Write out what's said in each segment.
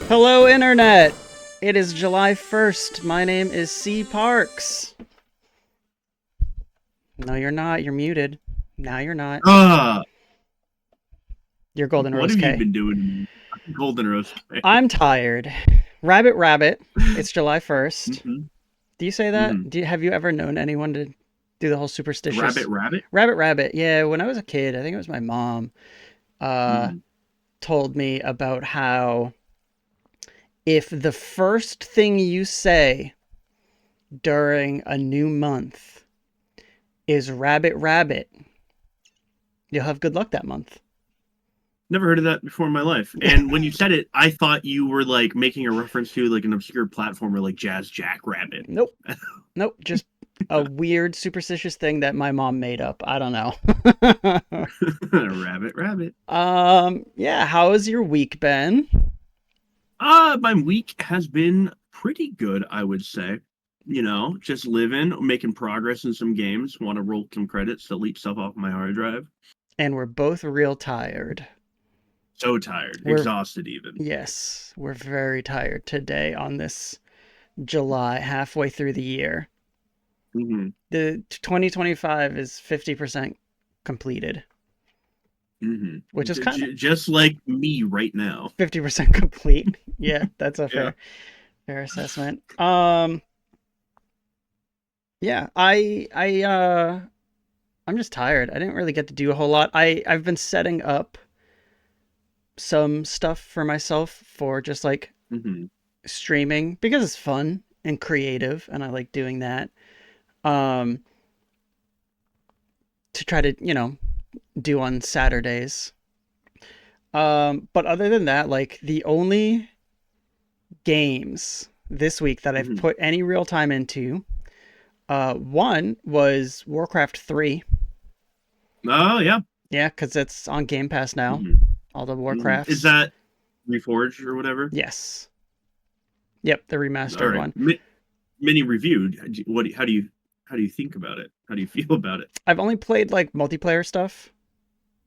Hello, Internet! It is July 1st. My name is CParks. No, you're not. You're muted. Now you're not. You're Golden What Rose have Kay. you been doing to me? Golden Rose Kay. I'm tired. Rabbit. It's July 1st. Mm-hmm. Do you say that? Have you ever known anyone to do the whole superstitious... Rabbit? Rabbit. Yeah, when I was a kid, I think it was my mom, told me about how if the first thing you say during a new month is rabbit, you'll have good luck that month. Never heard of that before in my life. And when you said it, I thought you were like making a reference to like an obscure platformer like Jazz Jackrabbit. Nope. Just a weird superstitious thing that my mom made up. I don't know. Rabbit. Yeah. How has your week been? My week has been pretty good, I would say. You know, just living, making progress in some games. Want to roll some credits, delete stuff off my hard drive. And we're both real tired. So tired. Exhausted even. Yes, we're very tired today on this July, halfway through the year. Mm-hmm. The 2025 is 50% completed. Mm-hmm. Which is kind of... just like me right now. 50% complete. Yeah, that's a fair assessment. Yeah, I'm just tired. I didn't really get to do a whole lot. I've been setting up some stuff for myself for just like streaming because it's fun and creative and I like doing that. To try to, do on Saturdays. But other than that, like the only games this week that I've put any real time into, one was Warcraft 3. Oh, yeah. Yeah, because it's on Game Pass now. All the Warcrafts. Is that Reforged or whatever? Yes. Yep, the remastered one. Mini reviewed. How do you think about it? How do you feel about it? I've only played like multiplayer stuff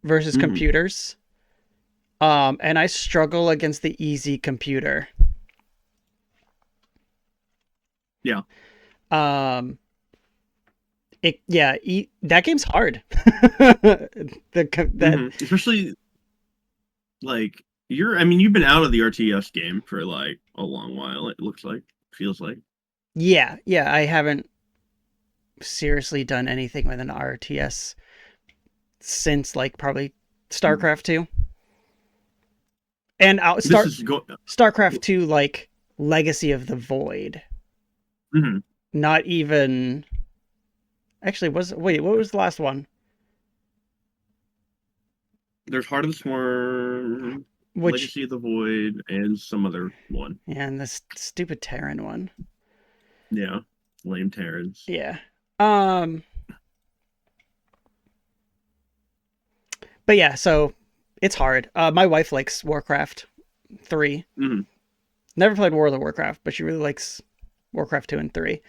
versus computers. And I struggle against the easy computer. Yeah. That game's hard. Especially like you've been out of the RTS game for like a long while. It feels like. Yeah, I haven't seriously done anything with an RTS since like probably StarCraft 2. And StarCraft 2 like Legacy of the Void. Not even... Actually, what was the last one? There's Heart of the Swarm, Legacy of the Void, and some other one. Yeah, and this stupid Terran one. Yeah, lame Terrans. Yeah. But yeah, so it's hard. My wife likes Warcraft 3. Never played World of Warcraft, but she really likes Warcraft 2 and 3.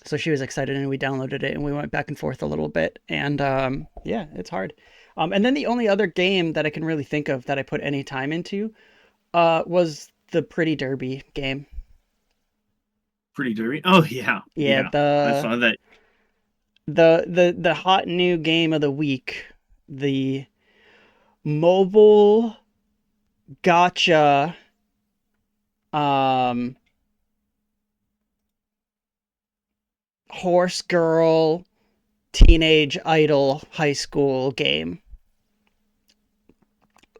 So she was excited and we downloaded it and we went back and forth a little bit. And yeah, it's hard. And then the only other game that I can really think of that I put any time into was the Pretty Derby game. Pretty Derby? Oh, yeah. Yeah, I saw that. The hot new game of the week. The mobile gotcha horse girl teenage idol high school game.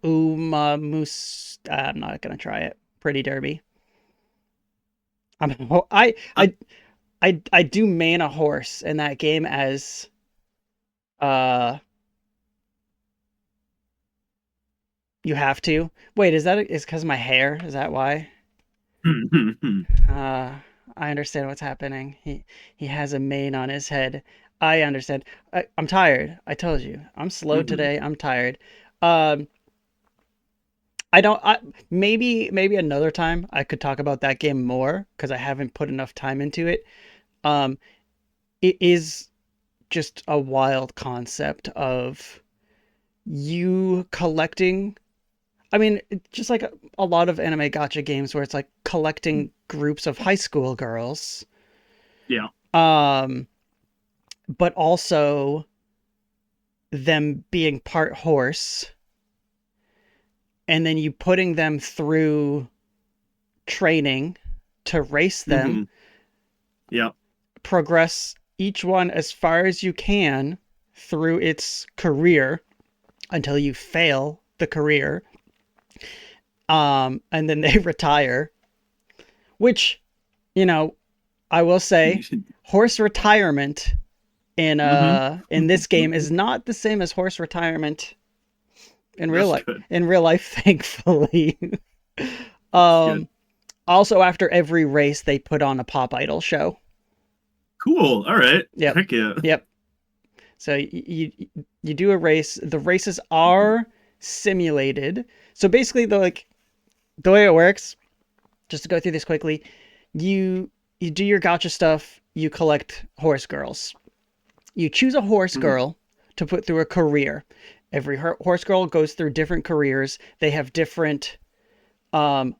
I'm not gonna try it. Pretty Derby. I'm Uh, I do main a horse in that game as uh you have to. Wait, is because of my hair? Is that why? Uh, I understand what's happening. He has a mane on his head. I understand. I'm tired. I told you. I'm slow today. I'm tired. Um, I don't. Maybe another time I could talk about that game more because I haven't put enough time into it. Um, it is just a wild concept of you collecting. I mean, just like a lot of anime gotcha games where it's like collecting groups of high school girls. yeah. Um, but also them being part horse and then you putting them through training to race them, Hmm. Yeah. progress each one as far as you can through its career until you fail the career. And then they retire, which, you know, I will say horse retirement Hmm. in this game is not the same as horse retirement in real That's life. good. In real life, thankfully. That's good. um Also, after every race, they put on a pop idol show. Cool. All right. Yep, Heck yeah. yep. So you do a race. The races Mhm. are simulated. So basically, the way it works, just to go through this quickly, you you do your gotcha stuff. You collect horse girls. You choose a horse Mhm. girl to put through a career. Every horse girl goes through different careers. They have different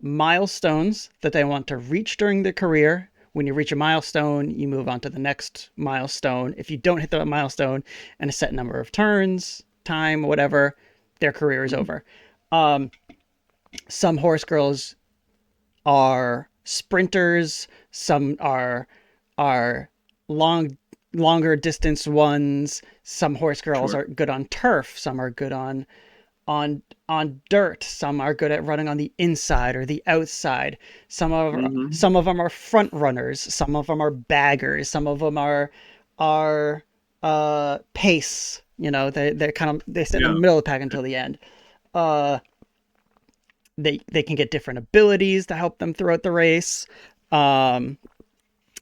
milestones that they want to reach during their career. When you reach a milestone, you move on to the next milestone. If you don't hit the milestone in a set number of turns, time, whatever, their career is Mhm. over. Um, some horse girls are sprinters. Some are long longer distance ones. Some horse girls Sure. are good on turf. Some are good on dirt. Some are good at running on the inside or the outside. Hmm. Some of them are front runners. Some of them are baggers. Some of them are pace. You know, they kind of they sit in the Yeah. middle of the pack until the end. Uh, they can get different abilities to help them throughout the race. Um,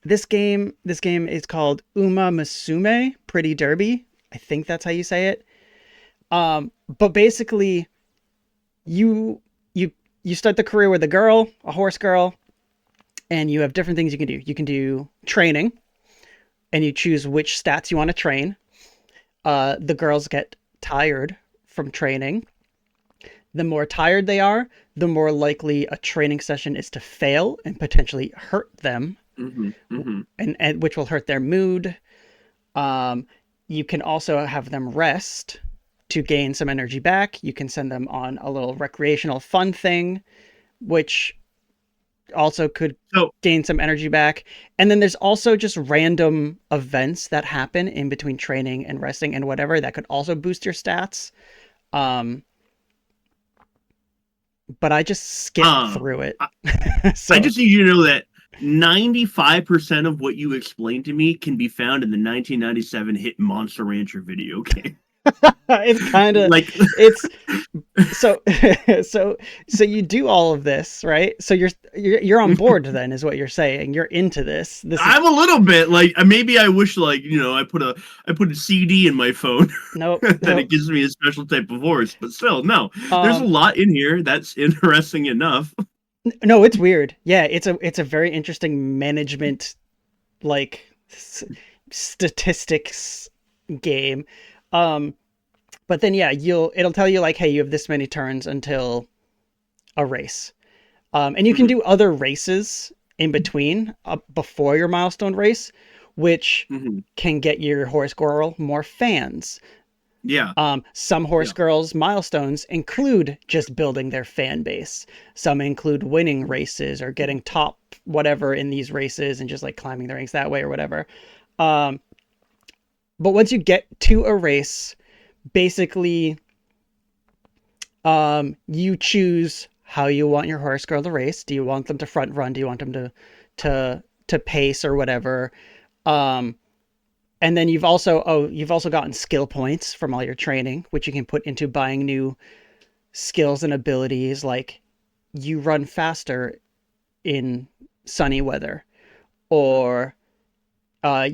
this game is called Uma Musume Pretty Derby. I think that's how you say it. But basically, you you you start the career with a horse girl, and you have different things you can do. You can do training, and you choose which stats you want to train. The girls get tired from training. The more tired they are, the more likely a training session is to fail and potentially hurt them, Hmm. Hmm. and which will hurt their mood. Um, you can also have them rest to gain some energy back. You can send them on a little recreational fun thing, which also could So, gain some energy back. And then there's also just random events that happen in between training and resting and whatever that could also boost your stats. Um, but I just skipped uh, through it. I, I So just need you to know that 95% of what you explained to me can be found in the 1997 hit Monster Rancher video game. it's kind of Like, it's so so so you do all of this, right? So you're on board then is what you're saying. You're into this. This is I'm a little bit like maybe I wish like I put a CD in my phone nope, that it nope. gives me a special type of voice, but still no. There's a Um lot in here that's interesting enough. no, it's weird. Yeah, it's a very interesting management like statistics game. Um, but then yeah, it'll tell you like, hey, you have this many turns until a race. And you can Hmm. do other races in between before your milestone race, which Hmm. can get your horse girl more fans. Yeah, Some horse yeah. girls milestones include just building their fan base. Some include winning races or getting top whatever in these races and just like climbing the ranks that way or whatever. Um, but once you get to a race, basically, you choose how you want your horse girl to race. Do you want them to front run? Do you want them to pace or whatever. Um, and then you've also gotten skill points from all your training, which you can put into buying new skills and abilities. Like you run faster in sunny weather, or uh,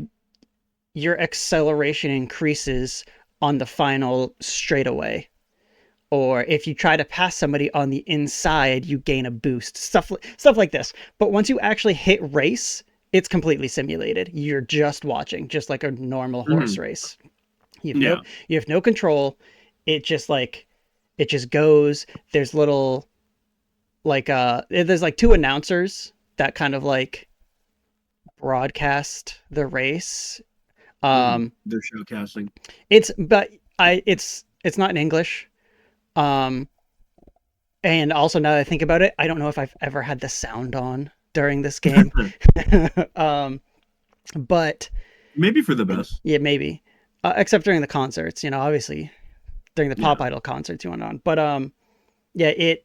your acceleration increases on the final straightaway, or if you try to pass somebody on the inside, you gain a boost. Stuff like this. But once you actually hit race, it's completely simulated. You're just watching, just like a normal horse Mhm. race. You have no Yeah. you have no control. It just like it just goes. There's little there's like two announcers that kind of like broadcast the race. Um They're showcasing. it's but I it's not in English. Um And also, now that I think about it, I don't know if I've ever had the sound on during this game. um, but Maybe for the best. yeah, maybe. Except during the concerts, obviously during the Yeah. Pop Idol concerts you went on. But yeah, it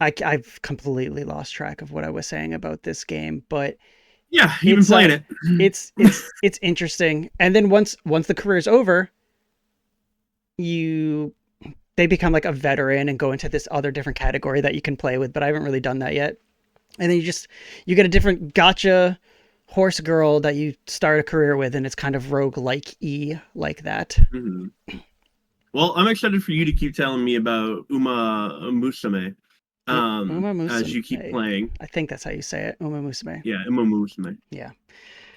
I've completely lost track of what I was saying about this game, but Yeah, you've been it's playing it. it's interesting. And then once the career's over, you they become like a veteran and go into this other different category that you can play with, but I haven't really done that yet. And then you get a different gotcha horse girl that you start a career with, and it's kind of rogue like like that. hmm Well, I'm excited for you to keep telling me about Uma Musume Uma as you keep Musume. playing. I think that's how you say it. Uma Musume. Yeah, Uma Musume. Yeah.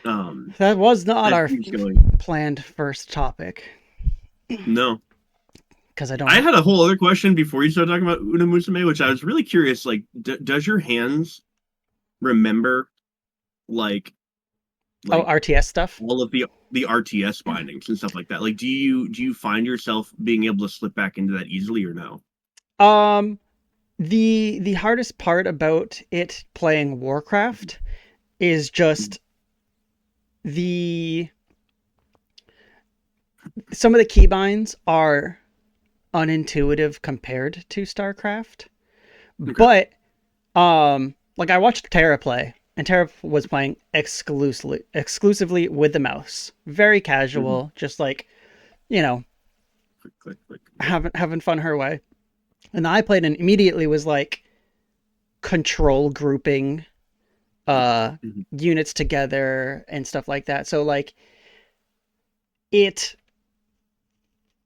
Um, That was not as our keeps going. planned first topic No, because I don't I have. had a whole other question before you started talking about Una Musume, which I was really curious. Like, does your hands remember like Oh, like RTS stuff. all of the RTS bindings and stuff like that? Like, do you find yourself being able to slip back into that easily or no? Um, the hardest part about it playing Warcraft is just the some of the keybinds are unintuitive compared to StarCraft. Okay. But like I watched Terra play, and Terra was playing exclusively with the mouse. Very Mhm. casual, just like, you know, Click, click, click. Yep. having fun her way. And I played and immediately was like control grouping Mhm. units together and stuff like that. So like it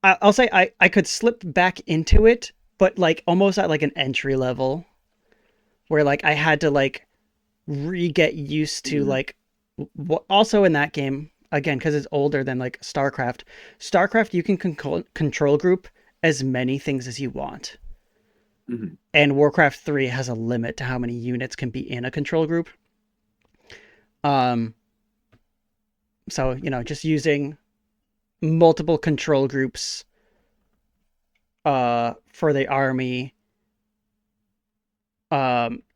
I'll say I could slip back into it, but like almost at like an entry level where like I had to like re-get used to Mhm. like also in that game again because it's older than like starcraft you can control group as many things as you want, Mhm. and warcraft 3 has a limit to how many units can be in a control group. um so just using multiple control groups for the army,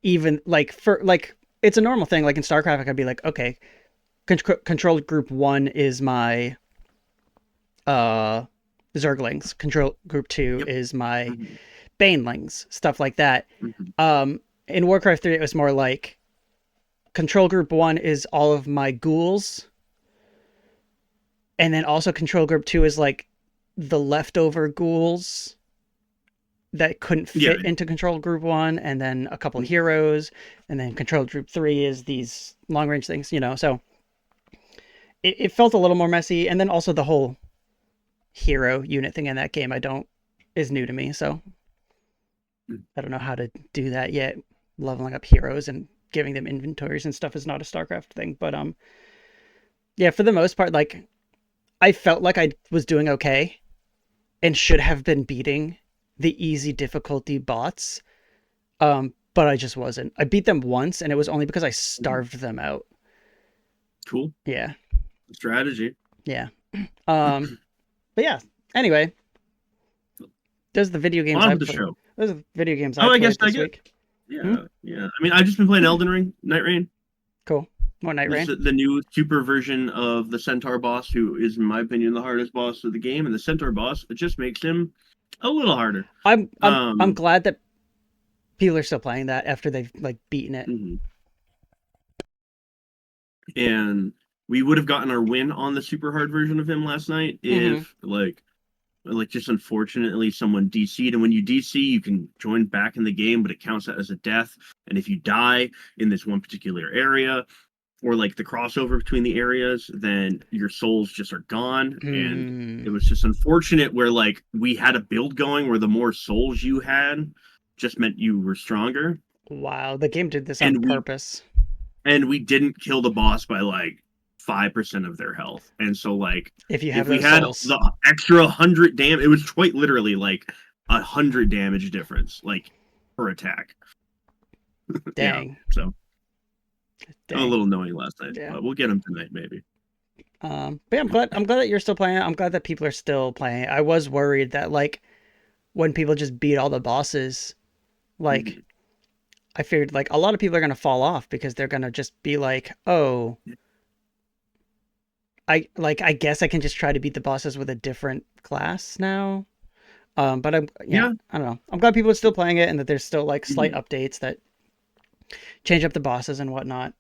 even like for like it's a normal thing like in starcraft I could be like, okay, control group 1 is my uh Zerglings. Control group 2 Yep. is my Mhm. Banelings, stuff like that. Mhm. In Warcraft 3 it was more like control group 1 is all of my ghouls, and then also control group 2 is like the leftover ghouls that couldn't Yeah. fit into control group 1, and then a couple Mhm. heroes, and then control group 3 is these long range things. So it felt a little more messy, and then also the whole hero unit thing in that game I don't is new to me, so I don't know how to do that yet. Leveling up heroes and giving them inventories and stuff is not a StarCraft thing, but yeah, for the most part, like I felt like I was doing okay and should have been beating the easy difficulty bots. But I just wasn't. I beat them once, and it was only because I Mhm. starved them out. Cool Yeah, strategy. yeah. Um, but yeah. Anyway, those are the video games On I with the played. show. Those are the video games I Oh, I guess played I this get. week. Hmm? Yeah, yeah. I mean, I've just been playing Elden Ring, Night Rain. Cool. More Night This Rain. is the new super version of the Centaur boss, who is, in my opinion, the hardest boss of the game. And the Centaur boss, it just makes him a little harder. I'm Um, glad that People are still playing that after they've like beaten it. Mhm. And we would have gotten our win on the super hard version of him last night Mm-hmm. if like just unfortunately someone DC'd, and when you DC you can join back in the game, but it counts that as a death. And if you die in this one particular area, or like the crossover between the areas, then your souls just are gone. And it Mm. was just unfortunate where like we had a build going where the more souls you had just meant you were stronger. Wow, the game did this on And we purpose. didn't kill the boss by like 5% of their health. And so like If you have if we those had souls. the extra 100 damage, it was quite literally like 100 damage difference, like per attack. Yeah. Dang. So a Dang. little annoying last night, Yeah. but we'll get them tonight maybe. But yeah, I'm glad that you're still playing it. I'm glad that people are still playing it. I was worried that like when people just beat all the bosses, like Mhm. I figured like a lot of people are gonna fall off because they're gonna just be like, oh, I guess I can just try to beat the bosses with a different class now. But Yeah. I don't know. I'm glad people are still playing it and that there's still like slight Mhm. updates that change up the bosses and whatnot.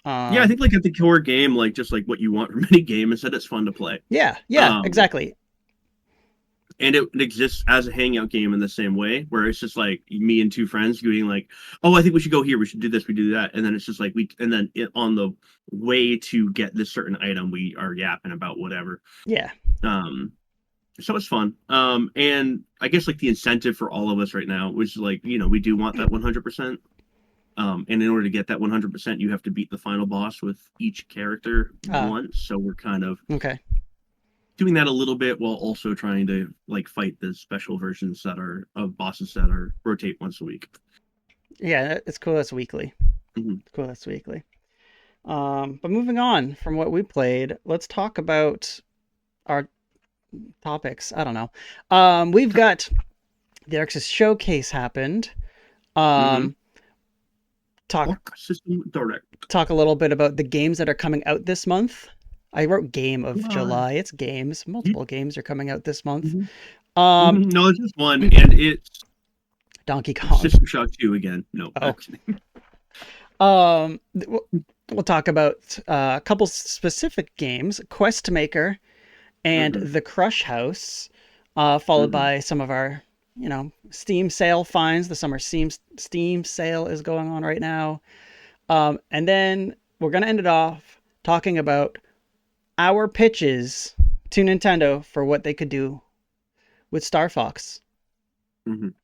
Yeah, I Um, think like at the core game, like just like what you want from any game is that it's fun to play. yeah, Um, exactly. and it exists as a hangout game in the same way, where it's just like me and two friends doing like, oh, I think we should go here, we should do this, we do that, and then it's just like and then on the way to get this certain item, we are yapping about whatever. Yeah, Um, so it's fun. And I guess like the incentive for all of us right now was like, we do want that 100%. And in order to get that 100%, you have to beat the final boss with each character uh, once. So we're kind of okay. doing that a little bit while also trying to like fight the special versions that are of bosses that are rotate once a week. Yeah, it's cool that's weekly. Mhm. It's cool that's weekly. But moving on from what we played, let's talk about our topics. I don't know. We've got the Arksys showcase happened. Mhm. Um, talk Arc System Direct. talk a little bit about the games that are coming out this month. I wrote game of Uh, July. It's games. Multiple games are coming out this month. mhm. Um, No, it's just one, and it's Donkey Kong. System Shock 2 again. No, Oh. We'll talk about a couple specific games: Quest Maker and Mhm. The Crush House, followed Mhm. by some of our, Steam sale finds. The summer Steam sale is going on right now. And then we're going to end it off talking about our pitches to Nintendo for what they could do with Star Fox. Mhm.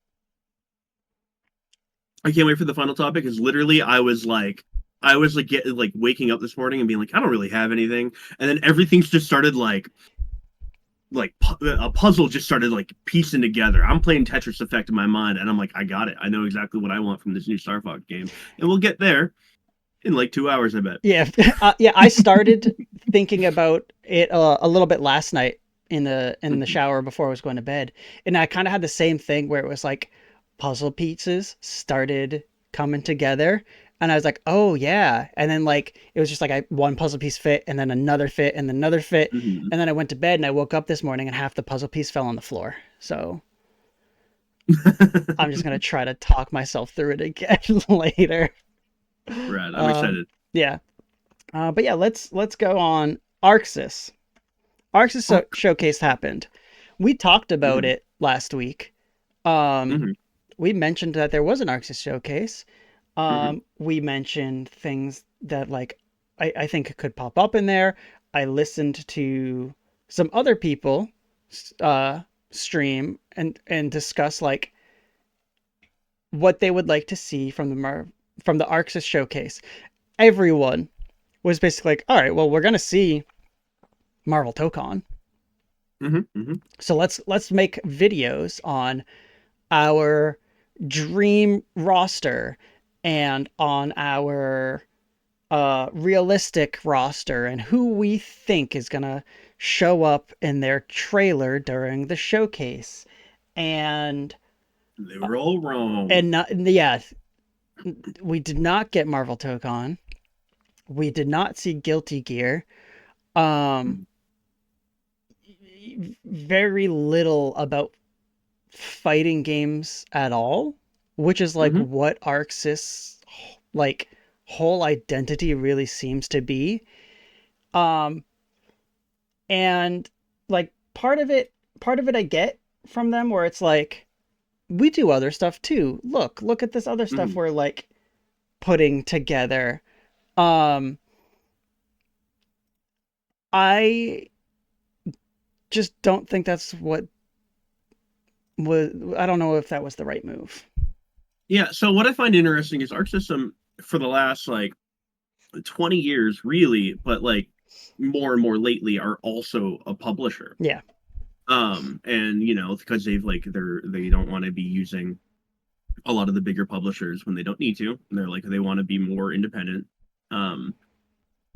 I can't wait for the final topic. Is literally I was like getting like waking up this morning and being like, I don't really have anything, and then everything's just started a puzzle just started like piecing together. I'm playing Tetris Effect in my mind, and I'm like, I got it. I know exactly what I want from this new Star Fox game, and we'll get there in like 2 hours, I bet. Yeah, yeah. I started thinking about it a little bit last night in the Mhm. shower before I was going to bed, and I kind of had the same thing where it was like puzzle pieces started coming together, and I was like, oh yeah, and then like it was just like one puzzle piece fit, and then another fit, and another fit, Mhm. and then I went to bed and I woke up this morning and half the puzzle piece fell on the floor. So I'm just gonna try to talk myself through it again later. Right, I'm Um, excited. yeah. But yeah, let's go on Arksys. Arksys Arc. showcase happened. We talked about Mhm. it last week. Um, Mhm. we mentioned that there was an Arksys showcase. Mhm. We mentioned things that like I think could pop up in there. I listened to some other people uh, stream and discuss like what they would like to see from from the Arksys showcase. Everyone was basically like, all right, well, we're gonna see Marvel Tokon. Mhm. Mhm. So let's make videos on our dream roster and on our realistic roster and who we think is gonna show up in their trailer during the showcase. And They were all wrong. and not, yeah, we did not get Marvel Tokon. We did not see Guilty Gear. Um, Mhm. very little about fighting games at all. which is like Hmm. what Arksys like whole identity really seems to be. Um, and like part of it I get from them where it's like we do other stuff too. Look at this other stuff Hmm. we're like putting together. Um, I just don't think that's what was. I don't know if that was the right move. Yeah. So what I find interesting is Arc System for the last like 20 years, really, but like more and more lately, are also a publisher. Yeah. And because they don't want to be using a lot of the bigger publishers when they don't need to. And they're like they want to be more independent. Um,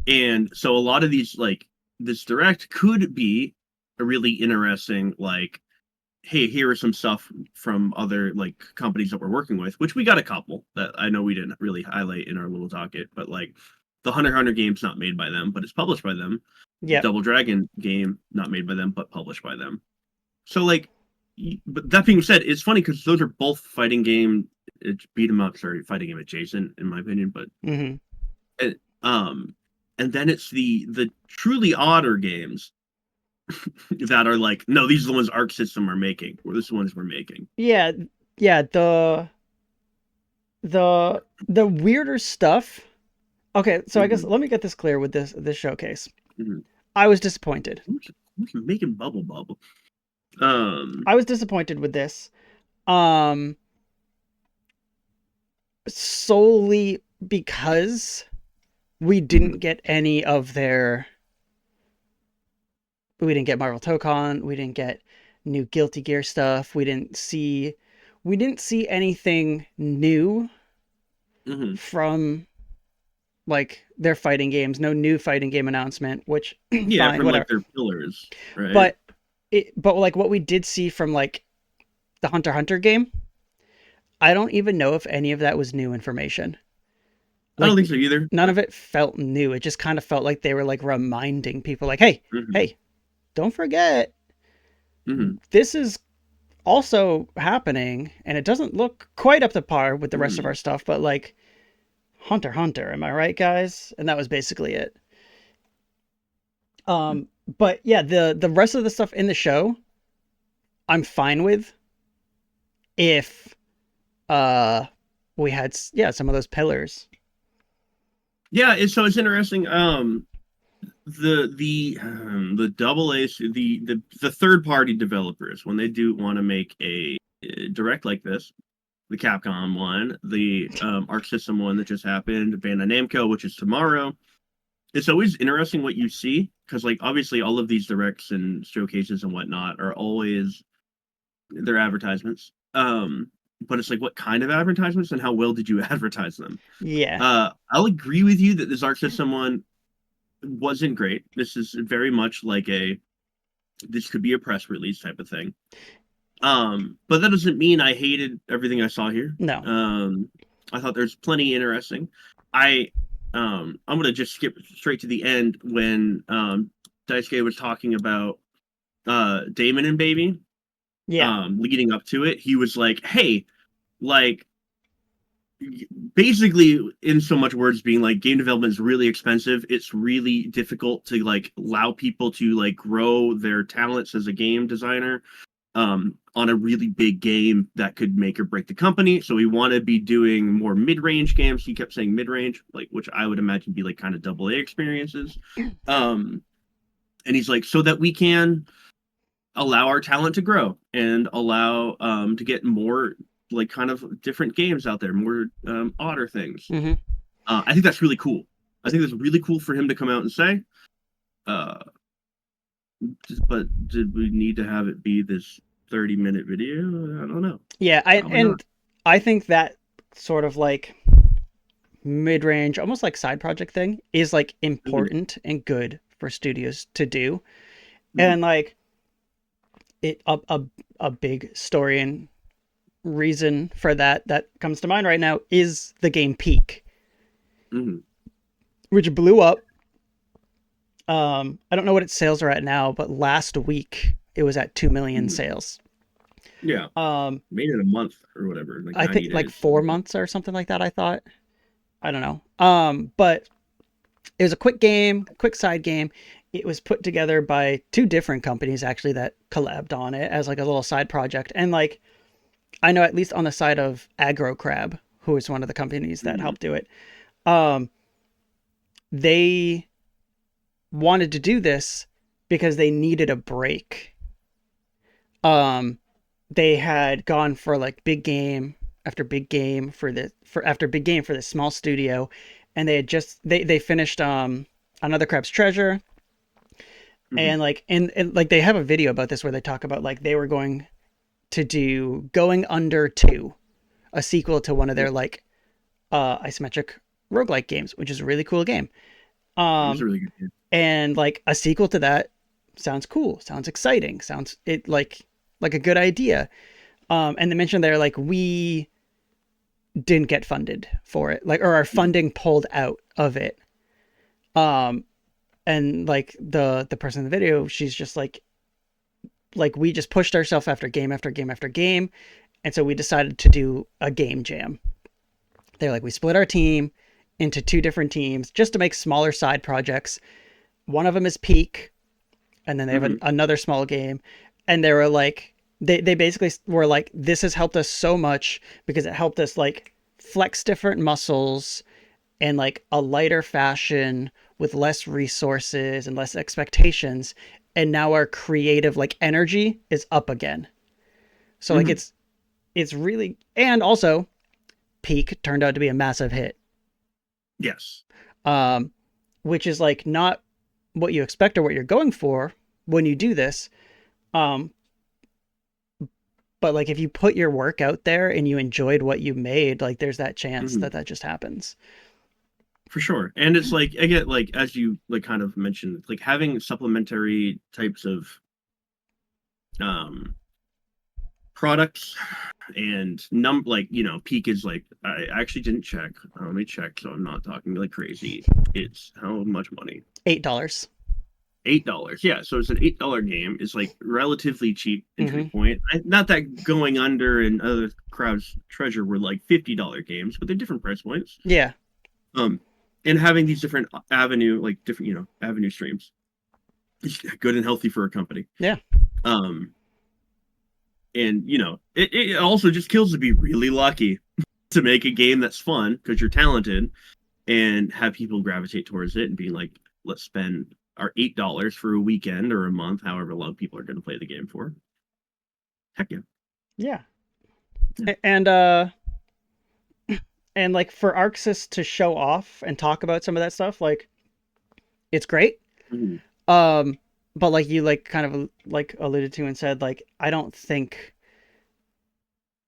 and so a lot of these like this direct could be a really interesting like, hey, here are some stuff from other like companies that we're working with, which we got a couple that I know we didn't really highlight in our little docket, but like the Hunter x Hunter game's not made by them, but it's published by them. The Yep. Double Dragon game not made by them, but published by them. So like, but that being said, it's funny because those are both fighting game, it's beat 'em up, sorry, fighting game adjacent in my opinion. But Mm-hmm. it, and then it's the truly odder games that are like, no, these are the ones Arc System are making, or this is the ones we're making. Yeah. Yeah. The weirder stuff. Okay, so I guess Mm-hmm. let me get this clear with this showcase. Mm-hmm. I was disappointed. Who's making bubble bubble? I was disappointed with this. Um, solely because we didn't Mhm. get any of their. We didn't get Marvel Tokon. We didn't get new Guilty Gear stuff. We didn't see. We didn't see anything new Mhm. from like their fighting games. No new fighting game announcement. Which Yeah, fine, from like whatever. their pillars, right? But but like what we did see from like the Hunter x Hunter game, I don't even know if any of that was new information. I don't Like think so either. none of it felt new. It just kind of felt like they were like reminding people like, "Hey, Hmm. hey, don't forget Hmm. this is also happening and it doesn't look quite up to par with the rest of Hmm. our stuff, but like Hunter x Hunter, am I right, guys?" And that was basically it. But yeah, the rest of the stuff in the show, I'm fine with if uh we had some of those pillars. Yeah, so it's interesting. The double A, the third party developers, when they do want to make a direct like this, the Capcom one, the Arc System one that just happened, Bandai Namco, which is tomorrow. It's always interesting what you see because, like, obviously, all of these directs and showcases and whatnot are always their advertisements. But it's like, what kind of advertisements and how well did you advertise them? Yeah. I'll agree with you that this Arc System one wasn't great. This is very much like this could be a press release type of thing. But that doesn't mean I hated everything I saw here. No. I thought there's plenty interesting. I I'm gonna just skip straight to the end when Daisuke was talking about Damon and Baby. Yeah. Leading up to it, he was like, "Hey, like." Basically, in so much words, being like game development is really expensive. It's really difficult to like allow people to like grow their talents as a game designer on a really big game that could make or break the company. So we want to be doing more mid-range games. He kept saying mid-range, like which I would imagine be like kind of double A experiences. Um, and he's like, so that we can allow our talent to grow and allow to get more like kind of different games out there, more odder things. Mm-hmm. I think that's really cool. I think that's really cool for him to come out and say. Uh, but did we need to have it be this 30-minute video? I don't know. Yeah, I Probably not. and I think that sort of like mid-range, almost like side project thing is like Mhm. important and good for studios to do. Mhm. And like it a big story and reason for that comes to mind right now is the game Peak, Mhm. which blew up. I don't know what its sales are at now, but last week it was at 2 million Mhm. sales. Yeah. Um, Made it a month or whatever, like I think 90 like days. 4 months or something like that. I thought. I don't know. But it was a quick game, quick side game. It was put together by two different companies actually that collabed on it as like a little side project. And like I know at least on the side of Agro Crab, who is one of the companies that Mhm. helped do it, um, they wanted to do this because they needed a break. Um, they had gone for like big game after big game for the for after big game for this small studio, and they had just they finished another Crab's Treasure, Mhm. and like and like they have a video about this where they talk about like they were going to do Going Under 2, a sequel to one of Yeah. their like isometric roguelike games, which is a really cool game. It was a Um, really good game. and like a sequel to that sounds cool, sounds exciting, sounds it like a good idea. And they mentioned there like we didn't get funded for it, like or our Mhm. funding pulled out of it. Um, and like the person in the video, she's just like we just pushed ourselves after game after game after game, and so we decided to do a game jam. They're like we split our team into two different teams just to make smaller side projects. One of them is Peak, and then they have Mhm. another small game, and they were like they basically were like this has helped us so much because it helped us like flex different muscles in like a lighter fashion with less resources and less expectations, and now our creative like energy is up again. So like Mhm. it's really, and also Peak turned out to be a massive hit. Yes. um which is like not what you expect or what you're going for when you do this. um but like if you put your work out there and you enjoyed what you made, like there's that chance Mhm. that that just happens. For sure. And it's like again, like as you like kind of mentioned, like having supplementary types of um products and like Peak is like I actually didn't check. Let me check so I'm not talking like crazy. It's how much money? $8. $8. Yeah, so it's an $8 game. It's like relatively cheap entry Mm-hmm. point. Not that Going Under and other Crowd's Treasure were like $50 games, but they're different price points. Yeah. Um, and having these different like different avenue streams is good and healthy for a company. Yeah. Um, and it also just kills to be really lucky to make a game that's fun because you're talented and have people gravitate towards it and being like, let's spend our $8 for a weekend or a month, however long people are going to play the game for. Heck yeah. Yeah. Yeah. And and like for Arksys to show off and talk about some of that stuff, like it's great. Mhm. Um, but like you like kind of like alluded to and said, like I don't think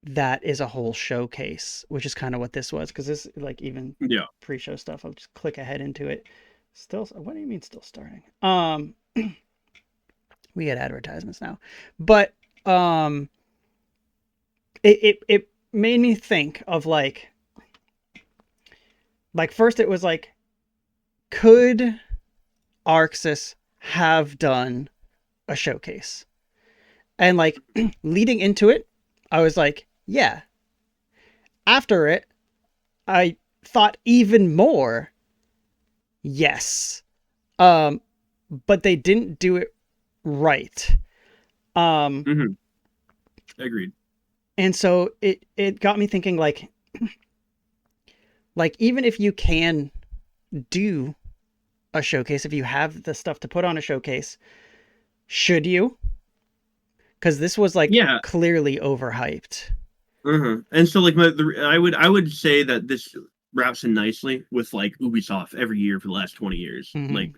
that is a whole showcase, which is kind of what this was. Because this like even Yeah. pre-show stuff, I'll just click ahead into it. Still, what do you mean still starting? We get advertisements now, but um, it made me think of like first it was like could Arxis have done a showcase? And like leading into it, I was like, yeah. After it, I thought even more, yes. Um, but they didn't do it right. Um, Hmm. Agreed. and so it got me thinking like even if you can do a showcase, if you have the stuff to put on a showcase, should you? Because this was like Yeah. clearly overhyped. And so like I would say that this wraps in nicely with like Ubisoft every year for the last 20 years. Mm-hmm. Like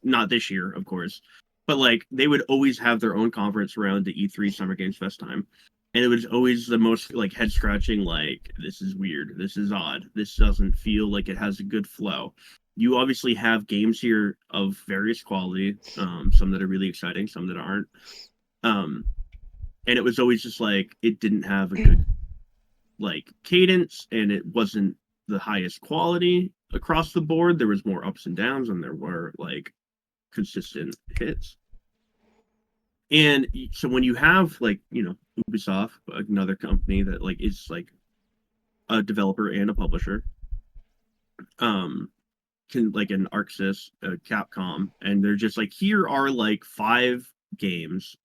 not this year, of course, but like they would always have their own conference around the E3 Summer Games Fest time. And it was always the most like head scratching, like, this is weird, this is odd, this doesn't feel like it has a good flow. You obviously have games here of various quality, some that are really exciting, some that aren't. Um, and it was always just like it didn't have a good like cadence and it wasn't the highest quality across the board. There was more ups and downs and there were like consistent hits. And so when you have like, Ubisoft, another company that like is like a developer and a publisher, um, can like an Arksys, Capcom, and they're just like, here are like 5 games,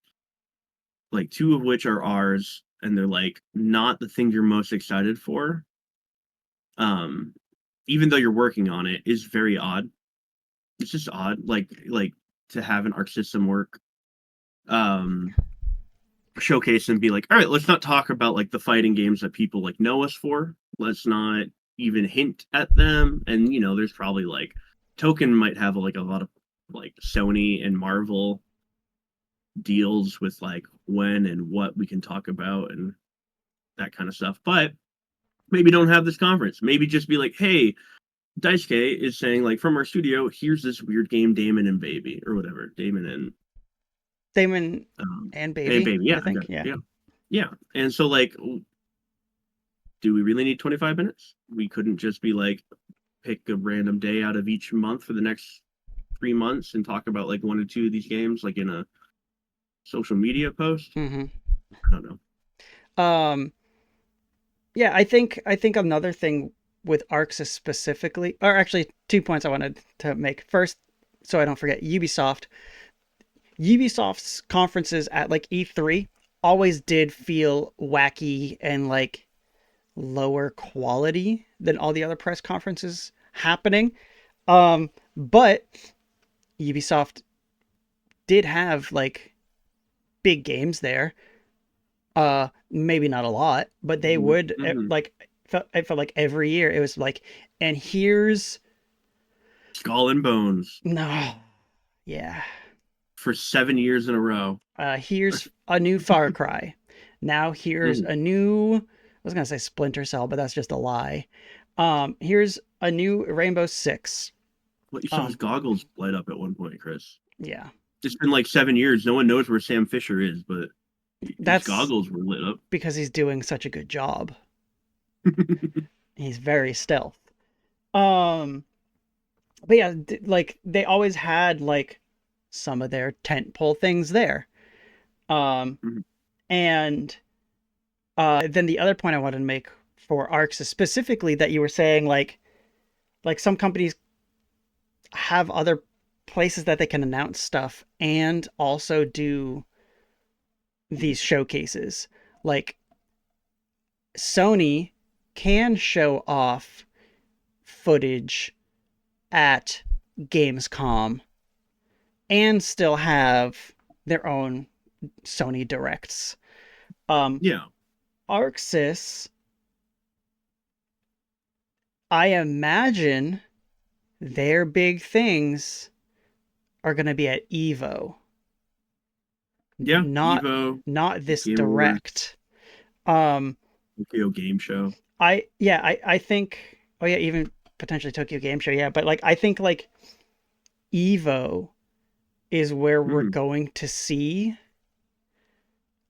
like 2 of which are ours, and they're like not the thing you're most excited for. Um, Even though you're working on it, is very odd. It's just odd, like to have an Arc System work showcase and be like, all right, let's not talk about like the fighting games that people like know us for. Let's not even hint at them. And there's probably like Token might have like a lot of like Sony and Marvel deals with like when and what we can talk about and that kind of stuff. But maybe don't have this conference. Maybe just be like, hey, Daisuke is saying like from our studio, here's this weird game, Damon and Baby or whatever, Damon um, and and Baby, Baby. Yeah, I I think. got it. Yeah. Yeah, yeah. And so like, do we really need 25 minutes? We couldn't just be like pick a random day out of each month for the next 3 months and talk about like 1 or 2 of these games like in a social media post. Mm-hmm. I don't know. Um, yeah, I think another thing with Arxis specifically, or actually 2 points I wanted to make. First, so I don't forget, Ubisoft's conferences at like E3 always did feel wacky and like lower quality than all the other press conferences happening. But Ubisoft did have like big games there. Maybe not a lot, but they Mm-hmm. would Mm-hmm. like I felt like every year it was like, and here's Skull and Bones no, yeah, for 7 years in a row. here's a new Far Cry. Now here's Mm-hmm. a new. I was gonna say Splinter Cell, but that's just a lie. Here's a new Rainbow Six. What, you saw his Um, goggles light up at one point, Chris? yeah, It's been like 7 years. No one knows where Sam Fisher is, but his that's goggles were lit up. because he's doing such a good job. He's very stealth. Um, but yeah, like they always had like some of their tentpole things there. Um, Mhm. and then the other point I wanted to make for Arcs is specifically that you were saying like some companies have other places that they can announce stuff and also do these showcases. Like Sony can show off footage at Gamescom and still have their own Sony directs. Um, Yeah, Arxis, I imagine their big things are going to be at Evo, yeah. not Evo, not this Game Awards, direct. Um, Tokyo Game Show. I think, oh yeah, even potentially Tokyo Game Show, yeah, but like I think like Evo is where we're Mm-hmm. going to see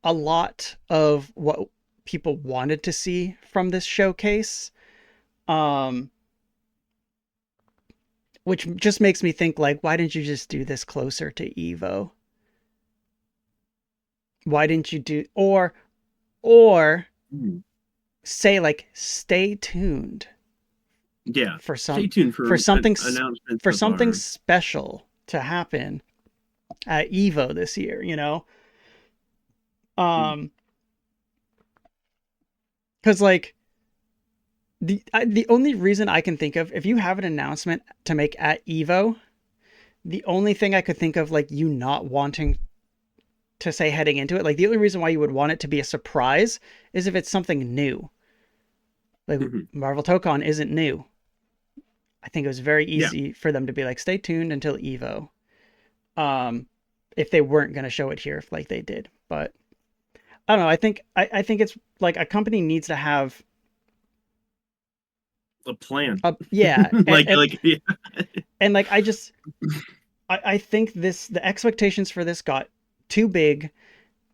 a lot of what people wanted to see from this showcase. Um, which just makes me think like, why didn't you just do this closer to Evo? Why didn't you do or Mm-hmm. say like stay tuned Yeah. for Stay some tuned for for something announcements for of something our. special to happen at Evo this year, you know? Um cuz like the only reason I can think of, if you have an announcement to make at Evo, the only thing I could think of like you not wanting to say heading into it, like the only reason why you would want it to be a surprise is if it's something new. Like Mhm. Marvel Tokon isn't new. I think it was very Yeah. easy for them to be like, stay tuned until Evo. Um, if they weren't going to show it here, like they did. But I don't know. I think it's like a company needs to have A plan. a yeah, and Yeah. and like I think the expectations for this got too big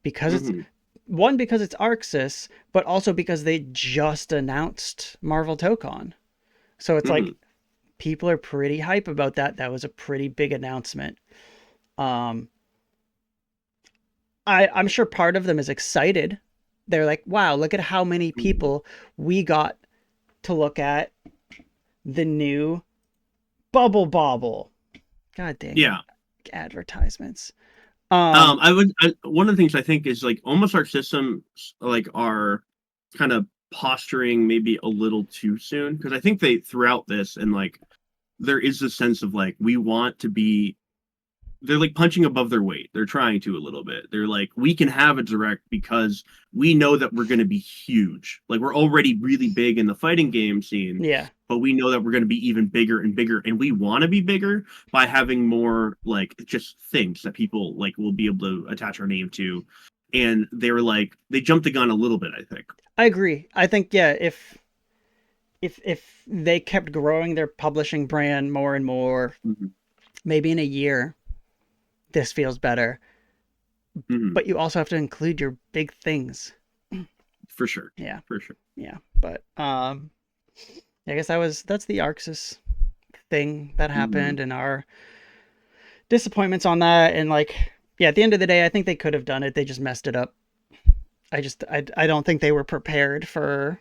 because it's Hmm. one because it's Arxis, but also because they just announced Marvel Tokon. So it's like Hmm. people are pretty hype about that. That was a pretty big announcement. Um, I'm sure part of them is excited. They're like, wow, look at how many Mhm. people we got to look at the new Bubble Bobble. God dang it. Yeah. Advertisements. Um, One of the things I think is like almost our systems like are kind of posturing maybe a little too soon because I think they throughout this and like there is a sense of like we want to be they're like punching above their weight. They're trying to a little bit. They're like, we can have a direct because we know that we're going to be huge. Like we're already really big in the fighting game scene, yeah, but we know that we're going to be even bigger and bigger, and we want to be bigger by having more like just things that people like will be able to attach our name to. And they were like, they jumped the gun a little bit, I think. I agree. I think yeah, if they kept growing their publishing brand more and more, Mm-hmm. maybe in a year, this feels better. Mm-hmm. But you also have to include your big things. For sure, Yeah, for sure. yeah. But I guess that's the Arksys thing that Mm-hmm. happened and our disappointments on that and like yeah, at the end of the day, I think they could have done it. They just messed it up. I don't think they were prepared for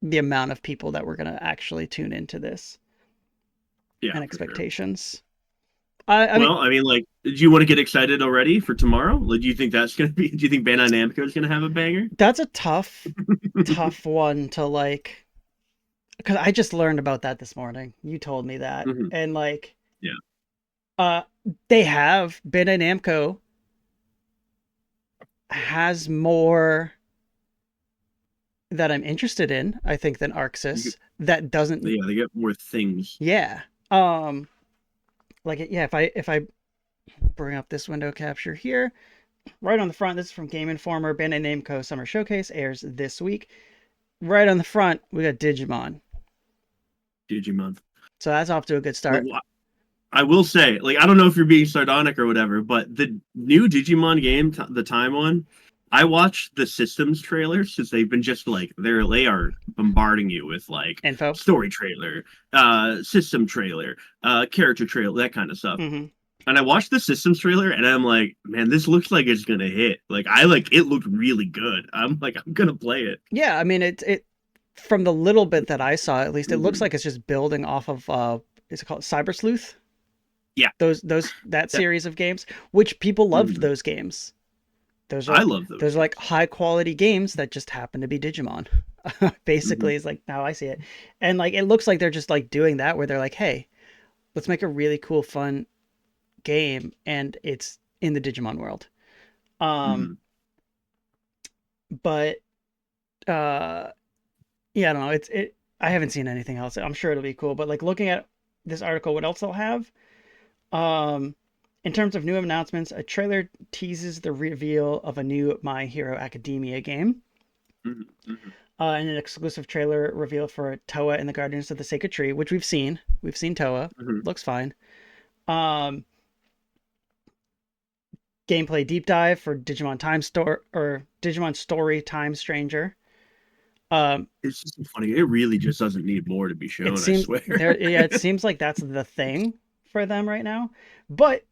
the amount of people that were going to actually tune into this Yeah, and for sure. expectations. I mean, Well, I mean, like, do you want to get excited already for tomorrow? Like, do you think that's gonna be? Do you think Bandai Namco is gonna have a banger? that's a tough one to like because I just learned about that this morning. You told me that, Hmm. and like, Yeah. uh, they have Bandai Namco has more that I'm interested in. I think than You get, Arxis that doesn't. yeah, they get more things. Yeah. Like yeah, if I bring up this window capture here, right on the front, this is from Game Informer. Bandai Namco Summer Showcase airs this week. Right on the front, we got Digimon. Digimon. So that's off to a good Like, start. I will say, like, I don't know if you're being sardonic or whatever, but the new Digimon game, the time one, I watched the systems trailers since they've been just like they are bombarding you with like Info. story trailer, system trailer, character trailer, that kind of stuff. Mm-hmm. And I watched the systems trailer and I'm like, man, this looks like it's gonna hit. Like I like it looked really good. I'm like, I'm gonna play it. Yeah, I mean it from the little bit that I saw, at least, it looks Hmm. like it's just building off of is it called Cyber Sleuth? Yeah. Those that That, series of games, which people loved mhm. those games. Those I are love those those are like games. high quality games that just happen to be Digimon. Hmm. Basically, is like how I see it. And like it looks like they're just like doing that where they're like, hey, let's make a really cool, fun game and it's in the Digimon world. Um, Hmm. but uh yeah, I don't know. I haven't seen anything else. I'm sure it'll be cool, but like looking at this article, what else they'll have? Um, in terms of new announcements, a trailer teases the reveal of a new My Hero Academia game. Hmm. Hmm. And an exclusive trailer reveal for Toa and the Guardians of the Sacred Tree, which we've seen. We've seen Toa. Hmm. Looks fine. Um, gameplay deep dive for Digimon Time Store or Digimon Story Time Stranger. Um, It's just so funny. It really just doesn't need more to be it shown, I seems swear. there. Yeah, it seems like that's the thing for them right now. But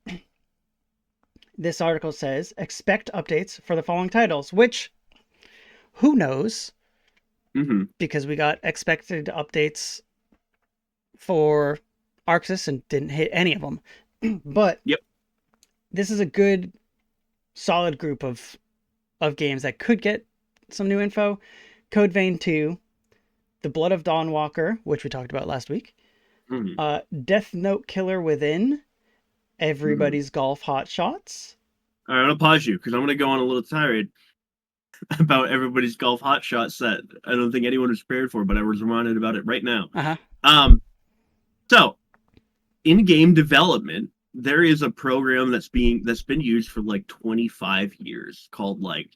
this article says expect updates for the following titles, which who knows Hmm. because we got expected updates for Arxis and didn't hit any of them. But Yep. this is a good, solid group of games that could get some new info. Code Vein 2, The Blood of Dawnwalker, which we talked about last week, Hmm. Death Note Killer Within, Hmm. Everybody's Golf Hot Shots. All right, I'm gonna pause you because I'm gonna go on a little tirade about everybody's golf hot shot set. I don't think anyone was prepared for, but I was reminded about it right now. Uh huh. Um, so in game development, there is a program that's been used for like 25 years called like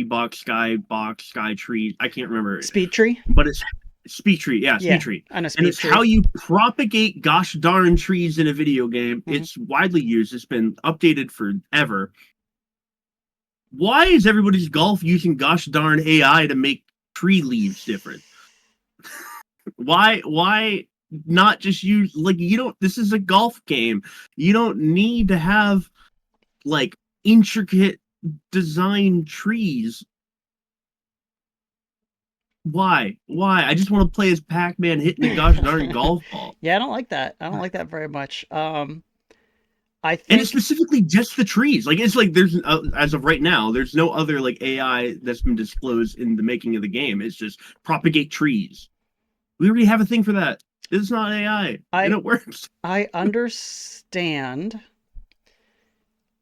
box sky tree. I can't remember, Speed Tree. but it's speed tree. Yeah, speed Yeah, tree. I know And Speed it's how Tree. you propagate gosh darn trees in a video game. Mm-hmm. It's widely used. It's been updated forever. Why is everybody's golf using gosh darn AI to make tree leaves different? Why not just use like you don't this is a golf game. You don't need to have like intricate design trees. Why? I just want to play as Pac-Man hitting a gosh darn golf ball. Yeah, I don't like that. I don't like that very much. I And it's think specifically just the trees. Like it's like there's as of right now, there's no other like AI that's been disclosed in the making of the game. It's just propagate trees. We already have a thing for that. It's not AI, and I it works. I understand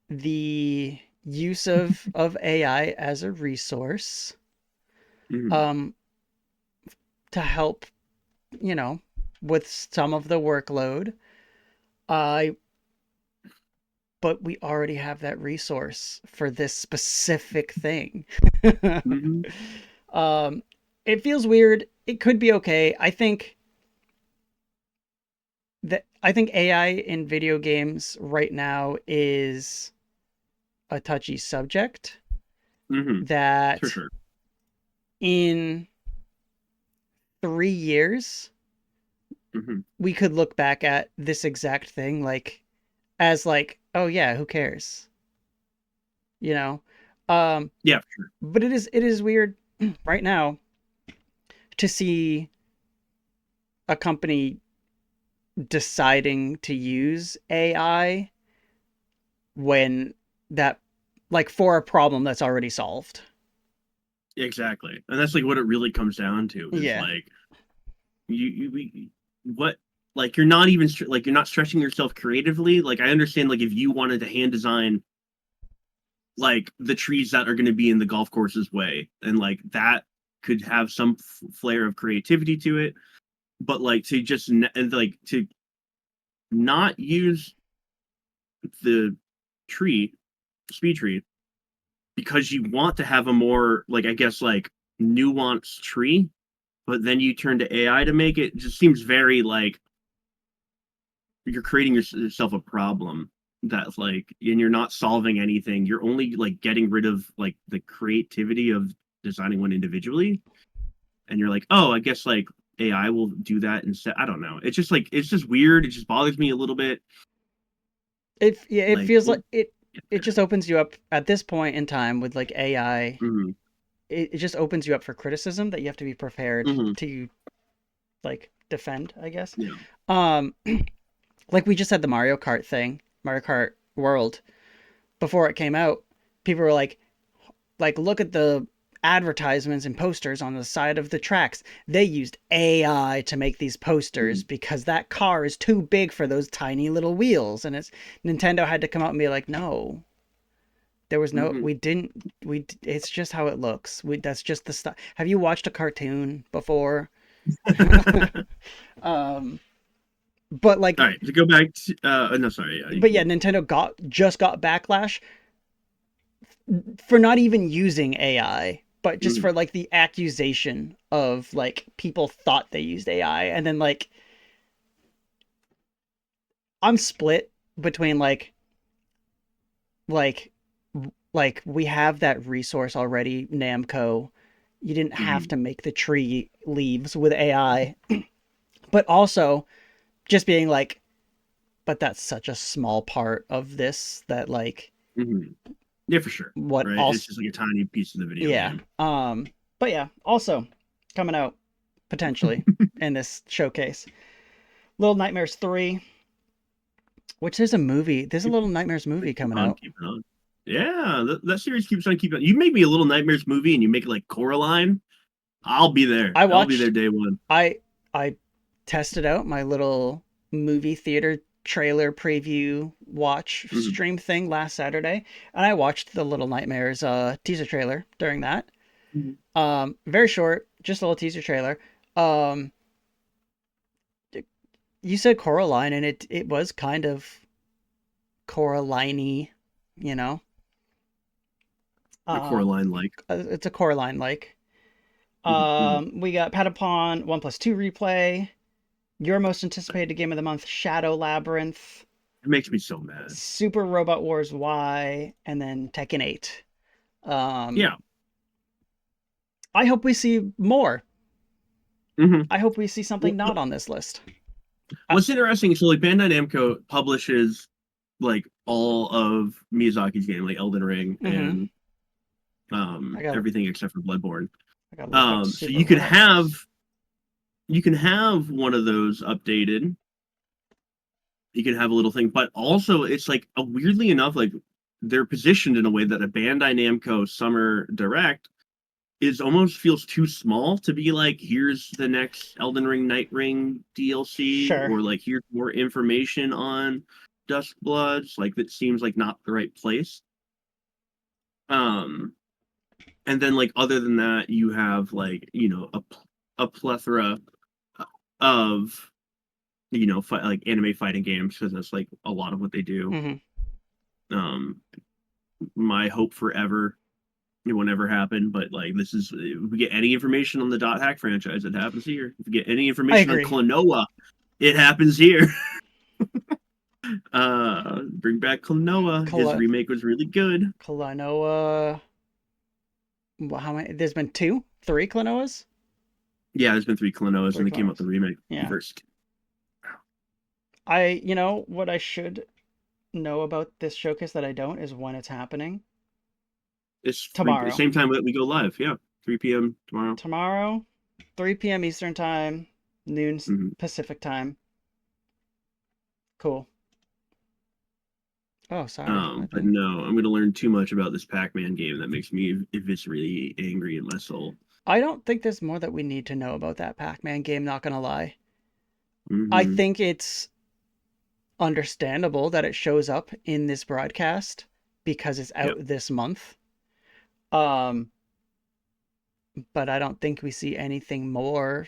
the use of AI as a resource Mhm. um to help, you know, with some of the workload. I but we already have that resource for this specific thing. Mhm. um it feels weird. It could be okay. I think AI in video games right now is a touchy subject Mhm. For that sure. in 3 years Mhm. we could look back at this exact thing like as like, oh yeah, who cares, you know? Um, Yeah, for sure. but it is weird right now to see a company deciding to use AI when that like for a problem that's already solved. Exactly. And that's like what it really comes down to is Yeah. like what like you're not even like you're not stretching yourself creatively. Like I understand like if you wanted to hand design like the trees that are going to be in the golf course's way and like that could have some flair of creativity to it, but like to just and like to not use the tree speed tree because you want to have a more like I guess like nuanced tree, but then you turn to AI to make it just seems very like you're creating yourself a problem that's like and you're not solving anything. You're only like getting rid of like the creativity of designing one individually, and you're like, oh, I guess like AI will do that instead. I don't know. It's just like it's just weird. It just bothers me a little bit. It Like, feels we'll like it get it there. just opens you up at this point in time with like AI. Hmm. It just opens you up for criticism that you have to be prepared Hmm. to like defend, I guess. Yeah. Um like we just had the Mario Kart thing, Mario Kart World before it came out. People were like look at the advertisements and posters on the side of the tracks. They used AI to make these posters Hmm. because that car is too big for those tiny little wheels. And it's Nintendo had to come out and be like, no, there was no, Hmm. we didn't, it's just how it looks. That's just the stuff. Have you watched a cartoon before? um, but All like, right, to go back to no, sorry, you but yeah, can. Nintendo just got backlash for not even using AI, but just Mhm. for like the accusation of like people thought they used AI, and then I'm split between like like we have that resource already, Namco. You didn't have Mhm. to make the tree leaves with AI, but also just being like, but that's such a small part of this that like Mhm. Yeah, for sure. what Right, it's else. just like a tiny piece of the video Yeah. game. But yeah, also coming out potentially in this showcase, Little Nightmares 3, which there's a movie. There's a Keep, Little Nightmares movie keep coming on out. keeping on. Yeah, that series keeps on keeping on. You make me a Little Nightmares movie and you make it like Coraline, I'll be there. I I'll be there watched day one. I I tested out my little movie theater trailer preview watch Mhm. stream thing last Saturday, and I watched the Little Nightmares teaser trailer during that. Mhm. Very short, just a little teaser trailer. Um you said Coraline, and it was kind of Coraline-y, you know. A Um Coraline like. it's a Coraline like. Mhm. Mhm. We got Patapon 1+2 replay, your most anticipated game of the month, Shadow Labyrinth, It makes me so mad. Super Robot Wars Y, and then Tekken 8. Um, Yeah. I hope we see more. Hmm. I hope we see something not on this list. What's interesting? So like Bandai Namco publishes like all of Miyazaki's game, like Elden Ring Mm-hmm. and I got everything except for Bloodborne. I gotta look up So Super Mario Bros. you can have one of those updated. You can have a little thing, but also it's like a weirdly enough, like they're positioned in a way that a Bandai Namco Summer Direct is almost feels too small to be like, here's the next Elden Ring Night Ring DLC, Sure. or like here's more information on Dusk Bloods. Like that seems like not the right place. Um, and then like other than that, you have like a plethora of like anime fighting games because that's like a lot of what they do. Mm-hmm. Um, my hope forever it will never happen, but like this is if we get any information on the Dot Hack franchise, it happens here. If we get any I information on agree. Klonoa, it happens here. Bring back Klonoa. His Kala remake was really good. Klonoa. Well, how many? There's been two, three Klonoas. Yeah, there's been three Klonoas Three and they came out Klonoas. the remake Yeah. first. You know what I should know about this showcase that I don't is when it's happening. It's Tomorrow. same time that we go live. Yeah, 3 p.m. tomorrow. Tomorrow, 3 p.m. Eastern time, noon Hmm. Pacific time. Cool. Oh, sorry. I've But been. no, I'm gonna learn too much about this Pac-Man game that makes me viscerally angry in my soul. I don't think there's more that we need to know about that Pac-Man game, not gonna lie. I Hmm. think it's understandable that it shows up in this broadcast because it's out Yep. this month. Um, but I don't think we see anything more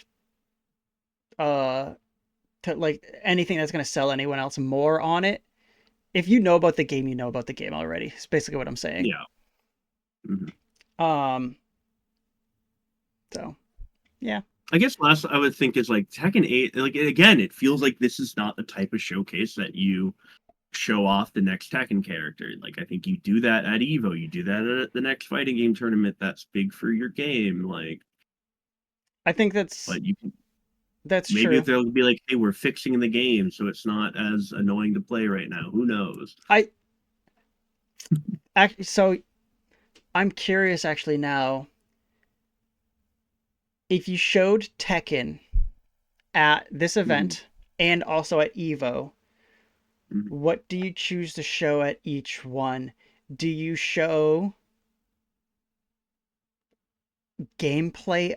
uh to like anything that's gonna sell anyone else more on it. If you know about the game, you know about the game already. It's basically what I'm saying. Yeah. Hmm. Um, so yeah. I guess last I would think is like Tekken 8. Like again, it feels like this is not the type of showcase that you show off the next Tekken character. Like I think you do that at Evo, you do that at the next fighting game tournament that's big for your game. Like, I think that's but you can that's maybe true. they'll be like, hey, we're fixing the game so it's not as annoying to play right now. Who knows? I so I'm curious actually now if you showed Tekken at this Hmm. event and also at Evo, Hmm. what do you choose to show at each one? Do you show gameplay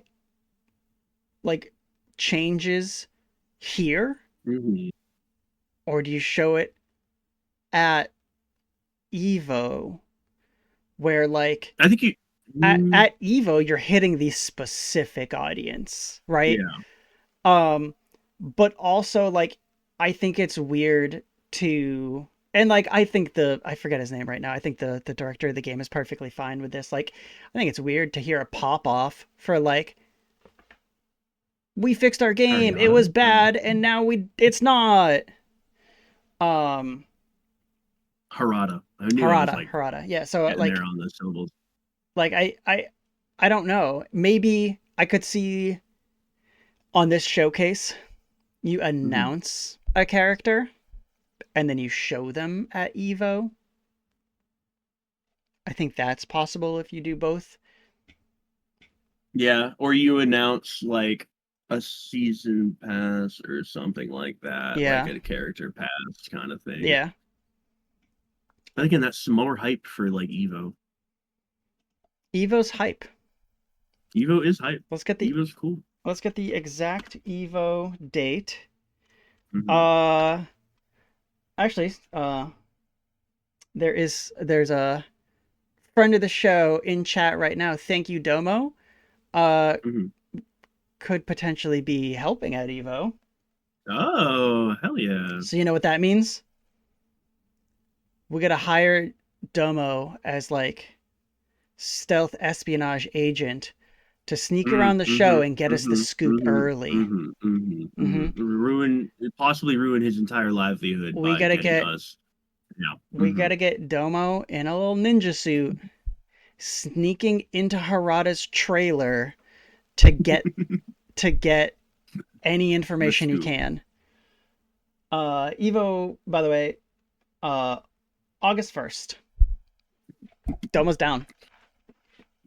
like changes here Hmm. or do you show it at Evo where like I think you. Mm, at Evo you're hitting the specific audience, right? yeah. But also like I think it's weird to and like I think the I forget his name right now. I think the director of the game is perfectly fine with this. Like I think it's weird to hear a pop off for like we fixed our game. It was Ariana. bad and now it's not. Um Harada. I knew I was like Harada. Yeah, so getting there on the syllables. like I don't know. Maybe I could see on this showcase you Hmm. announce a character and then you show them at Evo. I think that's possible if you do both. Yeah, or you announce like a season pass or something like that, like Yeah. a character pass kind of thing. Yeah. But again, that's more hype for like Evo. Evo's hype. Evo is hype. Let's get the Evo's cool. let's get the exact Evo date. Hmm. Uh actually, there's a friend of the show in chat right now. Thank you, Domo. Uh Hmm. could potentially be helping at Evo. Oh, hell yeah. So you know what that means? We gotta hire Domo as like stealth espionage agent to sneak Mm, around the show hmm. and get us the Hmm. scoop Hmm. early. Hmm. Hmm. Hmm. Hmm. Possibly ruin his entire livelihood We by gotta getting get us. Yeah. we Hmm. gotta get Domo in a little ninja suit, sneaking into Harada's trailer to get any The information he scoop. can. Evo, by the way, uh, August 1st. Almost down.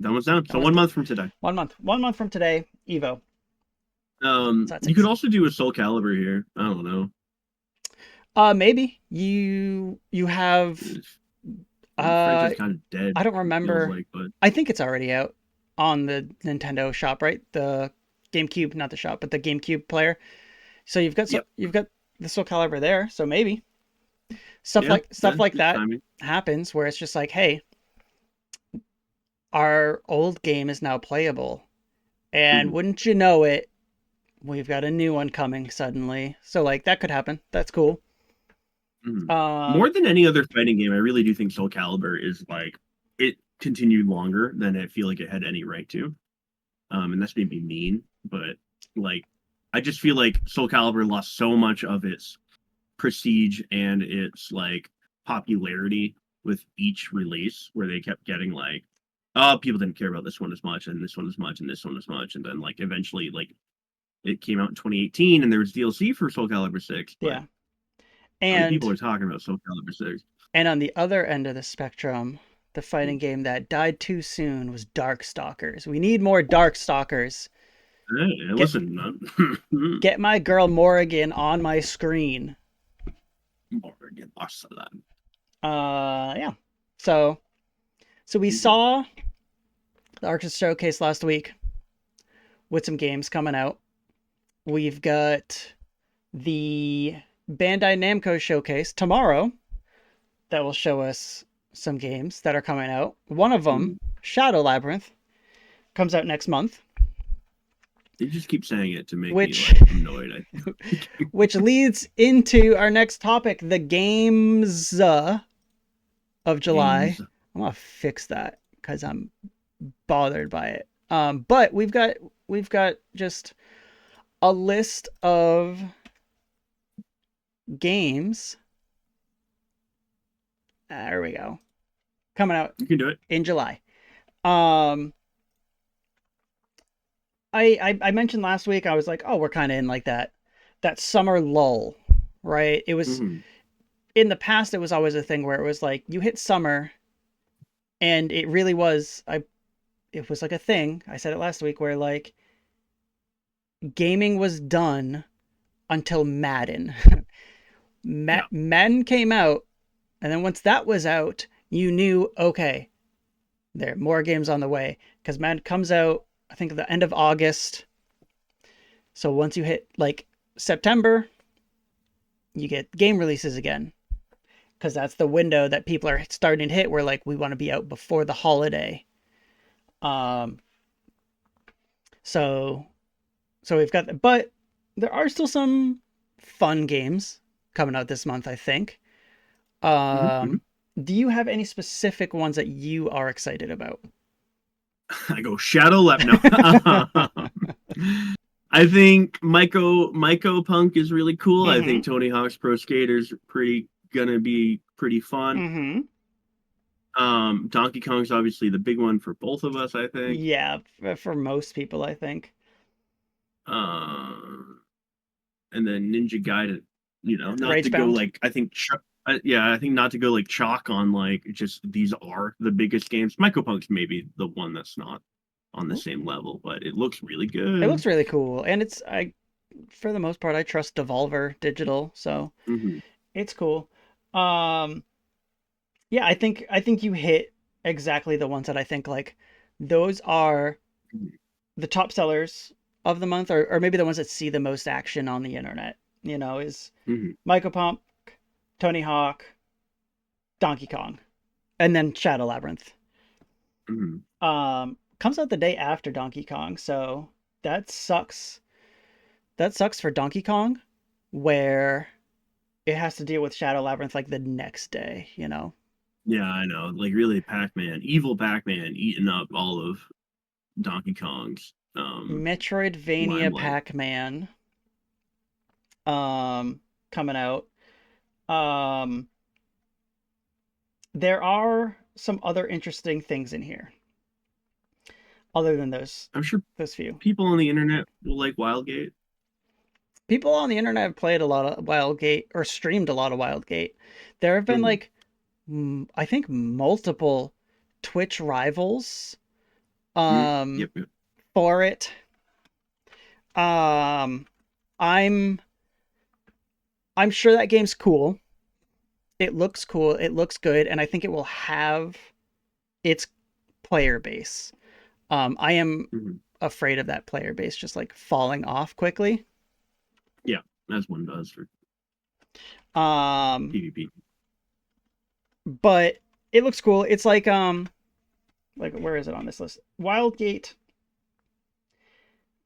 That one's down. So Almost 1 month from today. 1 month. 1 month from today, Evo. So that's You could also do a Soul Calibur here. I don't know. maybe you have The franchise uh kind of dead. I don't It feels remember. like, but I think it's already out on the Nintendo shop, right? The GameCube, not the shop, but the GameCube player. So yep. you've got the Soul Calibur there. So maybe stuff Yeah, like good that timing. happens where it's just like, hey, our old game is now playable, and Mhm, wouldn't you know it, we've got a new one coming suddenly. So like that could happen. That's cool. mhm. Um, More than any other fighting game, I really do think Soul Calibur is like it continued longer than I feel like it had any right to. And that's maybe mean, but like I just feel like Soul Calibur lost so much of its prestige and its like popularity with each release, where they kept getting like, oh, people didn't care about this one as much, and this one as much, and this one as much, and then like eventually like it came out in 2018, and there was DLC for Soul Calibur 6, but yeah. how many people And are talking about Soul Calibur 6? and on the other end of the spectrum, the fighting game that died too soon was Darkstalkers. We need more Darkstalkers. Hey, Get listen, get my girl Morrigan on my screen. Morgan Arsalan. Yeah. So we saw the Arksys showcase last week with some games coming out. We've got the Bandai Namco showcase tomorrow that will show us some games that are coming out. One of them, Shadow Labyrinth, comes out next month, They just keep saying it to make me which like annoyed. I think. which leads into our next topic, the games of July. Games. I'm gonna fix that because I'm bothered by it. But we've got just a list of games. There we go. Coming out You can do it. in July. Um, I mentioned last week I was like, oh, we're kind of in like that summer lull, right? It was Hmm. in the past. It was always a thing where it was like you hit summer, and it really was. It was like a thing. I said it last week where like gaming was done until Madden. Yeah. Madden came out, and then once that was out, you knew okay, there are more games on the way because Madden comes out. I think at the end of August. So once you hit like September, you get game releases again because that's the window that people are starting to hit. Where like we want to be out before the holiday. Um, so we've got, but there are still some fun games coming out this month. I think. Hmm. Hmm. Um, do you have any specific ones that you are excited about? I go Shadow Lab. No. I think Myco Punk is really cool. I Mm-hmm. think Tony Hawk's Pro Skater's pretty gonna be pretty fun. Mm-hmm. Donkey Kong's obviously the big one for both of us, I think. Yeah, for most people, I think. Um, and then Ninja Gaiden, not to go Ragebound. like yeah, I think not to go like chalk on like just these are the biggest games. Myco Punk's maybe the one that's not on the same level, but it looks really It good. looks really cool, and it's I for the most part I trust Devolver Digital, so Hmm. it's cool. Um, yeah, I think you hit exactly the ones that I think like those are the top sellers of the month, or maybe the ones that see the most action on the internet. Is Hmm. Michael Pump, Tony Hawk, Donkey Kong, and then Shadow Labyrinth. Hmm. Comes out the day after Donkey Kong, so that sucks. That sucks for Donkey Kong, where it has to deal with Shadow Labyrinth like the next day. Yeah, I know. Like really, evil Pac-Man, eating up all of Donkey Kong's Metroidvania limelight. Pac-Man coming out. Um there are some other interesting things in here other than I'm sure those few. people on the internet will like Wildgate. People on the internet have played a lot of Wildgate or streamed a lot of Wildgate. There have been Hmm. like I think multiple Twitch rivals Yep, um yep. for it. Um I'm I'm sure that game's cool. It looks cool, it looks good, and I think it will have its player base. I am Mhm. afraid of that player base just like falling off quickly. Yeah, as one does for Um PvP. but it looks cool. It's like where is it on this list? Wildgate,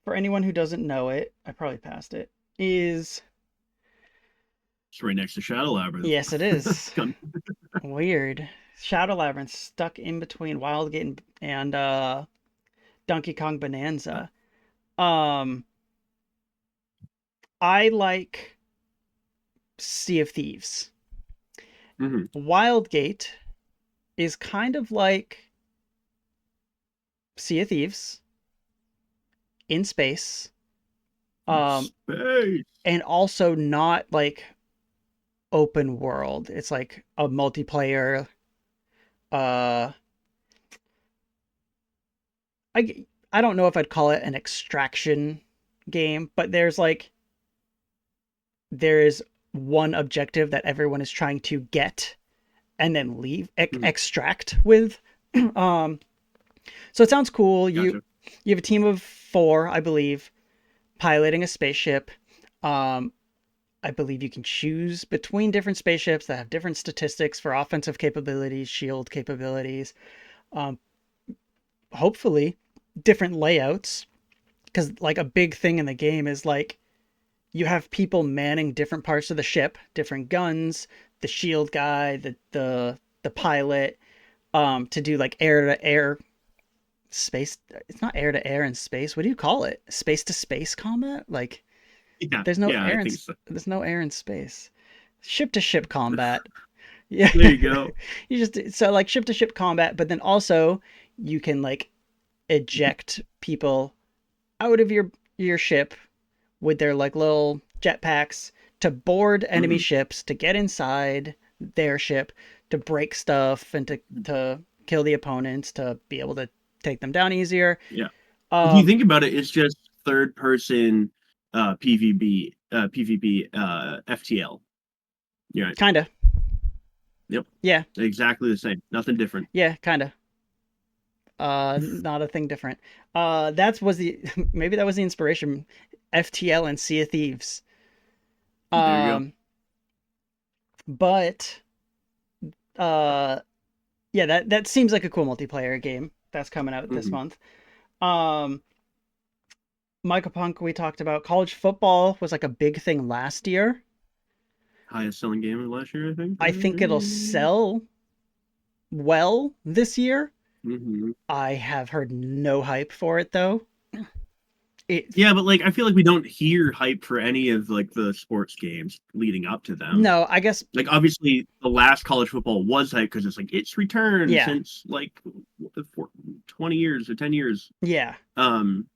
for anyone who doesn't know it, I probably passed it, is It's right next to Shadow Labyrinth. yes, it is. Weird. Shadow Labyrinth stuck in between Wildgate and Donkey Kong Bonanza. Um I like Sea of Thieves. Mm-hmm. Wildgate is kind of like Sea of Thieves in space. Um Space. and also not like open world. It's like a multiplayer uh I don't know if I'd call it an extraction game, but there is one objective that everyone is trying to get and then leave Mhm. extract with. um so it sounds cool. You Gotcha. you have a team of 4, I believe, piloting a spaceship. um I believe you can choose between different spaceships that have different statistics for offensive capabilities, shield capabilities, um, hopefully different layouts. Because, like, a big thing in the game is like you have people manning different parts of the ship, different guns, the shield guy, the pilot, to do like air to air space. It's not air to air in space. What do you call it? Space to space combat? Like, Yeah, there's no yeah, I air in think so. there's no air in space. Ship to ship combat. Yeah. There you go. You just so like ship to ship combat, but then also you can like eject people out of your ship with their like little jetpacks to board enemy Hmm. ships, to get inside their ship, to break stuff and to kill the opponents, to be able to take them down easier. Yeah. If you Um think about it, it's just third person PvP FTL. Yeah. kind of. Yep. Yeah. Exactly the same. Nothing different. Yeah, kind of. Not a thing different. That was the maybe that was the inspiration. FTL and Sea of Thieves. There you go. Um but uh yeah, that seems like a cool multiplayer game that's coming out this Hmm. month. Um Michael Punk, we talked about college football was like a big thing last year. Highest selling game of last year, I think. I think it'll sell well this year. Hmm. I have heard no hype for it though. It Yeah, but like I feel like we don't hear hype for any of like the sports games leading up to them. no, I guess Like obviously the last college football was hype because it's like it's returned yeah. since like 20 years or 10 years. Yeah. Um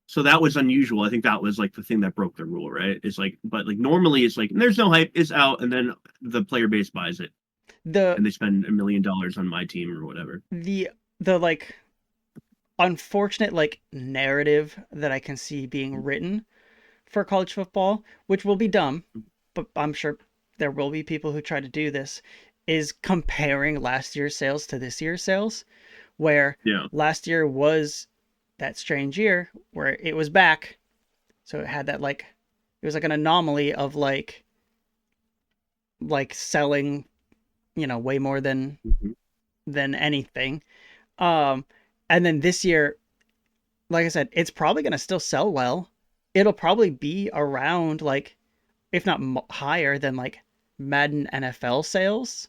so that was unusual. I think that was like the thing that broke the rule, right? It's like but like normally it's like there's no hype, it's out, and then the player base buys it The and they spend $1 million on my team or whatever. the the like unfortunate like narrative that I can see being written for college football, which will be dumb, but I'm sure there will be people who try to do this, is comparing last year's sales to this year's sales, where Yeah. last year was that strange year where it was back. So it had that like it was like an anomaly of like selling, way more Mhm. than anything. Um and then this year, like I said, it's probably going to still sell well. It'll probably be around like if not higher than like Madden NFL sales.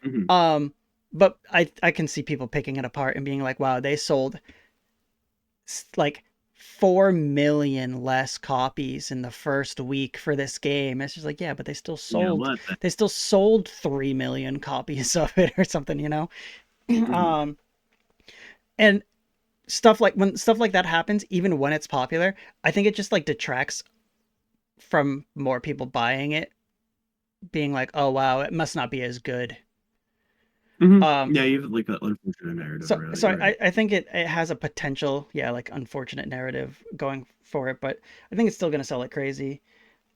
Mhm. Um, but I can see people picking it apart and being like, wow, they sold like 4 million less copies in the first week for this game. It's just like, yeah, but Yeah, they still sold 3 million copies of it or something, Mhm. um, and stuff like that happens, even when it's popular, I think it just like detracts from more people buying it being like, oh wow, it must not be as good. Um, Yeah, you have like an unfortunate narrative so around it. so You're right. I think it has a potential, yeah, like unfortunate narrative going for it, but I think it's still gonna sell like crazy.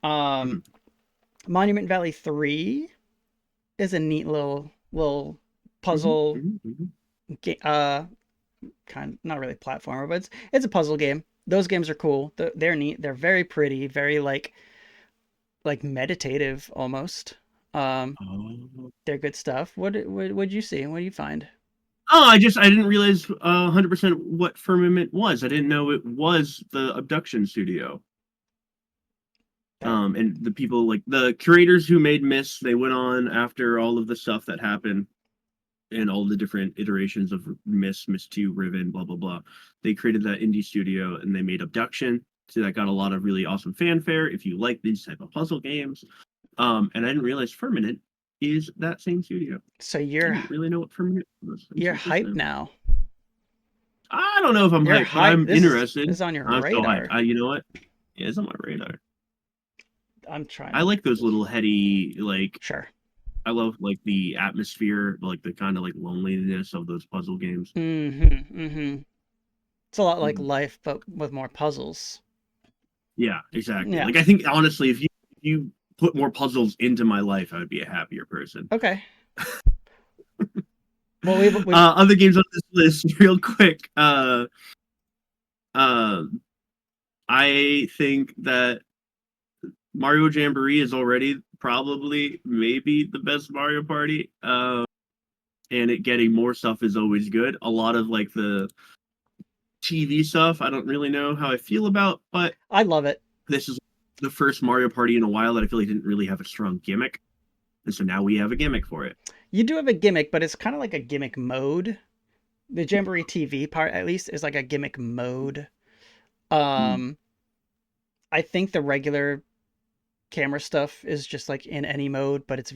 Um, Mm-hmm. Monument Valley 3 is a neat little Mm-hmm. puzzle Mm-hmm. kind of, not really platformer, but it's a puzzle game. Those games are cool. They're neat. They're very pretty, very like meditative almost. Um, Oh. they're good stuff. What'd you see? What do you find? Oh, I didn't realize 100% what Firmament was. I didn't know it was the abduction studio. That And the people like the curators who made Miss, they went on after all of the stuff that happened and all the different iterations of Miss, Miss 2, Riven, blah blah blah. They created that indie studio and they made Abduction. So that got a lot of really awesome fanfare if you like these type of puzzle games. And I didn't realize Firmament is that same studio. so I didn't really know what Firmament was you're until just hyped now. now. I don't know if I'm You're hyped, but hyped. I'm interested. This is on your I'm still hyped. radar. You know what? Yeah, it's on my radar. I'm trying I to like those little heady, like sure. I love like the atmosphere, like the kind of like loneliness of those puzzle games. Mm-hmm. Mm-hmm. It's a lot like Mhm. life, but with more puzzles. Yeah, exactly. Yeah. Like I think honestly, if you put more puzzles into my life, I would be a happier person. Okay. Well, we've Other games on this list, real quick. Uh, I think that Mario Jamboree is already probably maybe the best Mario Party. And it getting more stuff is always good. A lot of like the TV stuff, I don't really know how I feel about, but I love it. this is the first Mario Party in a while that I feel like didn't really have a strong gimmick. And so now we have a gimmick for it. You do have a gimmick, but it's kind of like a gimmick mode. The Jamboree TV part, at least, is like a gimmick mode. Mm, Um, I think the regular camera stuff is just like in any mode, but it's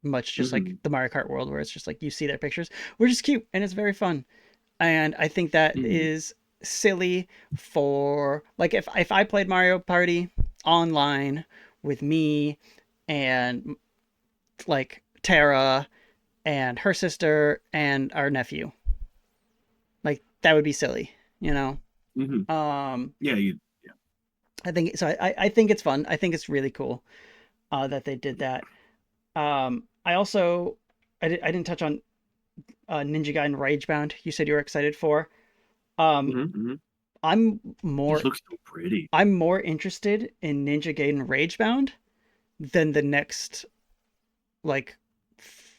much just like mm-hmm, the Mario Kart world where it's just like you see their pictures, which is cute and it's very fun. And I think that mm-hmm, is silly for like if I played Mario Party online with me and like Tara and her sister and our nephew, like that would be silly, you know. mm-hmm. Um, Yeah, yeah. I think so. I think it's fun. I think it's really cool that they did that. I also I didn't touch on Ninja Gaiden Ragebound. You said you were excited for. Um, Mm-hmm, mm-hmm. I'm Just more looks so pretty. I'm more interested in Ninja Gaiden Ragebound than the next like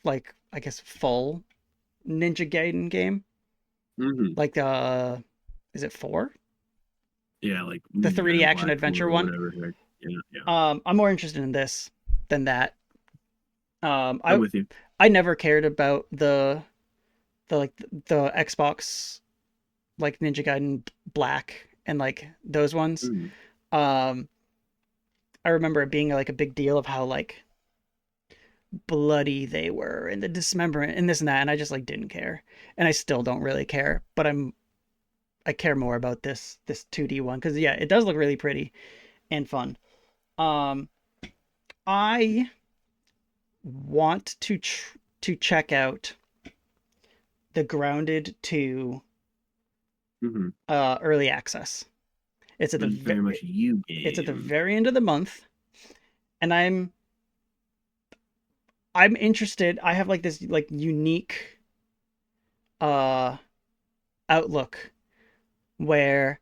like I guess full Ninja Gaiden game. Mm-hmm. Like is it 4? Yeah, like The Ninja 3D Gaiden action Black 4 adventure or one. whatever. Heck. Yeah, yeah. I'm more interested in this than that. Um, I'm I with you. I never cared about the Xbox like Ninja Gaiden Black and like those ones. Mm-hmm. Um, I remember it being like a big deal of how like bloody they were and the dismemberment and this and that, and I just like didn't care, and I still don't really care, but I care more about this 2D one because yeah, it does look really pretty and fun. Um, I want to check out the Grounded 2 Mm-hmm. early access. It's at That is very much a you it's at the game. very end of the month, and I'm interested. I have like this like unique uh outlook where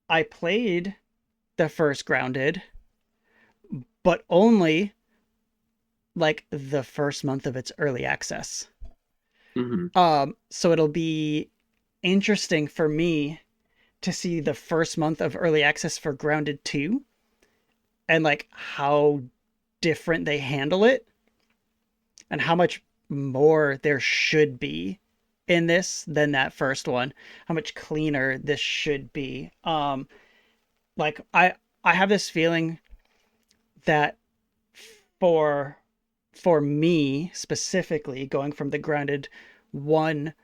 I played the first Grounded, but only like the first month of its early access. Mm-hmm. So it'll be interesting for me to see the first month of early access for Grounded 2 and like how different they handle it and how much more there should be in this than that first one. How much cleaner this should be. Like I have this feeling that for for me specifically going from the Grounded 1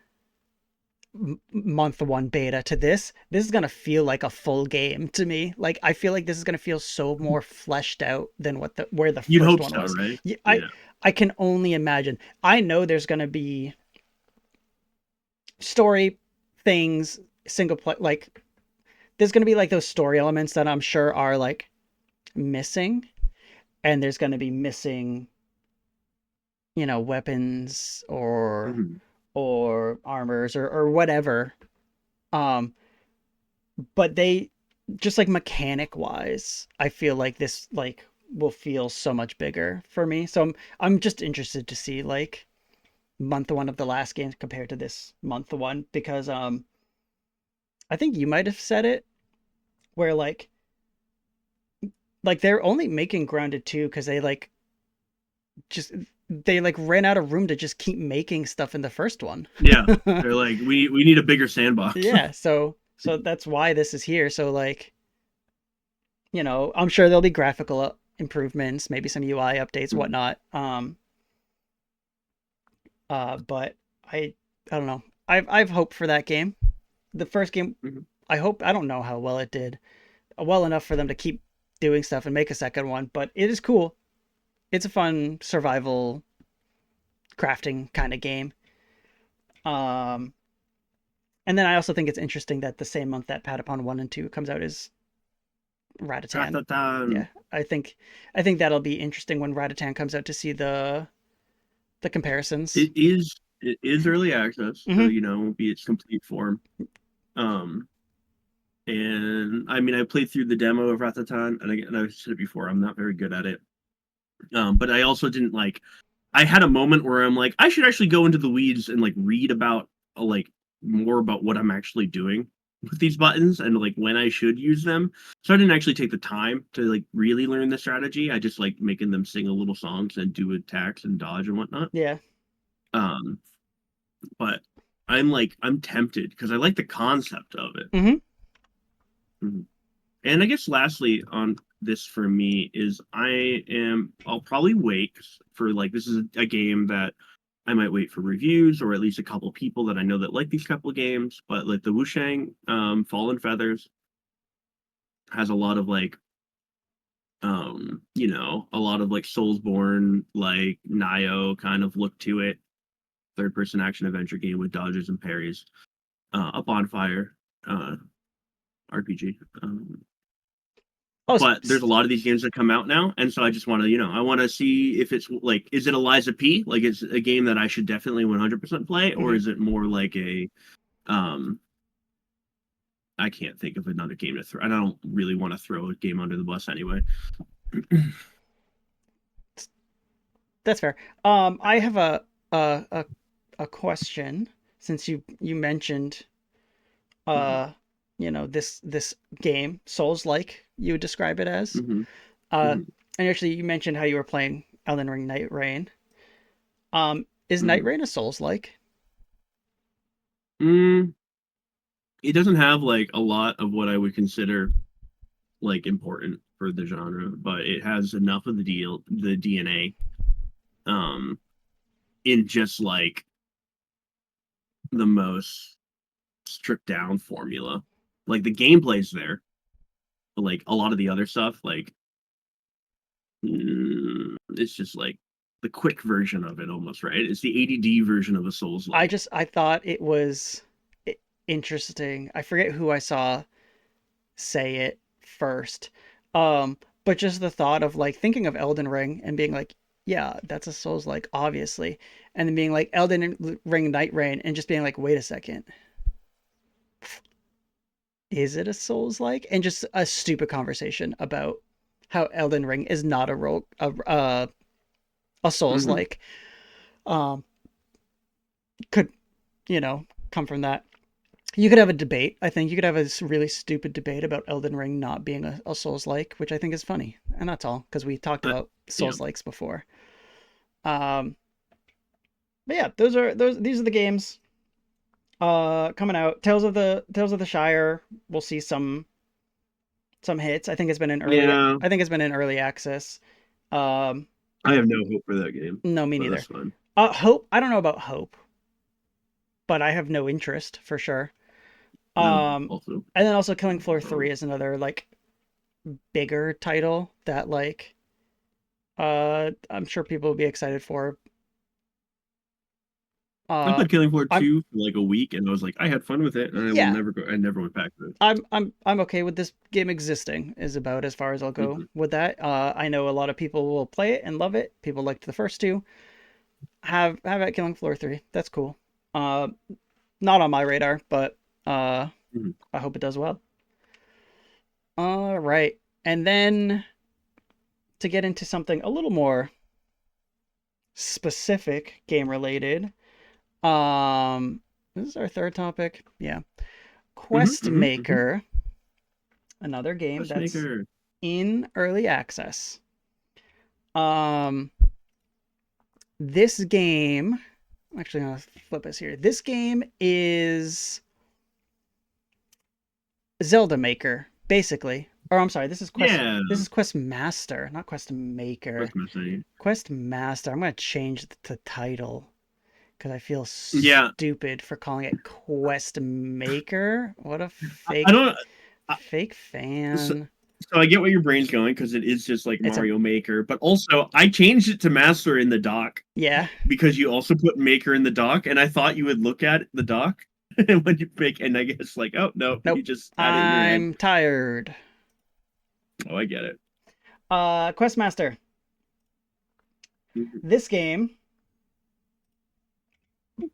month one beta to this is gonna feel like a full game to me. Like I feel like this is gonna feel so more fleshed out than what the where the You'd first hope one so, was. right? Yeah, Yeah. I can only imagine. I know there's gonna be story things, single play, like there's gonna be like those story elements that I'm sure are like missing, and there's gonna be missing, weapons Mhm. or armors or whatever. Um, but they just like mechanic wise, I feel like this like will feel so much bigger for me. So I'm just interested to see like month one of the last game compared to this month one because I think you might have said it where like they're only making Grounded 2 because just they like ran out of room to just keep making stuff in the first one. Yeah. They're like, we need a bigger sandbox. Yeah, so that's why this is here. So like, I'm sure there'll be graphical improvements, maybe some UI updates, Mhm. whatnot. But I don't know. I've hope for that game. The first game, Mhm. I don't know how well it did. Well enough for them to keep doing stuff and make a second one, but it is cool. It's a fun survival crafting kind of game. Um, and then I also think it's interesting that the same month that Patapon 1 and 2 comes out is Ratatan. Ratatan. Yeah, I think that'll be interesting when Ratatan comes out to see the comparisons. It is early access, so Hmm. it won't be its complete form. Um, and I mean, I played through the demo of Ratatan, and I've said it before, I'm not very good at it. But I also didn't like. I had a moment where I'm like, I should actually go into the weeds and like read about like more about what I'm actually doing with these buttons and like when I should use them. So I didn't actually take the time to like really learn the strategy. I just like making them sing a little songs and do attacks and dodge and whatnot. Yeah. Um, but I'm tempted because I like the concept of it. Hmm. Mhm. And I guess lastly on this for me is I'll probably wait for like this is a game that I might wait for reviews or at least a couple people that I know that like these couple of games. But like the Wushang Fallen Feathers has a lot of like a lot of like Soulsborne like Nioh kind of look to it. Third person action adventure game with dodges and parries. A bonfire uh RPG. Oh, But there's a lot of these games that come out now, and so I just want to, I want to see if it's like, is it Eliza P? Like, it's a game that I should definitely 100% play, or mhm. is it more like um, I can't think of another game to throw. I don't really want to throw a game under the bus anyway. That's fair. I have a a, a question since you mentioned Mhm, uh this game Souls like you would describe it as. mhm, Uh, mhm, and actually you mentioned how you were playing Elden Ring Night Rain. Is Night mhm. Rain a Souls like? Mm, it doesn't have like a lot of what I would consider like important for the genre, but it has enough of the DNA, um, in just like the most stripped down formula. Like the gameplay's there, but like a lot of the other stuff, like it's just like the quick version of it almost, right? It's the ADD version of a Souls like. I thought it was interesting. I forget who I saw say it first. Um, but just the thought of like thinking of Elden Ring and being like, yeah, that's a Souls like, obviously. And then being like Elden Ring Night Rain and just being like, wait a second, is it a Souls like? And just a stupid conversation about how Elden Ring is not a Souls Mm-hmm. like. Um, could, come from that. You could have a debate. I think you could have a really stupid debate about Elden Ring not being a Souls like, which I think is funny, and that's all because we talked Uh, about yeah, Souls likes before. Um, but yeah, these are the games coming out. Tales of the Shire. We'll see some hits. yeah. I think it's been in early access. Um, I have no hope for that game, no, me but neither. that's fine. Hope. I don't know about Hope but I have no interest for sure. No, Um, also. and then also Killing Floor 3 is another like bigger title that like I'm sure people will be excited for. I Uh played Killing Floor I'm 2 for like a week, and I was like, I had fun with it, and I will yeah, never go. I never went back to it. I'm okay with this game existing is about as far as I'll go Hmm. with that. I know a lot of people will play it and love it. People liked the first two. Have at Killing Floor 3. That's cool. Uh Not on my radar, but uh Hmm. I hope it does well. All right. And then to get into something a little more specific game related, this is our third topic. Yeah. Hmm. Quest Hmm. Hmm. Maker, another game that's Maker. in early access. Um this game, actually, I'm gonna flip us here. This game is Zelda Maker, basically. Or I'm sorry, this is Quest. Yeah, This is Quest Master, not Quest Maker. that's my saying. Quest Master. I'm gonna change the title because I feel Yeah, stupid for calling it Quest Maker. What a I don't. I, fake so, fan. so I get where your brain's going because it is just like It's a Mario Maker, but also I changed it to Master in the dock yeah. because you also put Maker in the dock, and I thought you would look at the dock and when you make, and I guess like, oh no, you Nope. just had it in your head. I'm tired. Oh, I get it. Quest Master. Mhm. This game,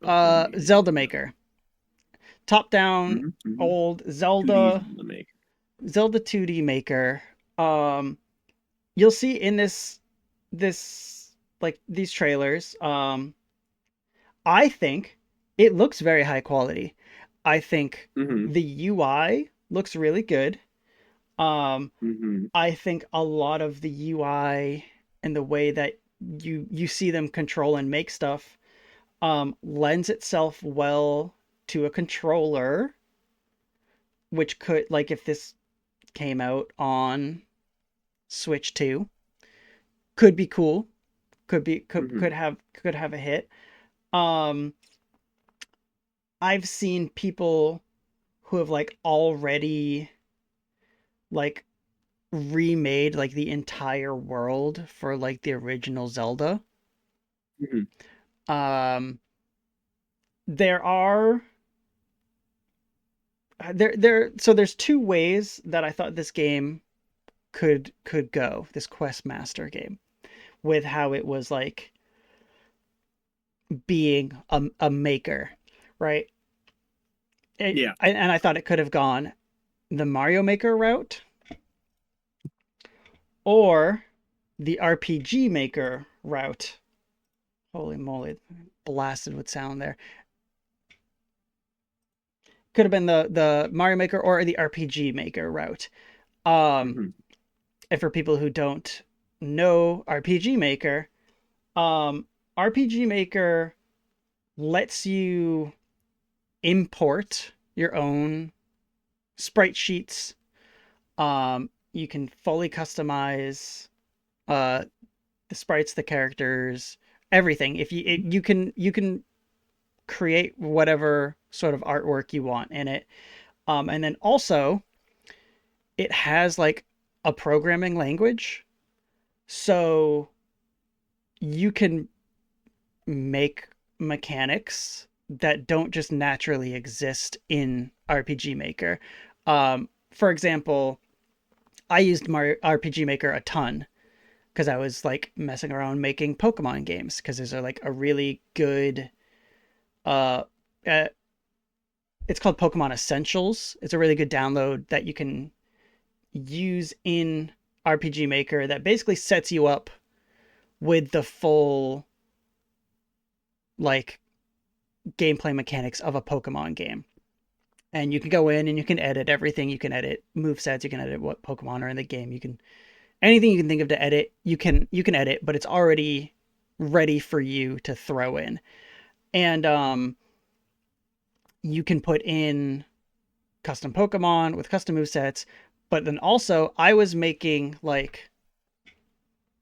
Zelda Zelda Maker. Maker. Top down, Hmm. Hmm. old 2D Zelda Zelda Maker. Zelda 2D Maker. Um, you'll see in this like these trailers. I think it looks very high quality. I think Hmm. the UI looks really good. Um, Hmm. I think a lot of the UI and the way that you see them control and make stuff lends itself well to a controller, which could like if this came out on Switch 2, could be cool. Could be Hmm. could have a hit. Um, I've seen people who have like already like remade like the entire world for like the original Zelda. Hmm. Um, there are there so there's two ways that I thought this game could go, this Quest Master game, with how it was like being a maker, right? Yeah. And I thought it could have gone the Mario Maker route or the RPG Maker route. Holy moly, blasted with sound there. Could have been the Mario Maker or the RPG Maker route. Um, Hmm. and for people who don't know RPG Maker, RPG Maker lets you import your own sprite sheets. You can fully customize uh, the sprites, the characters, everything. If you can create whatever sort of artwork you want in it. And then also it has like a programming language, so you can make mechanics that don't just naturally exist in RPG Maker. For example, I used Mario RPG Maker a ton because I was like messing around making Pokemon games because there's like a really good uh, uh it's called Pokemon Essentials. It's a really good download that you can use in RPG Maker that basically sets you up with the full like gameplay mechanics of a Pokemon game. And you can go in and you can edit everything. You can edit move sets. You can edit what Pokemon are in the game. You can anything you can think of to edit. You can edit, but it's already ready for you to throw in. And you can put in custom Pokemon with custom move sets. But then also, I was making like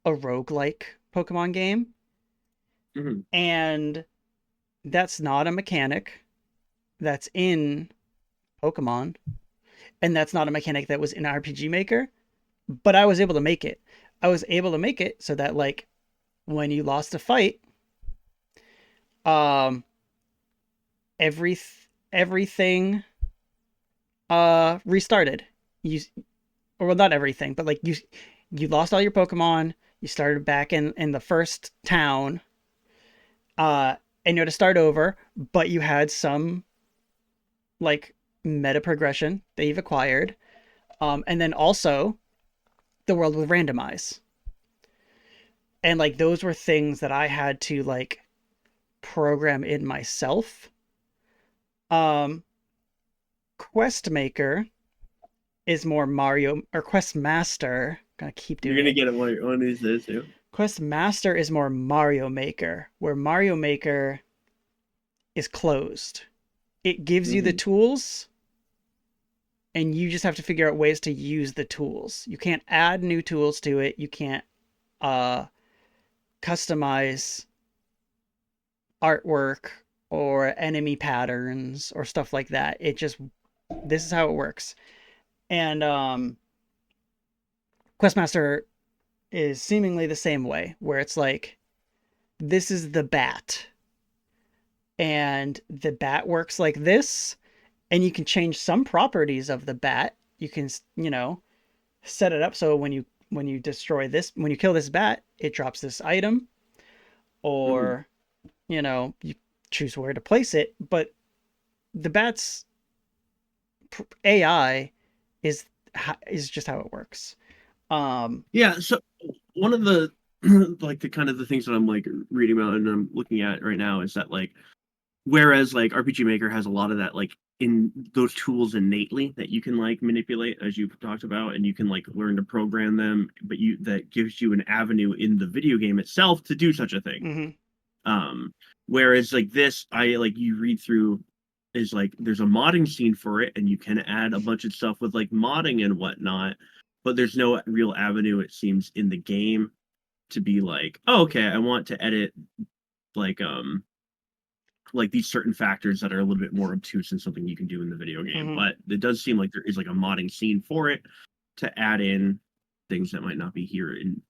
a roguelike Pokemon game, Hmm. and that's not a mechanic. that's in Pokemon, and that's not a mechanic that was in RPG Maker, but I was able to make it. I was able to make it so that like when you lost a fight, um every everything restarted. You or well, not everything, but like you lost all your Pokemon, you started back in the first town, and you had to start over, but you had some like meta progression that you've acquired. And then also the world would randomize. And like those were things that I had to like program in myself. Um Quest Maker is more Mario or Quest Master. Gonna keep You're doing gonna it. get it one of these days too. Quest Master is more Mario Maker, where Mario Maker is closed. It gives you the Mm-hmm. tools and you just have to figure out ways to use the tools. You can't add new tools to it. You can't uh customize artwork or enemy patterns or stuff like that. It just this is how it works. And Questmaster is seemingly the same way, where it's like this is the bat, and the bat works like this, and you can change some properties of the bat. You can, set it up so when you destroy this, when you kill this bat, it drops this item, Mm-hmm. or you choose where to place it. But the bat's AI is is just how it works. Um, Yeah, so one of the like the kind of the things that I'm like reading about and I'm looking at right now is that like whereas like RPG Maker has a lot of that like in those tools innately that you can like manipulate as you've talked about and you can like learn to program them, but you that gives you an avenue in the video game itself to do such a thing. mhm. Um Whereas like this I like you read through is like there's a modding scene for it and you can add a bunch of stuff with like modding and whatnot, but there's no real avenue it seems in the game to be like, oh, okay, I want to edit like these certain factors that are a little bit more obtuse than something you can do in the video game. Mhm. But it does seem like there is like a modding scene for it to add in things that might not be here. And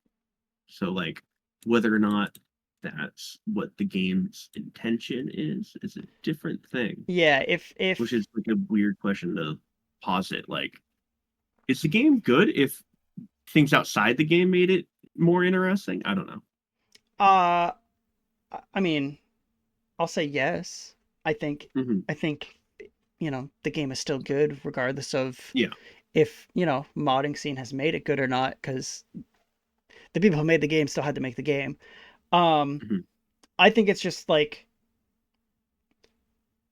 so like whether or not that's what the game's intention is a different thing, Yeah, which if is like a weird question to posit. Like, is the game good if things outside the game made it more interesting? I don't know. uh I mean, I'll say yes. I think Hmm. I think the game is still good regardless of Yeah. if, modding scene has made it good or not, cuz the people who made the game still had to make the game. Um Hmm. I think it's just like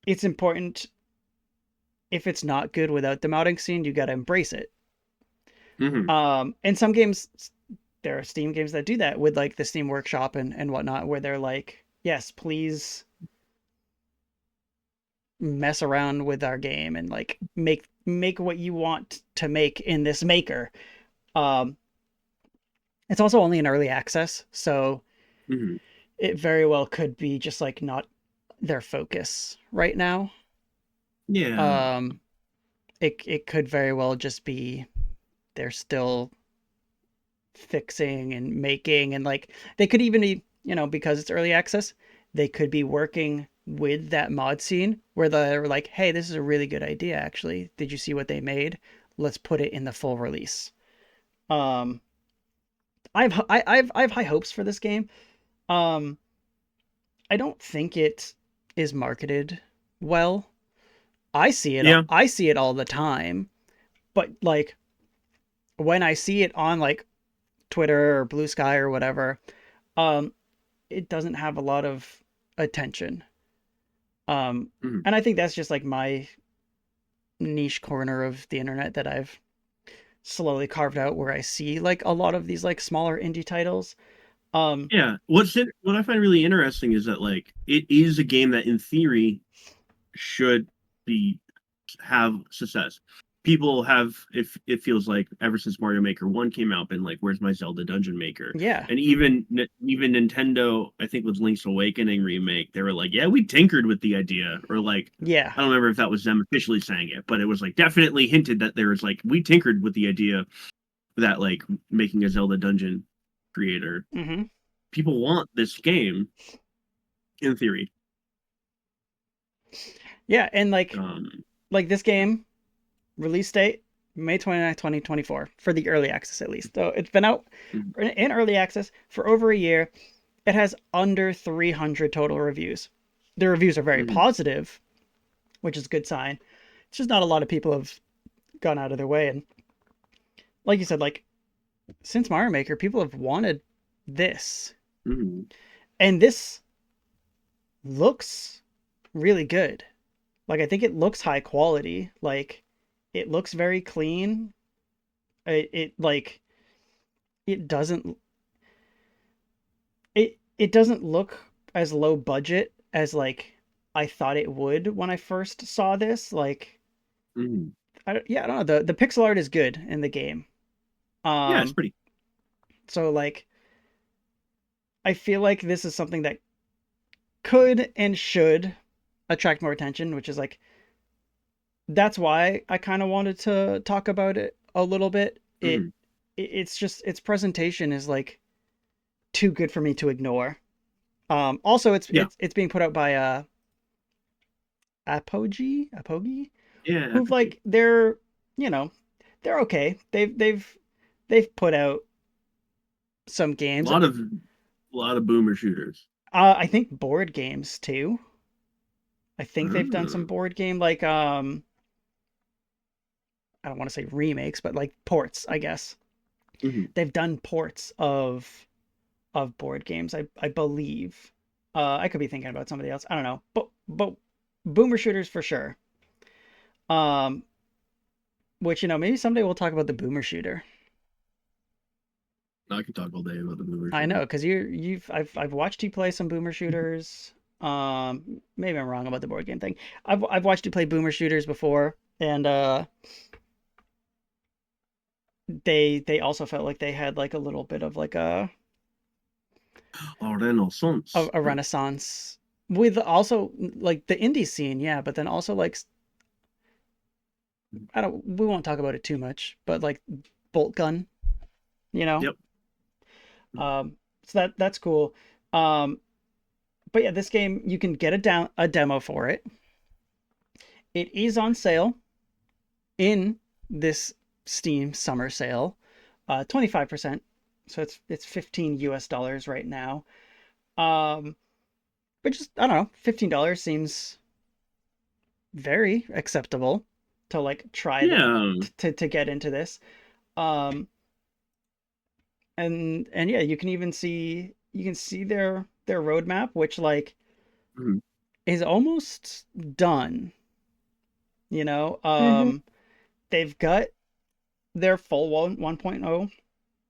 it's important. If it's not good without the modding scene, you got to embrace it. Hmm. And some games, there are Steam games that do that with like the Steam Workshop and whatnot, where they're like, yes, please mess around with our game and like make what you want to make in this maker. Um, it's also only in early access, so Hmm. it very well could be just like not their focus right now. Yeah. Um, it could very well just be they're still fixing and making, and like they could even be, because it's early access, they could be working with that mod scene where they're like, hey, this is a really good idea, actually, did you see what they made, let's put it in the full release. um I've high hopes for this game. um I don't think it is marketed well. Yeah. I see it all the time, but like when I see it on like Twitter or Blue Sky or whatever, um it doesn't have a lot of attention. Um, Mhm. and I think that's just like my niche corner of the internet that I've slowly carved out, where I see like a lot of these like smaller indie titles. Um, Yeah. What I find really interesting is that like it is a game that in theory should be have success. people have, if it feels like ever since Mario Maker 1 came out, been like, where's my Zelda Dungeon Maker? Yeah. And even Nintendo, I think with Link's Awakening remake, they were like, yeah, we tinkered with the idea, or like, Yeah. I don't remember if that was them officially saying it, but it was like definitely hinted that there was like, we tinkered with the idea that like making a Zelda dungeon creator. Hmm. People want this game in theory. Yeah, and Um, like this game release date May 29th, 2024 for the early access at least. So it's been out mhm, in early access for over a year. It has under 300 total reviews. The reviews are very mhm, positive, which is a good sign. It's just not a lot of people have gone out of their way. And like you said, like since Mario Maker, people have wanted this. mhm. And this looks really good. Like I think it looks high quality. Like it looks very clean. It like it doesn't it doesn't look as low budget as like I thought it would when I first saw this. Like Mhm. yeah, I don't know. The pixel art is good in the game. Yeah, it's Um pretty. so like I feel like this is something that could and should attract more attention, which is like that's why I kind of wanted to talk about it a little bit. Mhm. It's just its presentation is like too good for me to ignore. Also, Yeah, it's being put out by Apogee, yeah, who FFG. like they're you know they're okay. They've put out some A games. lot of boomer shooters. I think board games too. I think they've done some Mm. board game like I don't want to say remakes, but like ports, I guess. Mhm. They've done ports of board games, I believe. I could be thinking about somebody else. I don't know. But boomer shooters for sure. Um which maybe someday we'll talk about the boomer shooter. I could talk all day about the boomer I know shooter. because I've watched you play some boomer shooters. Maybe I'm wrong about the board game thing. I've watched you play boomer shooters before, and they also felt like they had like a little bit of like Oh, Renaissance. a renaissance with also like the indie scene, yeah, but then also like I don't we won't talk about it too much, but like bolt gun, you know. Yep. So that's cool. Um, but yeah, this game you can get a demo for it. It is on sale in this Steam summer sale, 25%. So it's 15 US dollars right now. Um, but just I don't know, $15 seems very acceptable to like try Yeah. to get into this. Um, and yeah, you can see their roadmap, which like Mhm. is almost done. You know, Mhm. they've got their full 1.0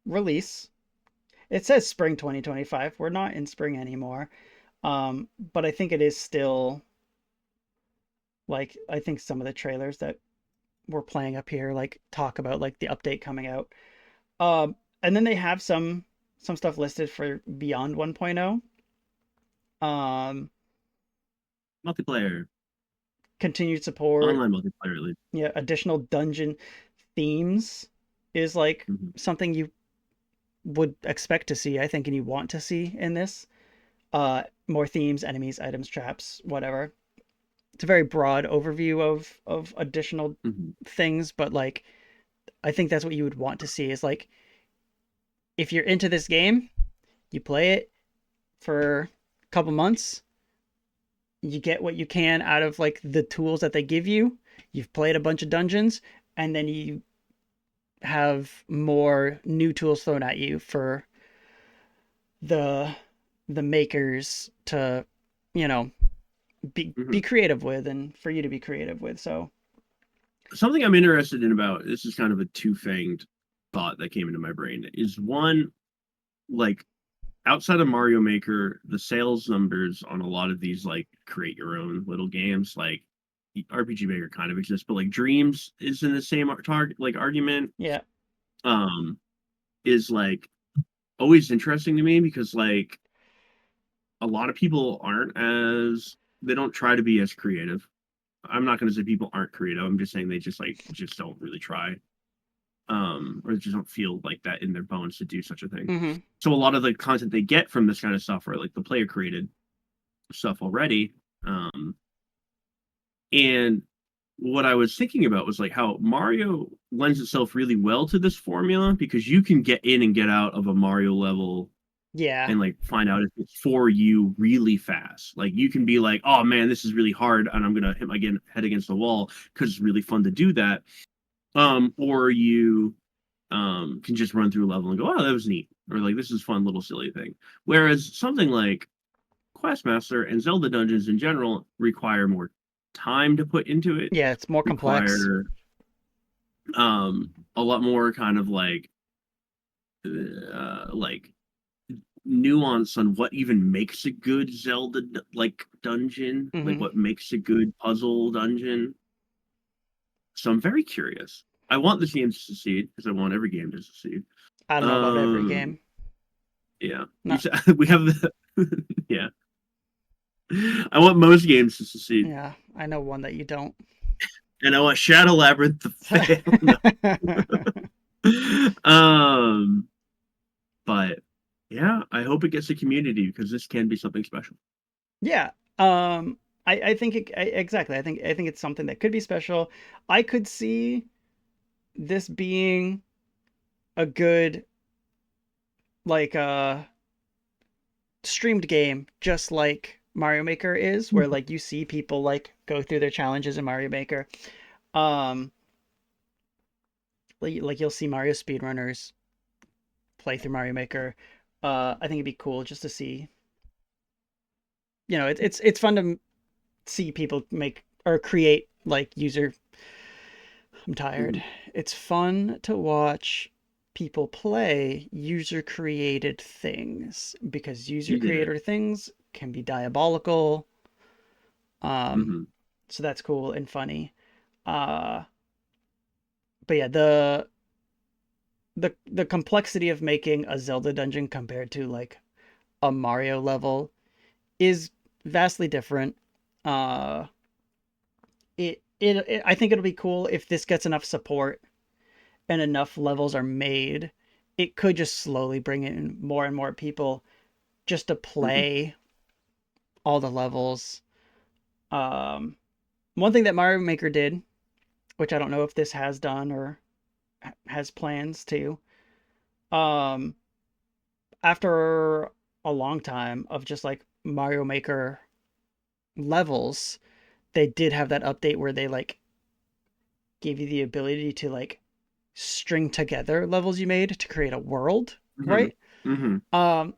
release. It says spring 2025. We're not in spring anymore. But I think it is still like I think some of the trailers that we're playing up here like talk about like the update coming out. And then they have some stuff listed for beyond 1.0. Um, Multiplayer. continued support, Online multiplayer at least. yeah, additional dungeon themes is like Mhm. something you would expect to see, I think, and you want to see in this. More themes, enemies, items, traps, whatever. It's a very broad overview of additional Mhm. things, but like I think that's what you would want to see is like if you're into this game, you play it for a couple months, you get what you can out of like the tools that they give you. You've played a bunch of dungeons, and then you have more new tools thrown at you for the the makers to, you know, be Mhm. creative with and for you to be creative with. So Something I'm interested in about this is kind of a two-fanged thought that came into my brain. Is one, like, outside of Mario Maker, the sales numbers on a lot of these like create your own little games, like RPG Maker kind of exists, but like Dreams is in the same target like argument. Yeah. Um, is like always interesting to me because like a lot of people aren't as they don't try to be as creative. I'm not going to say people aren't creative. I'm just saying they just don't really try. Or just don't feel like that in their bones to do such a thing. Mm-hmm. So a lot of the content they get from this kind of stuff are like the player created stuff already. And what I was thinking about was like how Mario lends itself really well to this formula because you can get in and get out of a Mario level Yeah. and like find out if it's for you really fast. Like you can be like, oh man, this is really hard and I'm gonna hit my head against the wall because it's really fun to do that. Or you can just run through a level and go, oh, that was neat. Or like this is fun little silly thing. Whereas something like Questmaster and Zelda dungeons in general require more time to put into it, Yeah, it's more complex. require a lot more kind of like nuance on what even makes a good Zelda like dungeon, like Mm-hmm. what makes a good puzzle dungeon. So I'm very curious. I want this game to succeed because I want every game to succeed. I don't know about every Um, game. yeah, you Not said we have the yeah. I want most games to succeed, yeah, I know one that you don't. and I want Shadow Labyrinth to fail. No. um, but yeah, I hope it gets a community because this can be something special. Yeah. I think exactly. I think it's something that could be special. I could see this being a good like streamed game just like Mario Maker is, where like you see people like go through their challenges in Mario Maker. Um like you'll see Mario speedrunners play through Mario Maker. I think it'd be cool just to see. It's fun to see people make or create like user. I'm tired. Mhm. It's fun to watch people play user created things because user Yeah. creator things can be diabolical. Um, Hmm. so that's cool and funny. Uh, but yeah, the complexity of making a Zelda dungeon compared to like a Mario level is vastly different. Uh, I think it'll be cool if this gets enough support and enough levels are made. It could just slowly bring in more and more people just to Hmm. play all the levels. Um, One thing that Mario Maker did, which I don't know if this has done or has plans to, um, after a long time of just like Mario Maker levels, they did have that update where they like gave you the ability to like string together levels you made to create a world, Hmm. right? Hmm. Um,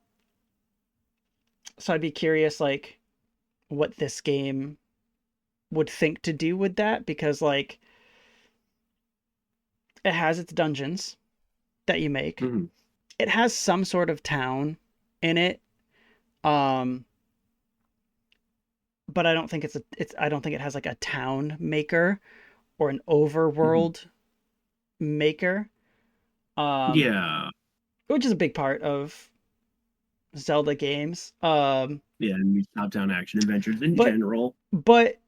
so I'd be curious like what this game would think to do with that because like it has its dungeons that you make. Hmm. It has some sort of town in it. Um but I don't think it's I don't think it has like a town maker or an Hmm. overworld maker. Um Yeah. which is a big part of Zelda games. Yeah, and these top-down action adventures in But general. but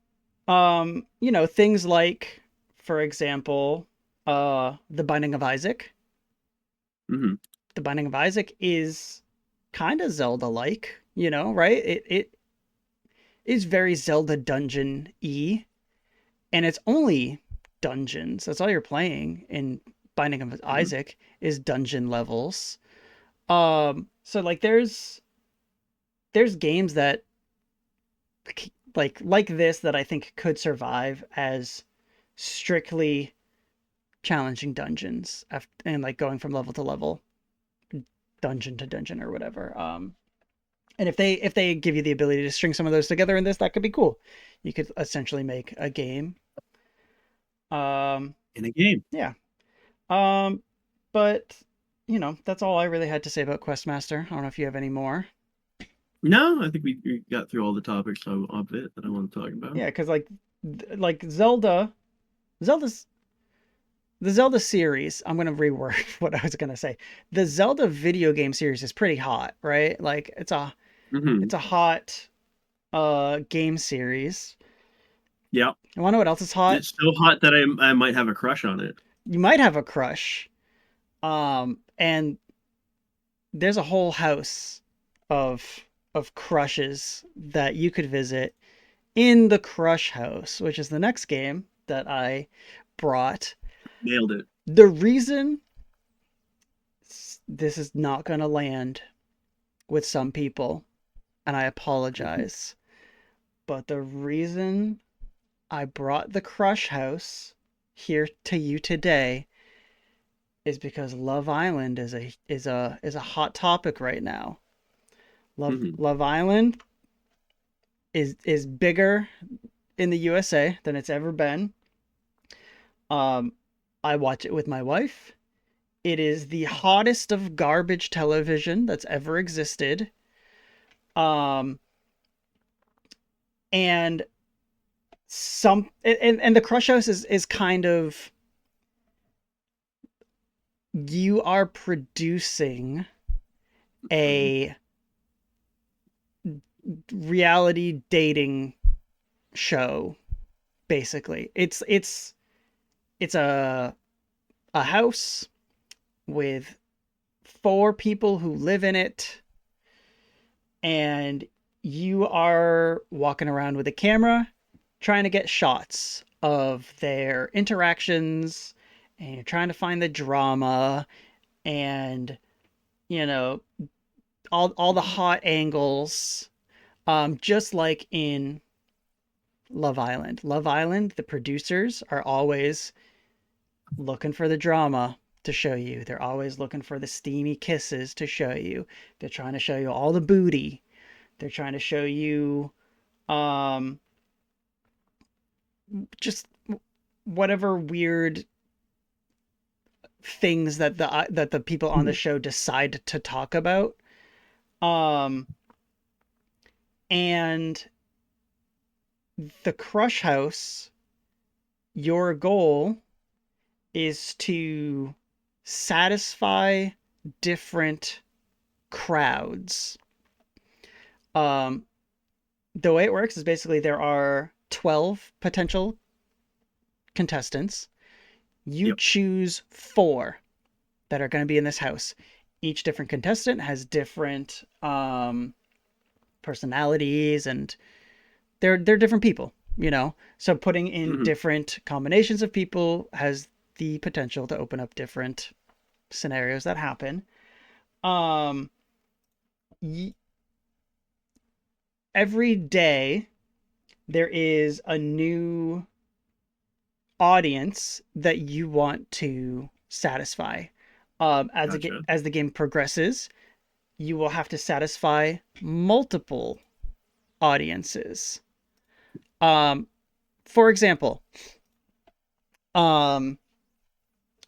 things like for example, The Binding of Isaac. Hmm. The Binding of Isaac is kind of Zelda like, right? It is very Zelda dungeon y, and it's only dungeons. That's all you're playing in Binding of Hmm. Isaac is dungeon levels. So like there's games that like this that I think could survive as strictly challenging dungeons and like going from level to level, dungeon to dungeon or whatever. And if they give you the ability to string some of those together in this, that could be cool. You could essentially make a game. Um, In a game. yeah. Um, but that's all I really had to say about Questmaster. I don't know if you have any more. No, I think we got through all the topics of it that I want to talk about. Yeah, because like like Zelda's the Zelda series. I'm gonna reword what I was gonna say. The Zelda video game series is pretty hot, right? Like Hmm. it's a hot game series. Yeah. You wanna know what else is hot? It's so hot that I might have a crush on it. You might have a crush. And there's a whole house of crushes that you could visit in the Crush House, which is the next game that I brought. Nailed it. The reason this is not going to land with some people, and I apologize, but the reason I brought the Crush House here to you today is because Love Island is a hot topic right now. Hmm. Love Island is bigger in the USA than it's ever been. Um, I watch it with my wife. It is the hottest of garbage television that's ever existed. Um, and and the Crush House is kind of, you are producing a reality dating show. Basically, it's a house with four people who live in it, and you are walking around with a camera trying to get shots of their interactions, and you're trying to find the drama, and you know, all the hot angles, just like in Love Island. Love Island, the producers are always looking for the drama to show you. They're always looking for the steamy kisses to show you. They're trying to show you all the booty. They're trying to show you um just whatever weird things that the people on the Hmm. show decide to talk about. Um and the Crush House, your goal is to satisfy different crowds. Um, the way it works is basically there are 12 potential contestants. You Yep. choose four that are going to be in this house. Each different contestant has different personalities, and they're different people, you know. So putting in Hmm. different combinations of people has the potential to open up different scenarios that happen. Um, every day there is a new audience that you want to satisfy. Gotcha. As the game progresses, you will have to satisfy multiple audiences. Um, for example, um,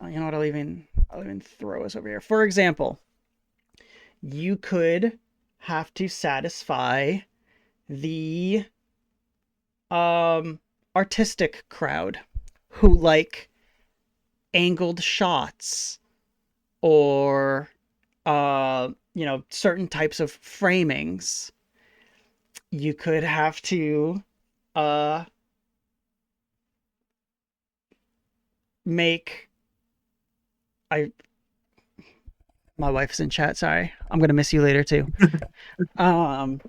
you know what? I'll even throw us over here. For example, you could have to satisfy the um artistic crowd who like angled shots, or certain types of framings. You could have to uh make I my wife's in chat, sorry. I'm going to miss you later too. Um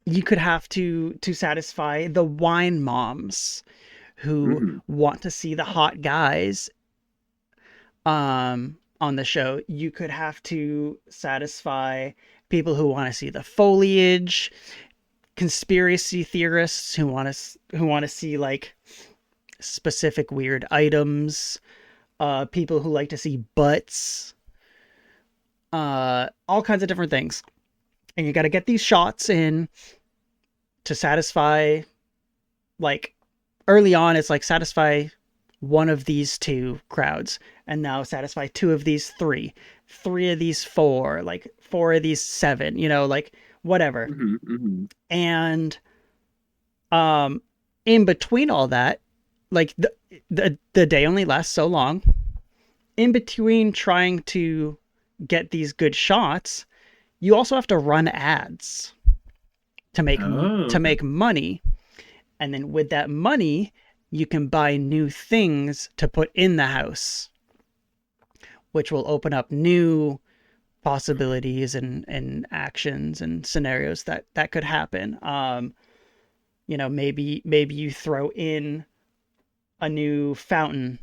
you could have to satisfy the wine moms who Hmm. want to see the hot guys on the show. You could have to satisfy people who want to see the foliage, conspiracy theorists who want to see like specific weird items, people who like to see butts, all kinds of different things. And you got to get these shots in to satisfy, like, early on it's like satisfy one of these two crowds, and now satisfy two of these three of these four, like four of these seven, like whatever. Hmm. Hmm. And um in between all that, like the day only lasts so long. In between trying to get these good shots, you also have to run ads to make Oh, to okay. make money, and then with that money, you can buy new things to put in the house, which will open up new possibilities and actions and scenarios that could happen. Maybe you throw in a new fountain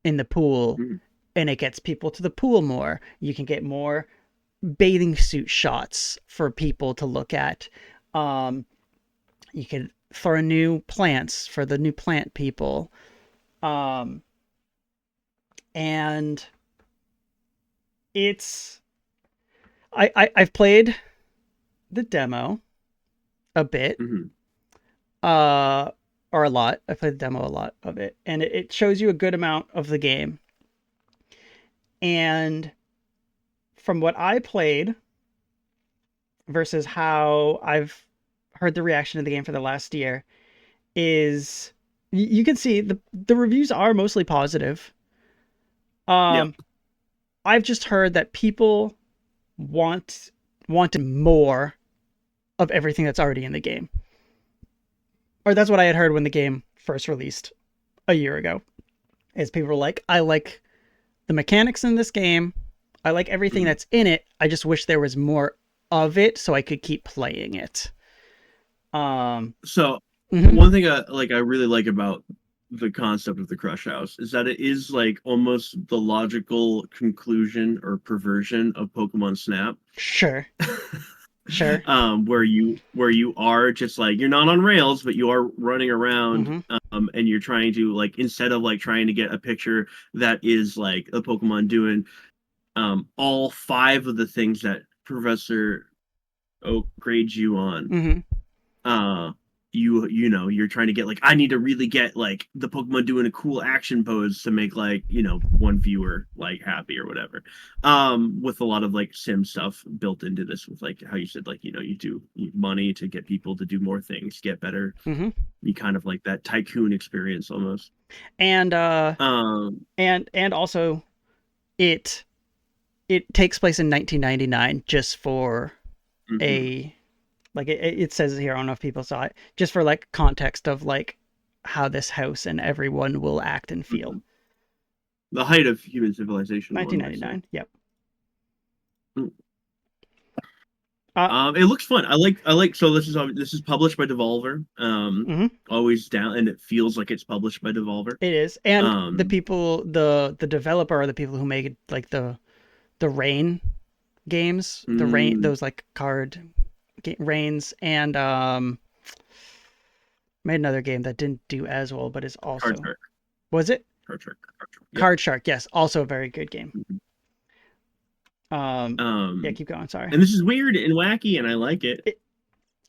in the pool Mm. and it gets people to the pool more. You can get more bathing suit shots for people to look at. Um, you can throw new plants for the new plant people. Um, and it's I've played the demo a bit, Hmm. uh, or a lot. I played the demo a lot of it, and it shows you a good amount of the game. And from what I played versus how I've heard the reaction to the game for the last year, is you can see the reviews are mostly positive. Yep. Um, I've just heard that people want wanted more of everything that's already in the game, or that's what I had heard when the game first released a year ago. Is people were like, I like the mechanics in this game, I like everything Hmm. that's in it. I just wish there was more of it so I could keep playing it. Um, So mhm. one thing I really like about the concept of the Crush House is that it is like almost the logical conclusion or perversion of Pokemon Snap. Sure, sure. Where you are just like you're not on rails, but you are running around, Hmm. and you're trying to like instead of like trying to get a picture that is like a Pokemon doing all five of the things that Professor Oak grades you on. Hmm. uh you're trying to get like I need to really get like the Pokemon doing a cool action pose to make like one viewer like happy or whatever, with a lot of like sim stuff built into this with like how you said like you do money to get people to do more things, get better. Hmm. You kind of like that tycoon experience almost. And um and also it it takes place in 1999 just for mhm, a like it says here. I don't know if people saw it, just for like context of like how this house and everyone will act and feel. mhm. The height of human civilization, one might say. 1999. Yep. Mm. Uh. It looks fun. I like. So this is published by Devolver. Mhm. Always down, and it feels like it's published by Devolver. It is, and the Um, people, the developer are the people who make like the rain games, the rain, mm, those like rains, and made another game that didn't do as well, but is Card also, Shark, was it Card Shark, Card Shark. Yep. Card Shark? Yes, also a very good game. Mhm. Yeah, Um, keep going. Sorry. and this is weird and wacky, and I like it. It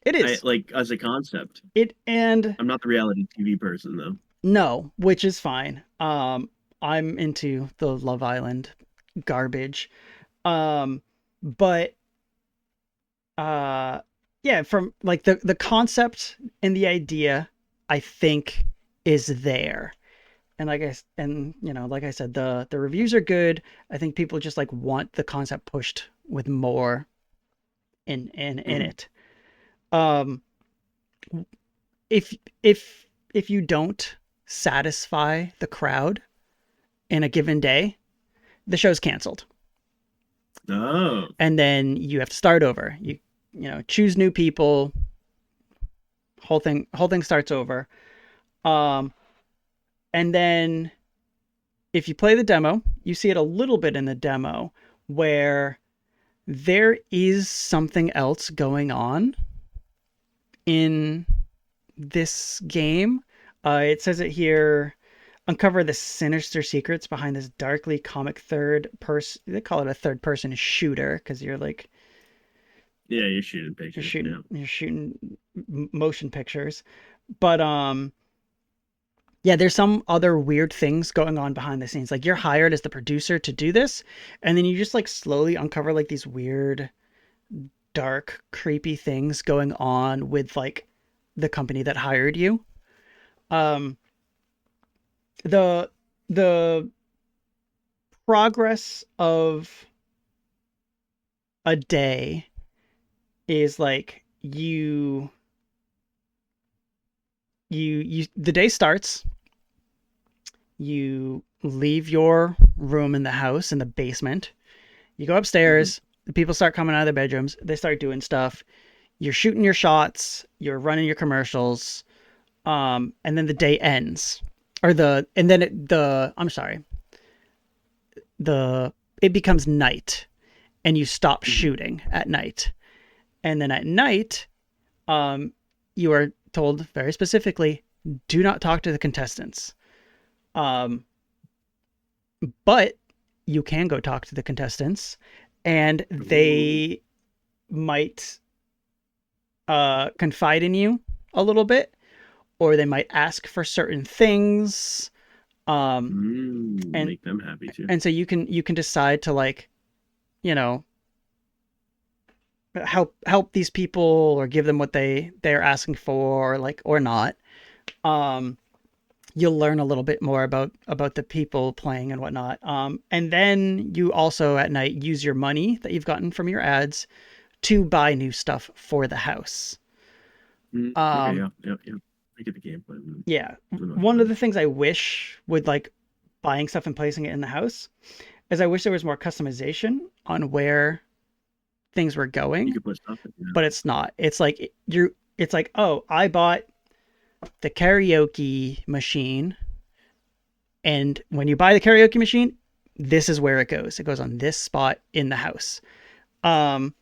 it I is like as a concept. it and I'm not the reality TV person though. no, which is fine. I'm into the Love Island garbage. Um, but uh, yeah, from like the concept and the idea, I think is there. And like I said, the reviews are good. I think people just like want the concept pushed with more in Mhm. it. Um, if if if you don't satisfy the crowd in a given day, the show's canceled, Oh, and then you have to start over. Choose new people. Whole thing starts over. Um, and then if you play the demo, you see it a little bit in the demo where there is something else going on in this game. It says it here: uncover the sinister secrets behind this darkly comic third person. They call it a third person shooter because you're like yeah, you're shooting pictures. Yeah. you're shooting motion pictures, but yeah, there's some other weird things going on behind the scenes. Like you're hired as the producer to do this, and then you just like slowly uncover like these weird, dark, creepy things going on with like the company that hired you. Um, the the progress of a day is like you the day starts, you leave your room in the house in the basement, you go Hmm. upstairs, the people start coming out of their bedrooms, they start doing stuff, you're shooting your shots, you're running your commercials, and then the day ends. Or the and then it, the I'm sorry, the it becomes night and you stop Hmm. shooting at night. And then at night, um, you are told very specifically, do not talk to the contestants. Um, but you can go talk to the contestants, and Ooh. they might confide in you a little bit, or they might ask for certain things. Um, and Make them happy too. and so you can decide to, like, you know, help these people or give them what they're asking for, or like, or not. Um, you'll learn a little bit more about the people playing and whatnot. And then you also at night use your money that you've gotten from your ads to buy new stuff for the house. Okay, Um, yeah, yeah, yeah. I get the gameplay yeah, for the most one of part. the things I wish with, like, buying stuff and placing it in the house is I wish there was more customization on where things were You going, could put stuff in. but it's not. It's like it's like, oh, I bought the karaoke machine, and when you buy the karaoke machine, this is where it goes. It goes on this spot in the house. Um,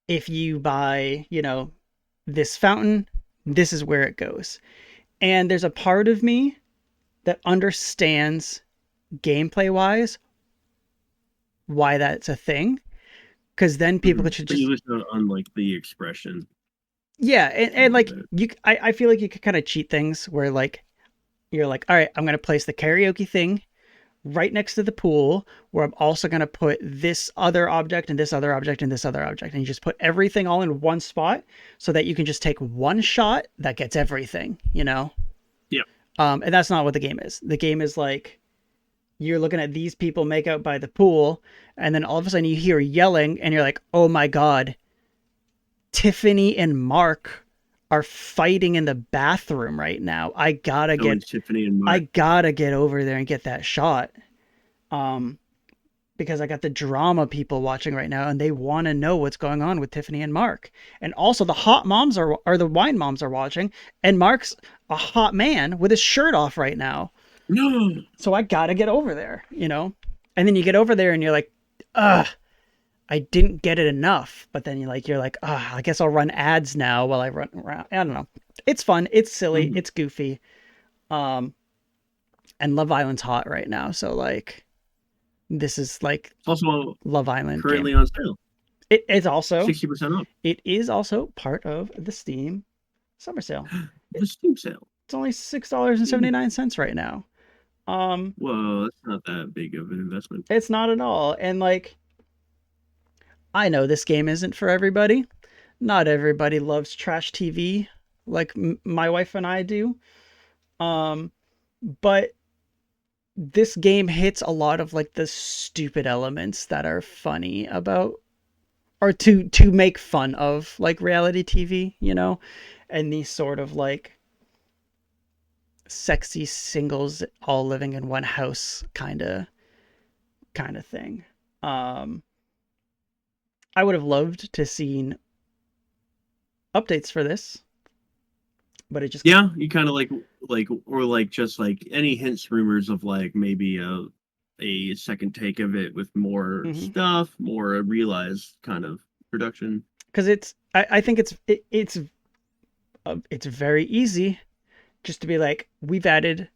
if you buy, this fountain, this is where it goes. And there's a part of me that understands gameplay wise why that's a thing. Because then people Mhm. should But you just, listen on like the expression yeah, and of like it. I feel like you could kind of cheat things where, like, you're like, all right, I'm gonna place the karaoke thing right next to the pool, where I'm also going to put this other object and this other object and this other object. And you just put everything all in one spot so that you can just take one shot that gets everything. Yeah. And that's not what the game is. The game is like, you're looking at these people make out by the pool, and then all of a sudden you hear yelling, and you're like, oh my God, Tiffany and Mark are fighting in the bathroom right now. Oh, and Tiffany and I Mark. gotta get over there and get that shot. Um, because I got the drama people watching right now, and they want to know what's going on with Tiffany and Mark. And also the hot moms are the wine moms are watching, and Mark's a hot man with his shirt off right now. No. So I got to get over there. And then you get over there and you're like, "Ugh, I didn't get it enough." But then you're like, I guess I'll run ads now while I run around. I don't know. It's fun, it's silly, Mhm. it's goofy. Um and Love Island's hot right now, so, like, this is like It's also Love Island game. currently on sale, It is also 60% off. It is also part of the Steam summer sale. The Steam sale. It's only $6.79 right now. Um, Whoa, that's not that big of an investment. it's not at all. And, like, I know this game isn't for everybody. Not everybody loves trash TV like my wife and I do. Um, but this game hits a lot of, like, the stupid elements that are funny about, or to make fun of, like, reality TV, and these sort of, like, sexy singles all living in one house kind of thing. Um, I would have loved to seen updates for this, but it just Yeah, you kind of like or like just like any hints, rumors of like maybe a second take of it with more mm-hmm. stuff, more realized kind of production. Because I think it's very easy just to be like, we've added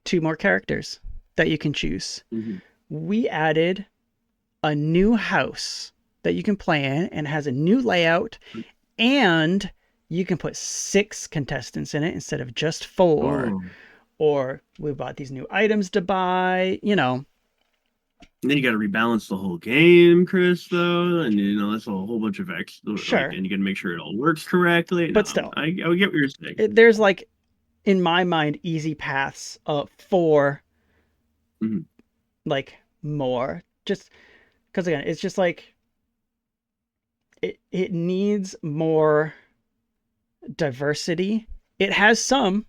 two more characters that you can choose. Hmm. We added a new house that you can play in and has a new layout, and you can put six contestants in it instead of just four. Oh, Or we bought these new items to buy. and then you got to rebalance the whole game, Chris. Though, and that's a whole bunch of extra. Like, Sure, and you got to make sure it all works correctly. but No, still, I get what you're saying. there's, like, in my mind, easy paths for Mhm. like more. Just because again, it's just like it needs more diversity. It has some,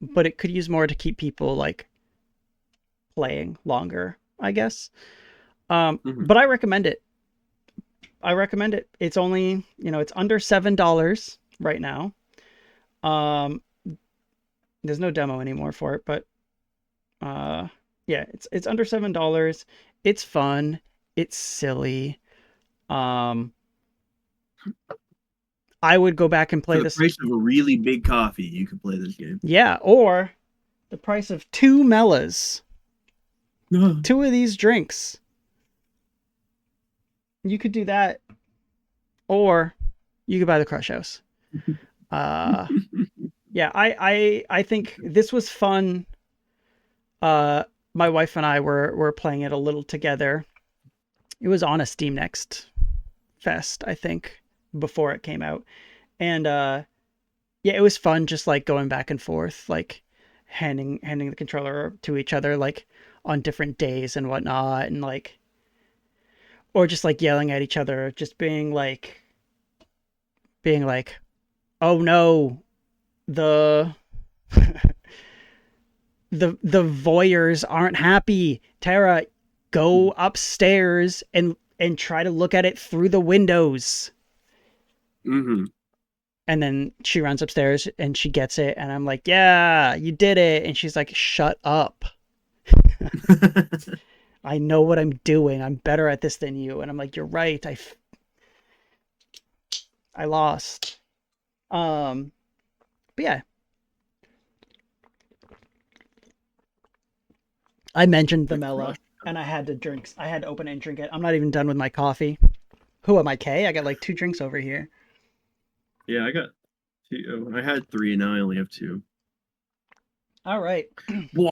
but it could use more to keep people like playing longer, I guess. Mhm. But I recommend it. I recommend it. It's only, it's under $7 right now. Um, there's no demo anymore for it, but uh, yeah, it's under $7. It's fun. It's silly. Um, I would go back and For play the this. price of a really big coffee, you could play this game. Yeah, or the price of two Mellas, No. two of these drinks. You could do that, or you could buy the Crush House. Uh, yeah, I think this was fun. Uh, my wife and I were playing it a little together. It was on a Steam Next Fest, I think, before it came out, and yeah, it was fun just like going back and forth, like handing the controller to each other, like on different days and whatnot, and like or just like yelling at each other, just being like, oh no, the the voyeurs aren't happy. Tara, go upstairs and try to look at it through the windows. Mm-hmm. And then she runs upstairs and she gets it, and I'm like, yeah, you did it. And she's like, shut up. I know what I'm doing. I'm better at this than you. And I'm like, you're right. I lost. Um, but yeah, I mentioned the The crush. Mela, and I had to drink. I had to open it and drink it. I'm not even done with my coffee. Who am I, Kay? I got like two drinks over here. Yeah, I got two. I had three, and now I only have two. All right. Wow,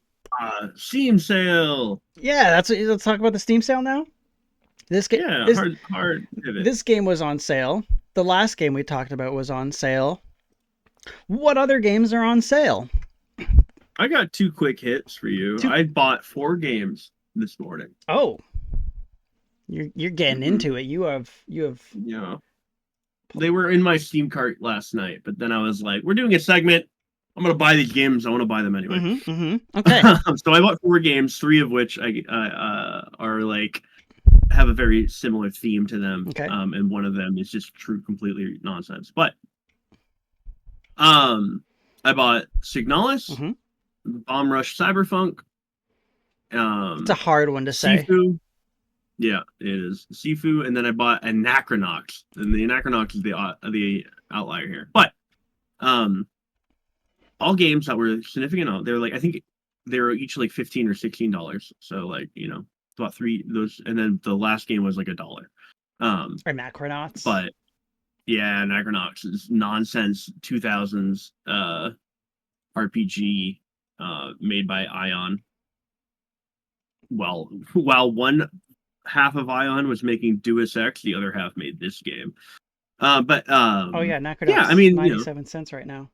Steam sale. Yeah, let's talk about the Steam sale now. This game Yeah, this hard pivot. this game was on sale. The last game we talked about was on sale. What other games are on sale? I got two quick hits for you. Two I bought 4 games this morning. Oh, you're getting Hmm. into it. You have Yeah, they were in my Steam cart last night, but then I was like, "We're doing a segment. I'm gonna buy these games. I want to buy them anyway." Okay. So I bought 4 games, three of which I are like have a very similar theme to them, Okay. and one of them is just true completely nonsense. But um, I bought Signalis, hmm Bomb Rush Cyberpunk, It's a um, hard one to say. Sifu. Yeah, it is Sifu, and then I bought Anachronox, and the Anachronox is the outlier here. But um, all games that were significant, they're like I think they were each like $15 or $16. So like about three those, and then the last game was like $1. Or Macronauts. But yeah, Anachronox is nonsense 2000s RPG made by Ion. Well, while one half of Ion was making Deus Ex, the other half made this game. But Oh yeah, yeah, I Macronauts, mean, 97 cents right now.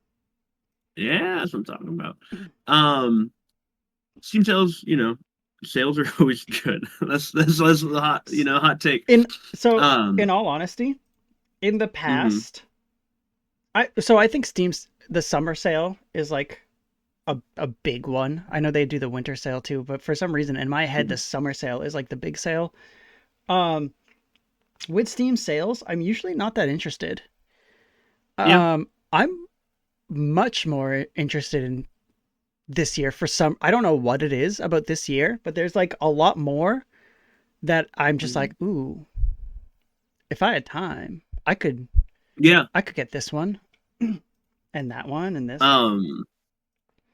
yeah, that's what I'm talking about. Um, Steam sales, sales are always good. That's the hot take. In so Um, in all honesty, in the mhm, past, I think Steam's the summer sale is like a big one. I know they do the winter sale too, but for some reason in my head the mhm. summer sale is like the big sale. Um with Steam sales, I'm usually not that interested. Yeah, I'm much more interested in this year for some I don't know what it is about this year, but there's like a lot more that I'm just mhm. like, "Ooh, if I had time, Yeah. I could get this one and that one and this." Um,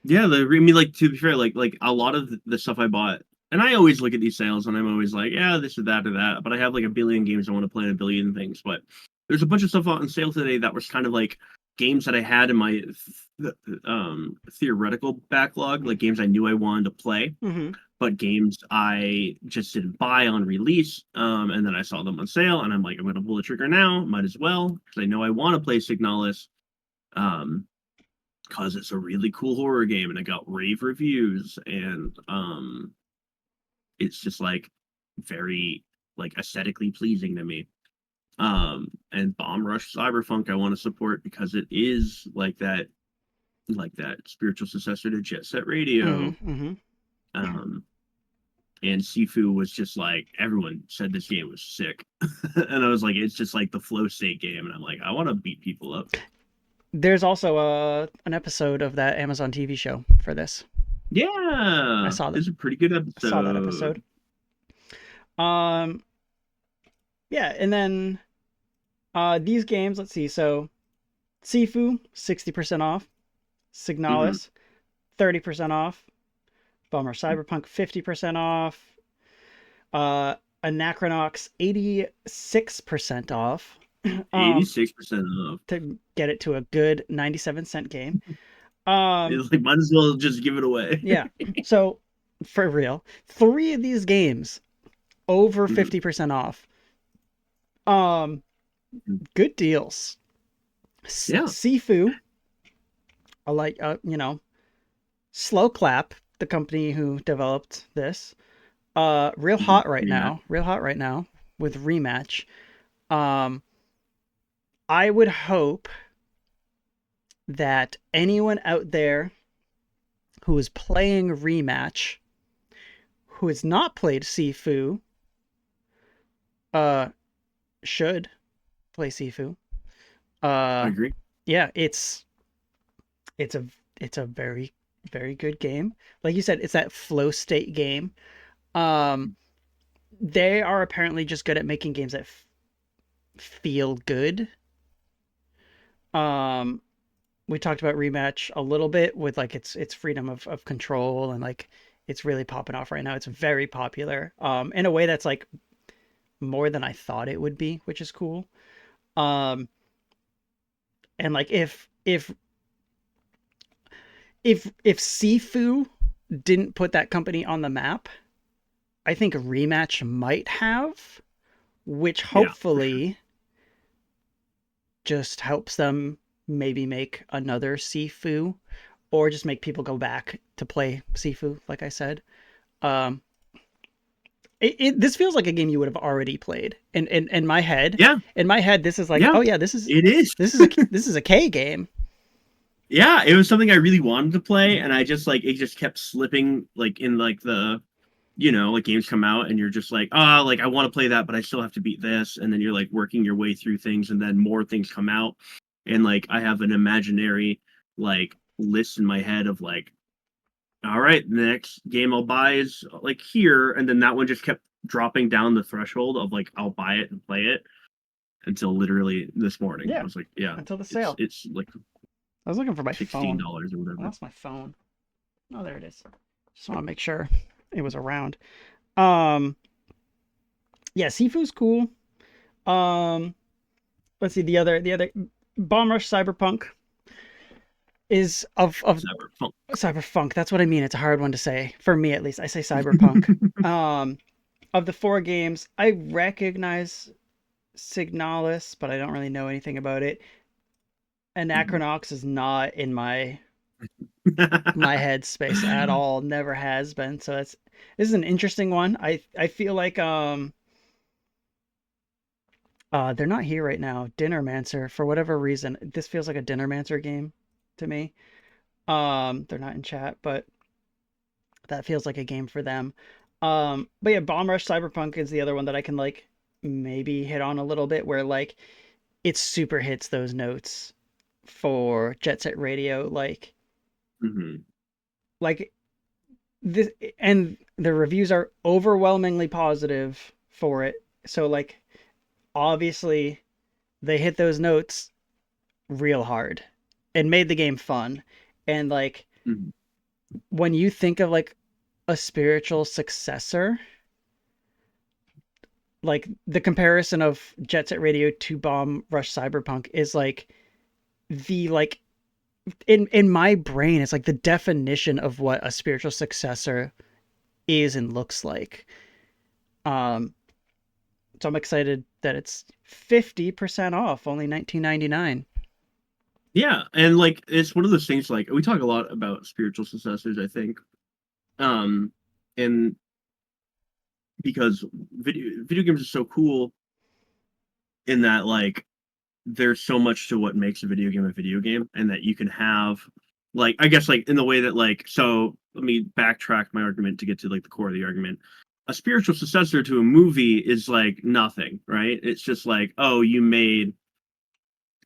yeah. I mean, like to be fair, like a lot of the stuff I bought, and I always look at these sales, and I'm always like, yeah, this or that or that. But I have like a billion games I want to play and a billion things. But there's a bunch of stuff on sale today that was kind of like games that I had in my theoretical backlog, like games I knew I wanted to play, Mhm. but games I just didn't buy on release. And then I saw them on sale, and I'm like, I'm gonna pull the trigger now. Might as well because I know I want to play Signalis. Um, because it's a really cool horror game and it got rave reviews, and it's just like very like aesthetically pleasing to me. And Bomb Rush Cyberpunk I want to support because it is like that spiritual successor to Jet Set Radio. Mm-hmm. Um, and Sifu was just like everyone said this game was sick, and I was like, it's just like the flow state game, and I'm like, I want to beat people up. There's also an episode of that Amazon TV show for this. I Yeah, saw that. it's a pretty good I saw that episode. episode. Um, yeah, and then these games. Let's see. So, Sifu 60% off. Hmm. Signalis 30% off. Bummer Cyberpunk 50% off. Uh, Anachronox 86% off. 86% off. To get it to a good 97-cent game. Um, It's like might as well just give it away. yeah. So for real, 3 of these games over Mhm. 50% off. Um, good deals. Yeah. Sifu, I like Slow Clap, the company who developed this. Real Mhm. hot right Rematch. now. Real hot right now with Rematch. Um, I would hope that anyone out there who is playing Rematch, who has not played Sifu, uh, should play Sifu. I Uh, agree. yeah, it's a it's a very very good game. Like you said, it's that flow state game. Um, they are apparently just good at making games that feel good. Um, we talked about Rematch a little bit with like its freedom of control, and like it's really popping off right now. It's very popular. In a way that's like more than I thought it would be, which is cool. Um, and like if Sifu didn't put that company on the map, I think Rematch might have, which Yeah, for sure. hopefully just helps them maybe make another Sifu, or just make people go back to play Sifu, like I said. Um, this feels like a game you would have already played. In my head, Yeah, this is like, yeah, oh yeah, it is. this is a K game. Yeah, it was something I really wanted to play, and I just like it just kept slipping like in like the like games come out and you're just like, ah, like I want to play that, but I still have to beat this, and then you're like working your way through things, and then more things come out, and like I have an imaginary like list in my head of like, all right, the next game I'll buy is like here, and then that one just kept dropping down the threshold of like I'll buy it and play it until literally this morning. I Yeah, was like, yeah, until the it's sale. it's like I was looking for my phone. $16 or I whatever. lost my phone. Oh, there it is. Just want to make sure it was around. Um, yeah, Sifu's cool. Um, let's see the other Bomb Rush Cyberpunk is of Cyberpunk. Cyberpunk. That's what I mean. It's a hard one to say for me, at least. I say Cyberpunk. Um, of the 4 games, I recognize Signalis, but I don't really know anything about it. Anachronox is not in my headspace at all. Never has been. So this is an interesting one. I feel like they're not here right now. Dinnermancer, for whatever reason, this feels like a Dinnermancer game to me. They're not in chat, but that feels like a game for them. But yeah, Bomb Rush Cyberpunk is the other one that I can like maybe hit on a little bit, where like it super hits those notes for Jet Set Radio, Mhm. like this, and the reviews are overwhelmingly positive for it. So like obviously they hit those notes real hard and made the game fun. And like Mhm. when you think of like a spiritual successor, like the comparison of Jet Set Radio to Bomb Rush Cyberpunk is like the like in my brain it's like the definition of what a spiritual successor is and looks like. Um so I'm excited that it's 50% off, only 19.99. Yeah, and like it's one of those things like we talk a lot about spiritual successors, I think. Um and because video games are so cool in that like there's so much to what makes a video game and that you can have like I guess like in the way that like so let me backtrack my argument to get to like the core of the argument. A spiritual successor to a movie is like nothing, right? It's just like, oh, you made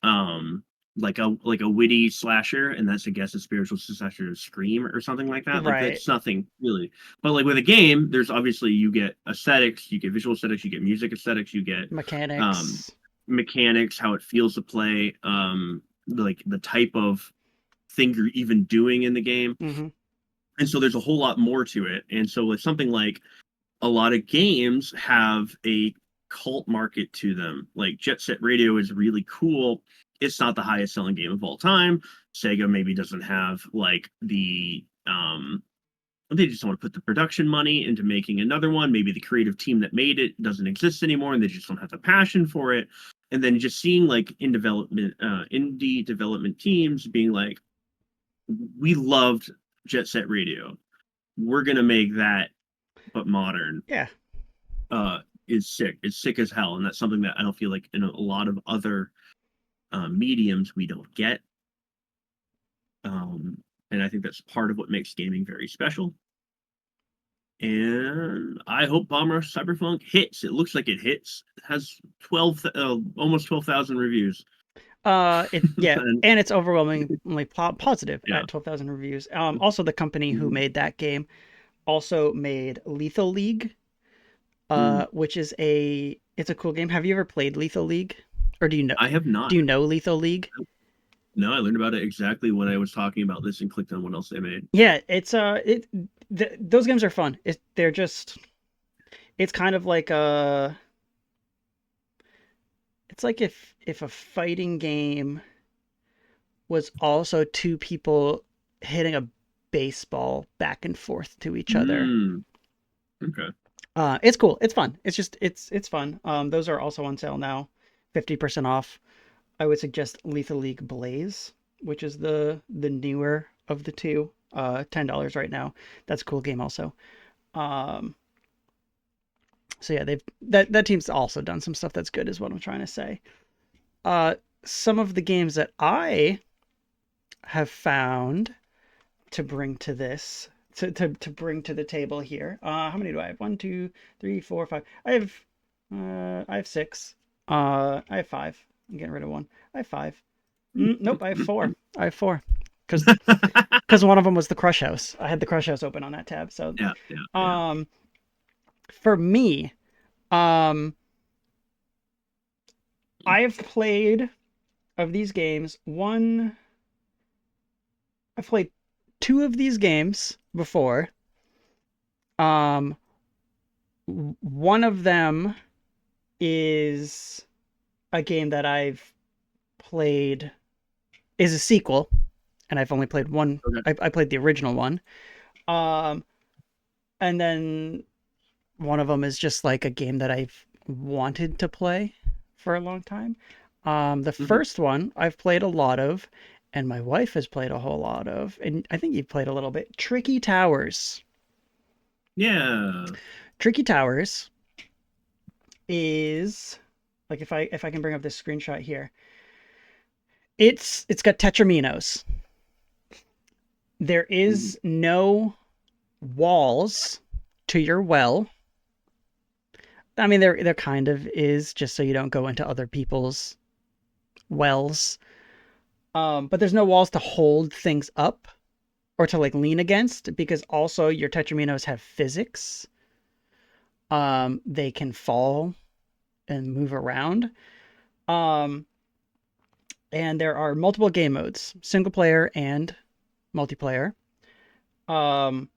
um like a witty slasher and that's I guess a spiritual successor to Scream or something like that. Like Right. that's nothing really. But like with a game, there's obviously you get aesthetics, you get visual aesthetics, you get music aesthetics, you get um Mechanics. mechanics, how it feels to play, like the type of thing you're even doing in the game. Mm-hmm. And so there's a whole lot more to it. And so with something like a lot of games have a cult market to them. Like Jet Set Radio is really cool. It's not the highest selling game of all time. Sega maybe doesn't have like the they just don't want to put the production money into making another one. Maybe the creative team that made it doesn't exist anymore and they just don't have the passion for it. And then just seeing like indie development teams being like, we loved Jet Set Radio. We're gonna make that but modern Yeah. uh is sick. It's sick as hell. And that's something that I don't feel like in a lot of other mediums we don't get. Um and I think that's part of what makes gaming very special. And I hope Bomber Cyberpunk hits. It looks like it hits. It has 12, almost 12,000 reviews. It yeah, And and it's overwhelmingly positive yeah. at 12,000 reviews. Also, the company who Mhm. made that game also made Lethal League, Mm. which is it's a cool game. Have you ever played Lethal League, or I have do not. you know Lethal League? No, I learned about it exactly when I was talking about this and clicked on what else they made. Yeah, those games are fun. They're just it's kind of like it's like if a fighting game was also two people hitting a baseball back and forth to each other. Mm. Okay. It's cool. It's fun. It's fun. Those are also on sale now, 50% off. I would suggest Lethal League Blaze, which is the newer of the two. $10 right now. That's a cool game also. Um, so yeah, they've that team's also done some stuff that's good, is what I'm trying to say. Uh, some of the games that I have found to bring to this to bring to the table here. How many do I have? One, two, three, four, five. I have six. I have five. I'm getting rid of one. I have five. Nope, I have four. I have four. Because one of them was the Crush House. I had the Crush House open on that tab. So, Yeah, yeah, yeah. um, for me, um, I have played of these games. I've played two of these games before. Um, one of them is a game that I've played is a sequel, and I've only played one. Okay. I played the original one. Um, and then one of them is just like a game that I've wanted to play for a long time. The Hmm. first one I've played a lot of, and my wife has played a whole lot of, and I think you've played a little bit. Tricky Towers. Yeah. Tricky Towers is like if I can bring up this screenshot here. It's got tetraminos. There Mhm. is no walls to your well. I mean, there kind of is, just so you don't go into other people's wells. But there's no walls to hold things up or to like lean against, because also your tetraminos have physics. They can fall and move around. Um, and there are multiple game modes, single player and multiplayer. Um,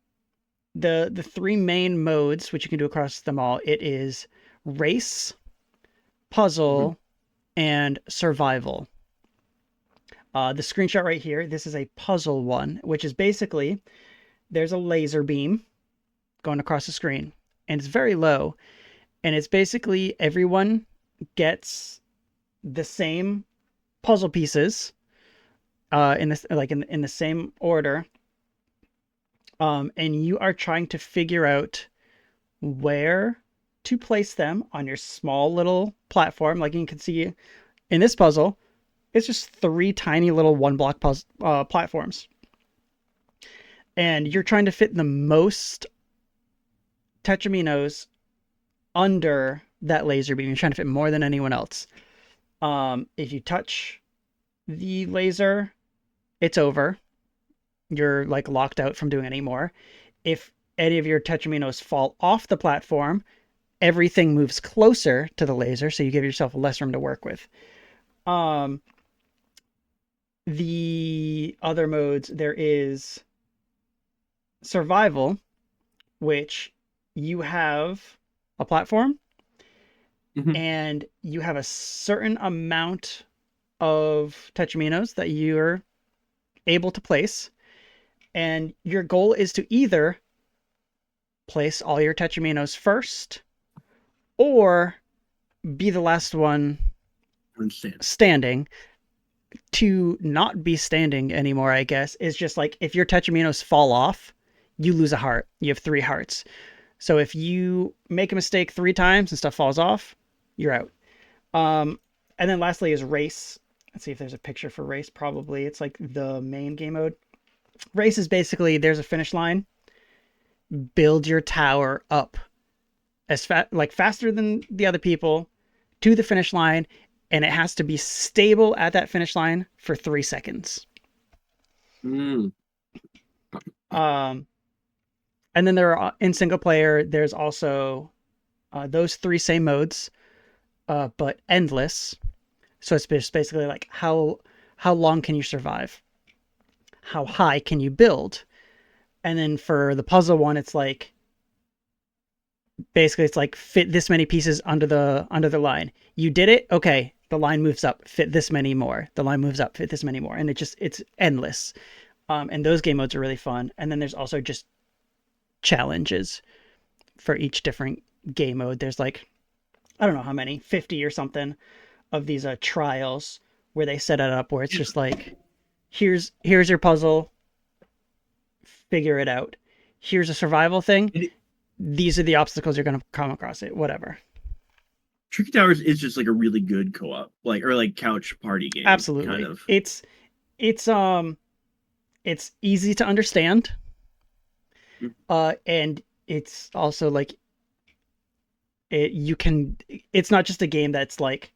the three main modes which you can do across them all, it is race, Mhm. puzzle, and survival. The screenshot right here, this is a puzzle one, which is basically there's a laser beam going across the screen, and it's very low, and it's basically everyone gets the same puzzle pieces, in this like in the same order, and you are trying to figure out where to place them on your small little platform. Like you can see in this puzzle, it's just three tiny little one block platforms, and you're trying to fit the most tetraminos under that laser beam. You're trying to fit more than anyone else. If you touch the laser, it's over. You're like locked out from doing any more. If any of your tetraminos fall off the platform, everything moves closer to the laser, so you give yourself less room to work with. Um, the other modes, there is survival, which you have a platform Mhm. and you have a certain amount of tetraminos that you're able to place, and your goal is to either place all your tetraminos first or be the last one Understand. standing. To not be standing anymore, I guess, is just like if your tetraminos fall off, you lose a heart. You have 3 hearts. So if you make a mistake 3 times and stuff falls off, you're out. And then lastly is race. Let's see if there's a picture for race. Probably it's like the main game mode. Race is basically there's a finish line. Build your tower up as faster than the other people to the finish line, and it has to be stable at that finish line for 3 seconds. Mm. Um, and then there are in single player. There's also those 3 same modes, but endless. So it's just basically like how long can you survive? How high can you build? And then for the puzzle one, it's like basically it's like fit this many pieces under the line. You did it, okay. The line moves up, fit this many more. The line moves up, fit this many more, and it's endless. And those game modes are really fun. And then there's also just challenges for each different game mode. There's like I don't know how many, 50 or something of these trials where they set it up where it's just like here's your puzzle, figure it out. Here's a survival thing. It, These are the obstacles you're going to come across it, whatever. Tricky Towers is just like a really good co-op, like or like couch party game, kind Absolutely. of. It's it's easy to understand. Mm. And it's also like it's not just a game that's like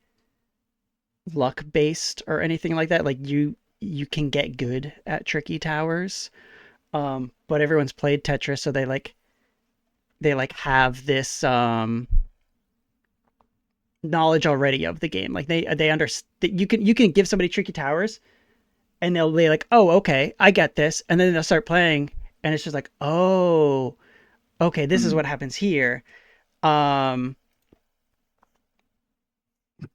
luck based or anything like that. Like you can get good at tricky towers. But everyone's played Tetris, so they have this knowledge already of the game. Like they understand. You can give somebody tricky towers, and they'll be like, oh, okay, I get this, and then they'll start playing, and it's just like, oh, okay, this is Mm. what happens here. Um,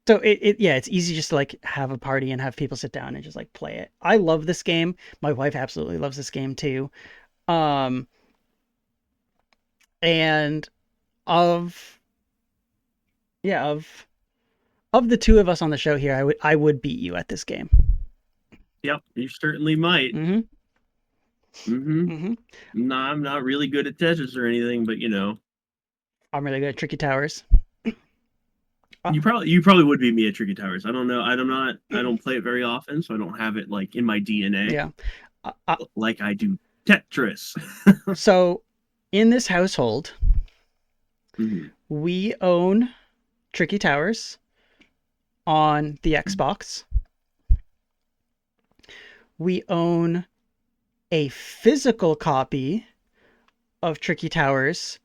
so yeah, it's easy just to like have a party and have people sit down and just like play it. I love this game. My wife absolutely loves this game too. Um, and of yeah, of the two of us on the show here, I would beat you at this game. Yep, you certainly might. Mm-hmm. Mm-hmm. Mm-hmm. No, I'm not really good at Tetris or anything, but you know, I'm really good at tricky towers. Uh, you probably would beat me at Tricky Towers. I don't know. I don't play it very often, so I don't have it like in my DNA yeah. Uh, like I do Tetris. so in this household, Mm-hmm. we own Tricky Towers on the Xbox. We own a physical copy of Tricky Towers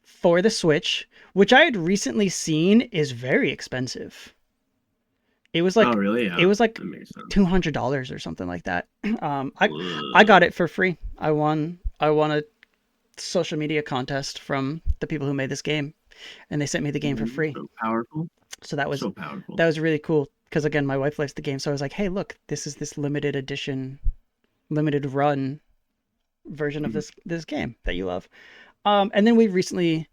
for the Switch, which I had recently seen is very expensive. It was Oh, like really? it Yeah, was like that makes sense. $200 or something like that. I got Ugh. it for free. I won a social media contest from the people who made this game, and they sent me the game for free. So powerful. So that was So powerful. that was really cool because again, my wife likes the game, so I was like, hey, look, this is this limited edition, limited run version of Mhm. this game that you love. And then we recently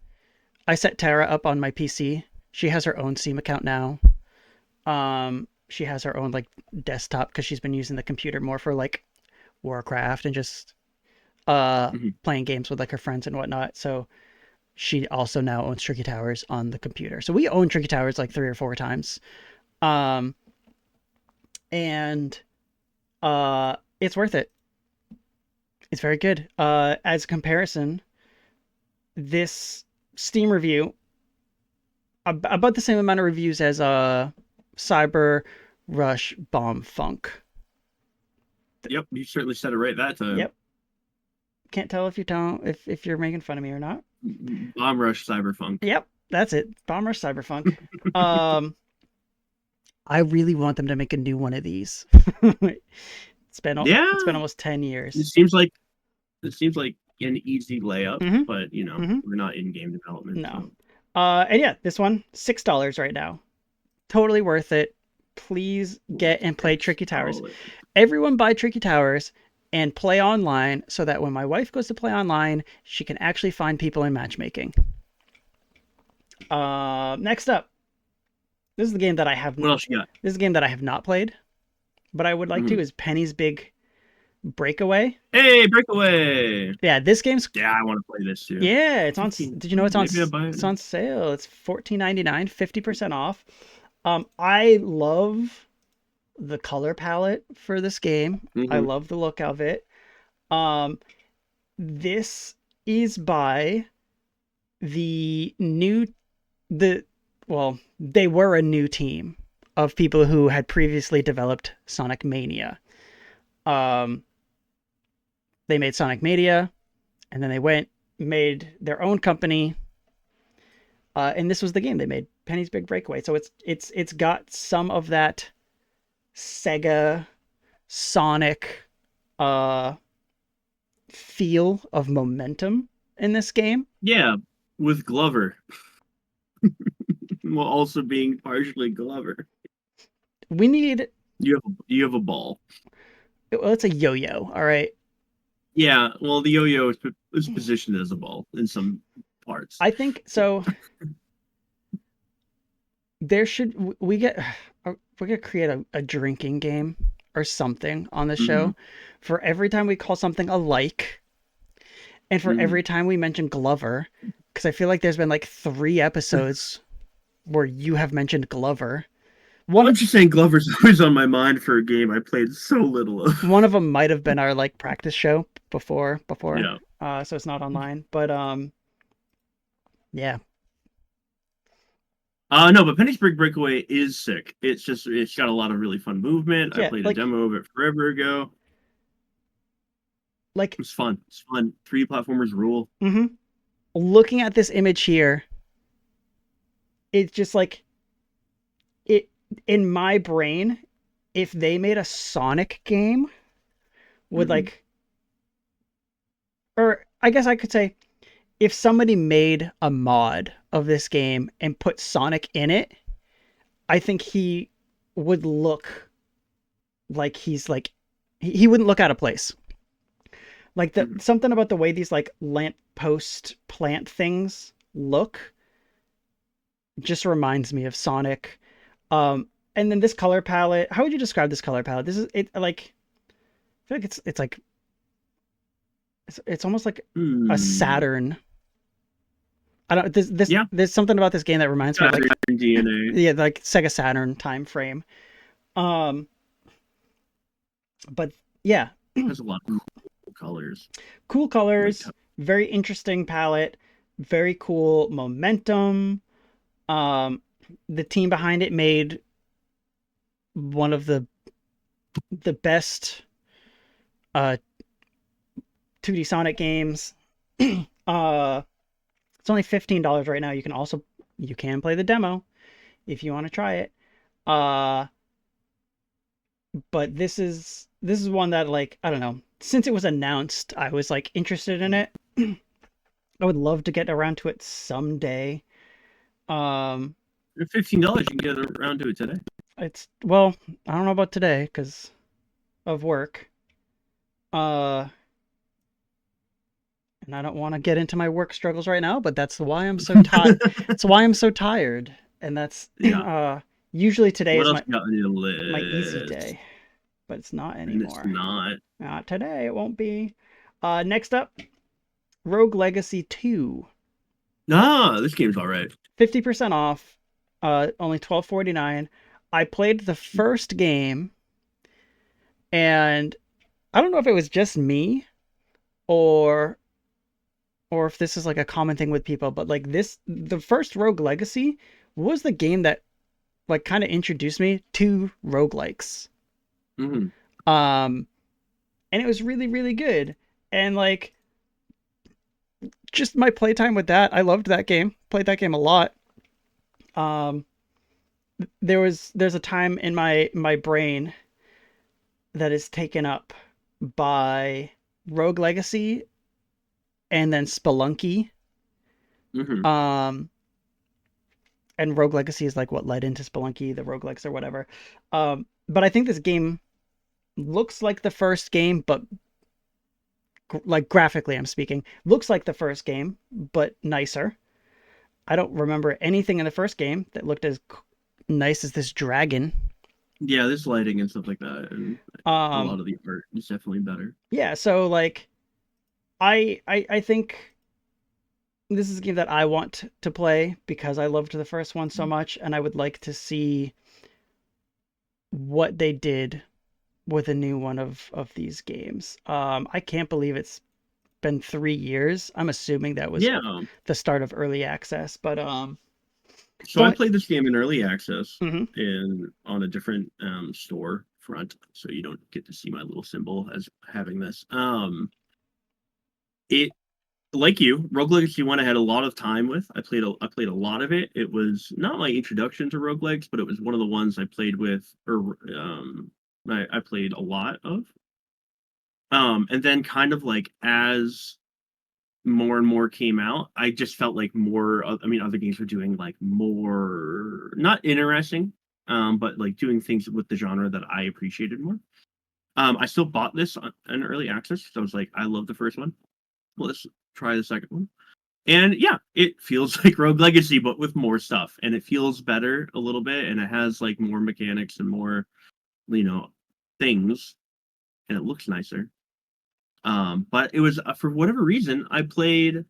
I set Tara up on my PC. She has her own Steam account now. she has her own like desktop because she's been using the computer more for like Warcraft and just Mhm. playing games with like her friends and whatnot. So she also now owns Tricky Towers on the computer. So we own Tricky Towers like 3 or 4 times. Um, and it's worth it. It's very good. As a comparison, this Steam review about the same amount of reviews as Cyber Rush Bomb Funk. Yep, you certainly said it right that time. Yep. Can't tell if you don't if you're making fun of me or not. Bomb Rush Cyberpunk. Yep, that's it. Bomb Rush Cyberfunk. Um, I really want them to make a new one of these. Yeah, It's been almost 10 it years. seems like it seems like an easy layup, Mm-hmm. but Mm-hmm. we're not in game development, No. so And yeah, this one $6 right now. Totally worth it. Please get and play Tricky Towers. $6. Everyone buy Tricky Towers and play online so that when my wife goes to play online, she can actually find people in matchmaking. Next up, this is the game that I have. What else you got? This is a game that I have not played, but I would like to. Mhm. Is Penny's Big Breakaway? Hey, Breakaway! Yeah, this game's. Yeah, I want to play this too. Yeah, it's on. 15. Did you know it's on? Maybe I buy it. It's on sale. It's $14.99, 50% off. I love the color palette for this game. I Mhm. love the look of it. Um, this is by the new the well, they were a new team of people who had previously developed Sonic Mania. Um, they made Sonic Mania, and then they made their own company, and this was the game they made, Penny's Big Breakaway. So it's got some of that Sega Sonic uh feel of momentum in this game. Yeah, with Glover, while also being partially Glover. We need You have a ball. well, it's a yo-yo, all right. Yeah, well, the yo-yo is positioned as a ball in some parts. I think so. There should we get we're gonna create a drinking game or something on the Hmm. show for every time we call something a like and for Hmm. every time we mention Glover, because I feel like there's been like 3 episodes where you have mentioned Glover. One I'm just saying Glover's always on my mind for a game I played so little of. one of them might have been our like practice show before Yeah. so it's not online, but yeah. No, but Penny's Big Breakaway is sick. It's got a lot of really fun movement. I Yeah, played a demo of it forever ago. like It's fun. It's fun. 3D platformers rule. mhm. Looking at this image here, it's just like it in my brain, if they made a Sonic game with Hmm. like, or I guess I could say, if somebody made a mod of this game and put Sonic in it, I think he would look like he's like, he wouldn't look out of place. Like the Hmm. something about the way these like lamppost plant things look just reminds me of Sonic. And then this color palette. How would you describe this color palette? This is it like I feel like it's like it's almost like a Hmm. Saturn. I don't this Yeah. there's something about this game that reminds me of Got like your DNA. yeah, like Sega Saturn time frame. Um but yeah, Has a lot of cool colors. cool Like, colors, very interesting palette, very cool momentum. Um the team behind it made one of the best uh 2D Sonic games. uh it's only $15 right now. You can play the demo if you want to try it. Uh but this is one that like I don't know. Since it was announced, I was like interested in it. I would love to get around to it someday. Um for $15, you can get around to it today. it's well, I don't know about today cuz of work. Uh and I don't want to get into my work struggles right now, but that's why I'm so tired. That's why I'm so tired. And that's Yeah. Usually today What is else my you got on your my easy list? day, but it's not And it's anymore. not. Not today, it won't be. Next up, Rogue Legacy 2. Ah, this game's all right. 50% off. Only 12.49. I played the first game, and I don't know if it was just me or if this is like a common thing with people, but like this, the first Rogue Legacy was the game that like kind of introduced me to roguelikes. Hmm. Um, and it was really, really good. And like just my playtime with that, I loved that game. Played that game a lot. Um, there's a time in my brain that is taken up by Rogue Legacy and then Spelunky. Hmm. Um, and Rogue Legacy is like what led into Spelunky, the roguelikes or whatever. But I think this game looks like the first game, but like graphically, I'm speaking, looks like the first game, but nicer. I don't remember anything in the first game that looked as nice as this dragon. Yeah, this lighting and stuff like that, and a Um, lot of the art is definitely better. yeah, so like I think this is a game that I want to play because I loved the first one so much, and I would like to see what they did with a new one of these games. I can't believe it's been 3 years. I'm assuming that was Yeah. the start of early access, but So I don't. played this game in early access Mhm. and on a different store front, so you don't get to see my little symbol as having this. It like you, Rogue Legacy one I had a lot of time with. I played a lot of it. It was not my introduction to roguelikes, but it was one of the ones I played with or I played a lot of. And then kind of like as more and more came out, I just felt like more. I mean, other games were doing like more, not interesting, but like doing things with the genre that I appreciated more. I still bought this on an early access because I was like, I love the first one. Well, let's try the second one. And yeah, it feels like Rogue Legacy, but with more stuff, and it feels better a little bit, and it has like more mechanics and more, you know, things, and it looks nicer. But it was for whatever reason I played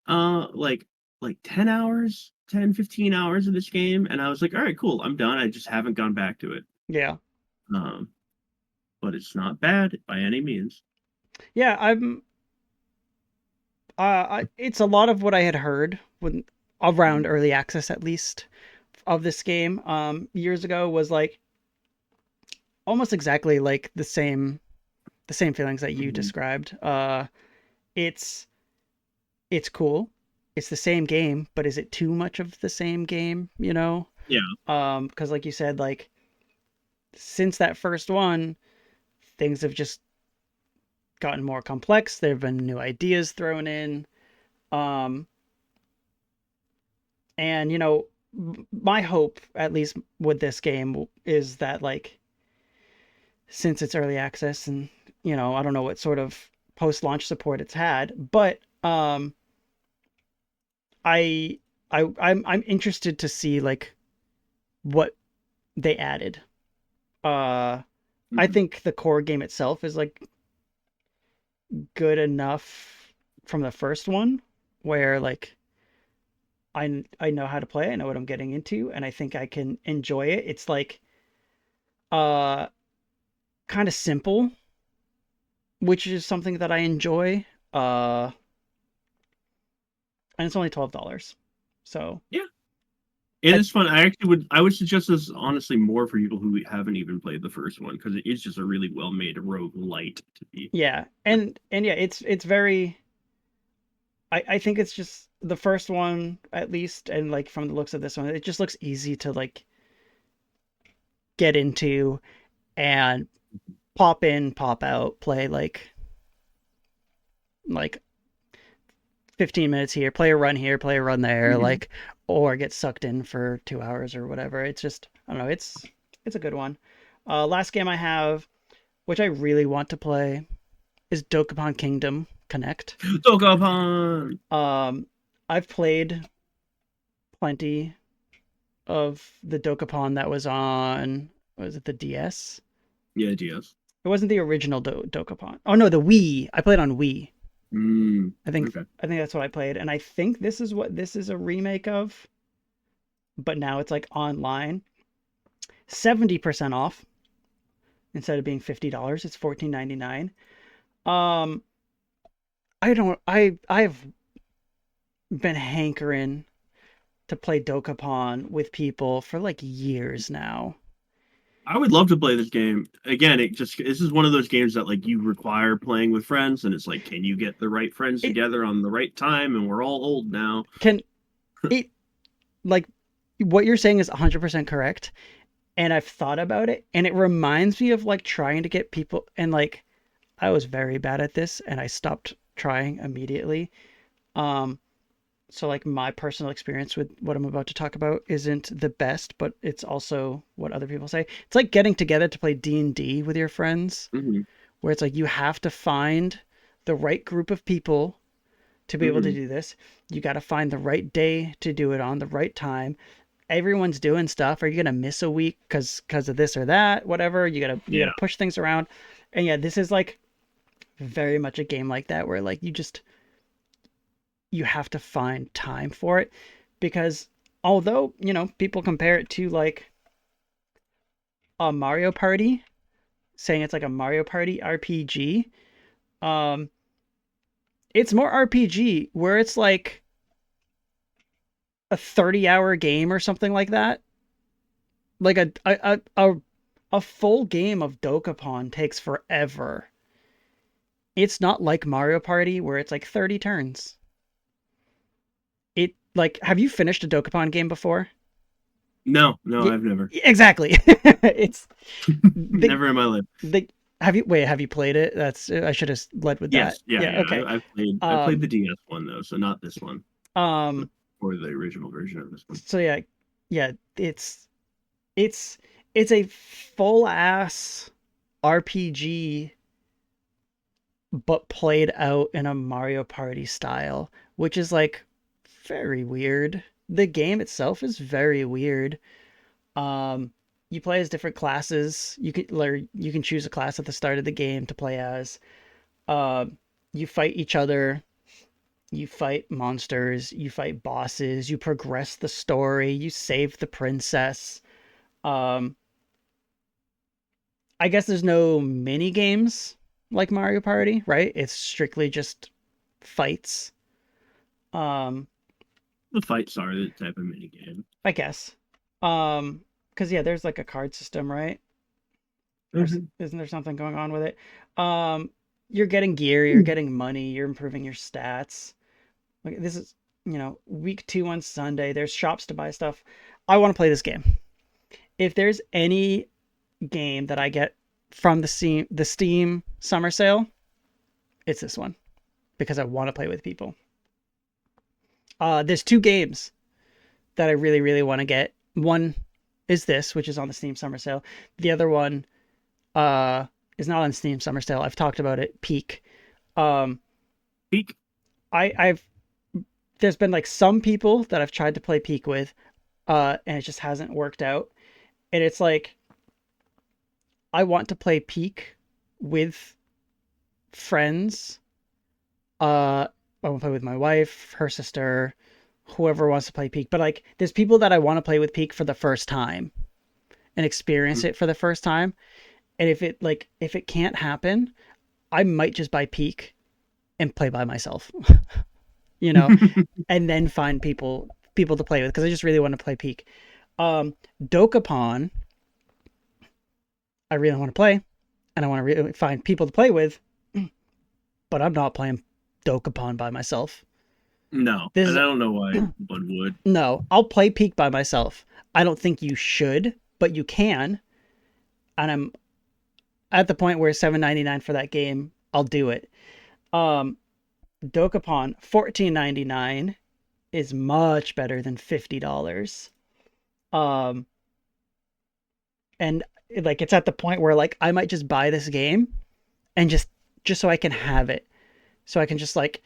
like 10 hours, 10-15 hours of this game, and I was like, all right, cool, I'm done. I just haven't gone back to it. Yeah. Um, but it's not bad by any means. Yeah, I'm it's a lot of what I had heard when around Mhm. early access at least of this game years ago was like almost exactly like the same feelings that you Mhm. described. It's it's cool. It's the same game, but is it too much of the same game, you know? Yeah. Because like you said, like since that first one, things have just gotten more complex. There have been new ideas thrown in. Um, and you know, my hope, at least with this game, is that like since it's early access and you know, I don't know what sort of post-launch support it's had, but I I'm interested to see like what they added. Uh I Mhm. think the core game itself is like good enough from the first one where like I know how to play, I know what I'm getting into, and I think I can enjoy it. It's like uh kind of simple, which is something that I enjoy. Uh and it's only $12. So Yeah. It I is fun. I would suggest this honestly more for people who haven't even played the first one because it is just a really well made rogue light to be. yeah, and yeah, it's very I think it's just the first one at least, and like from the looks of this one, it just looks easy to like get into and pop in, pop out, play like 15 minutes here, play a run here, play a run there, Mhm. like or get sucked in for 2 hours or whatever. It's just I don't know, it's a good one. Last game I have, which I really want to play, is Dokapon Kingdom Connect. Dokapon. Um, I've played plenty of the Dokapon that was on, was it the DS? Yeah, DS. It wasn't the original Dokapon. Oh no, the Wii. I played on Wii. I think Okay. I think that's what I played, and I think this is what this is a remake of, but now it's like online. 70% off instead of being $50. It's $14.99. Um, I don't. I've been hankering to play Dokapon with people for like years now. I would love to play this game again. This is one of those games that like you require playing with friends, and it's like, can you get the right friends It together on the right time? And we're all old now. can it like what you're saying is 100% correct, and I've thought about it, and it reminds me of like trying to get people, and like I was very bad at this, and I stopped trying immediately. Um, so like my personal experience with what I'm about to talk about isn't the best, but it's also what other people say. It's like getting together to play D&D with your friends, Hmm. where it's like you have to find the right group of people to be able to Hmm. do this. You got to find the right day to do it on, the right time. Everyone's doing stuff. Are you gonna miss a week because of this or that? Whatever. You gotta Yeah. push things around. And yeah, this is like very much a game like that where like you have to find time for it, because although people compare it to like a Mario Party, saying it's like a Mario Party RPG, um it's more RPG where it's like a 30-hour game or something like that. Like a full game of Dokapon takes forever. It's not like Mario Party where it's like 30 turns. It like, have you finished a Dokapon game before? No, no, Yeah, I've never, exactly. It's the never in my life. the have you played it? That's I should have led with that. Yes, yeah, Yeah, yeah. okay. I played the DS one though, so not this one, but Um or the original version of this one. so yeah, yeah, it's it's a full ass RPG but played out in a Mario Party style, which is like very weird. The game itself is very weird. Um, you play as different classes. You can choose a class at the start of the game to play as. Um, you fight each other. You fight monsters. You fight bosses. You progress the story. You save the princess. Um, I guess there's no mini games like Mario Party, right? It's strictly just fights. Um, The fights are the type of mini game. I guess. Because yeah, there's like a card system, right? Or Hmm. isn't there something going on with it? Um, you're getting gear, you're getting money, you're improving your stats. Like this is, week 2 on Sunday. There's shops to buy stuff. I want to play this game. If there's any game that I get from the Steam summer sale, it's this one because I want to play with people. There's two games that I really, really want to get. One is this, which is on the Steam Summer Sale. The other one uh, is not on Steam Summer Sale. I've talked about it. Peak. Um, Peak. I've there's been like some people that I've tried to play Peak with, and it just hasn't worked out. And it's like I want to play Peak with friends. I want to play with my wife, her sister, whoever wants to play Peak. But like, there's people that I want to play with Peak for the first time and experience it for the first time. And if it can't happen, I might just buy Peak and play by myself, you know, and then find people to play with because I just really want to play Peak. Dokapon, I really want to play, and I want to really find people to play with, but I'm not playing Dokapon by myself. No, This and is I don't know why one would. no, I'll play Peak by myself. I don't think you should, but you can, and I'm at the point where $7.99 for that game. I'll do it. Um, Dokapon $14.99 is much better than $50. Um, and like it's at the point where like I might just buy this game and just so I can have it, so I can just like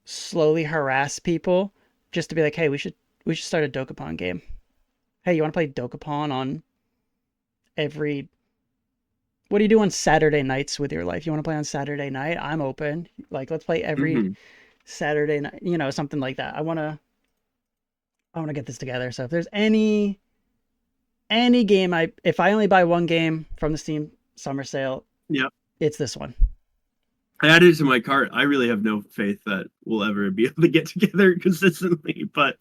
slowly harass people just to be like, hey, we should start a Dokapon game. hey, you want to play Dokapon on every what do you do on Saturday nights with your life? You want to play on Saturday night? I'm open. Like, let's play every Hmm. Saturday night, something like that. I want to get this together. So if there's any game if I only buy one game from the Steam summer sale, Yeah. it's this one. I added it to my cart. I really have no faith that we'll ever be able to get together consistently, but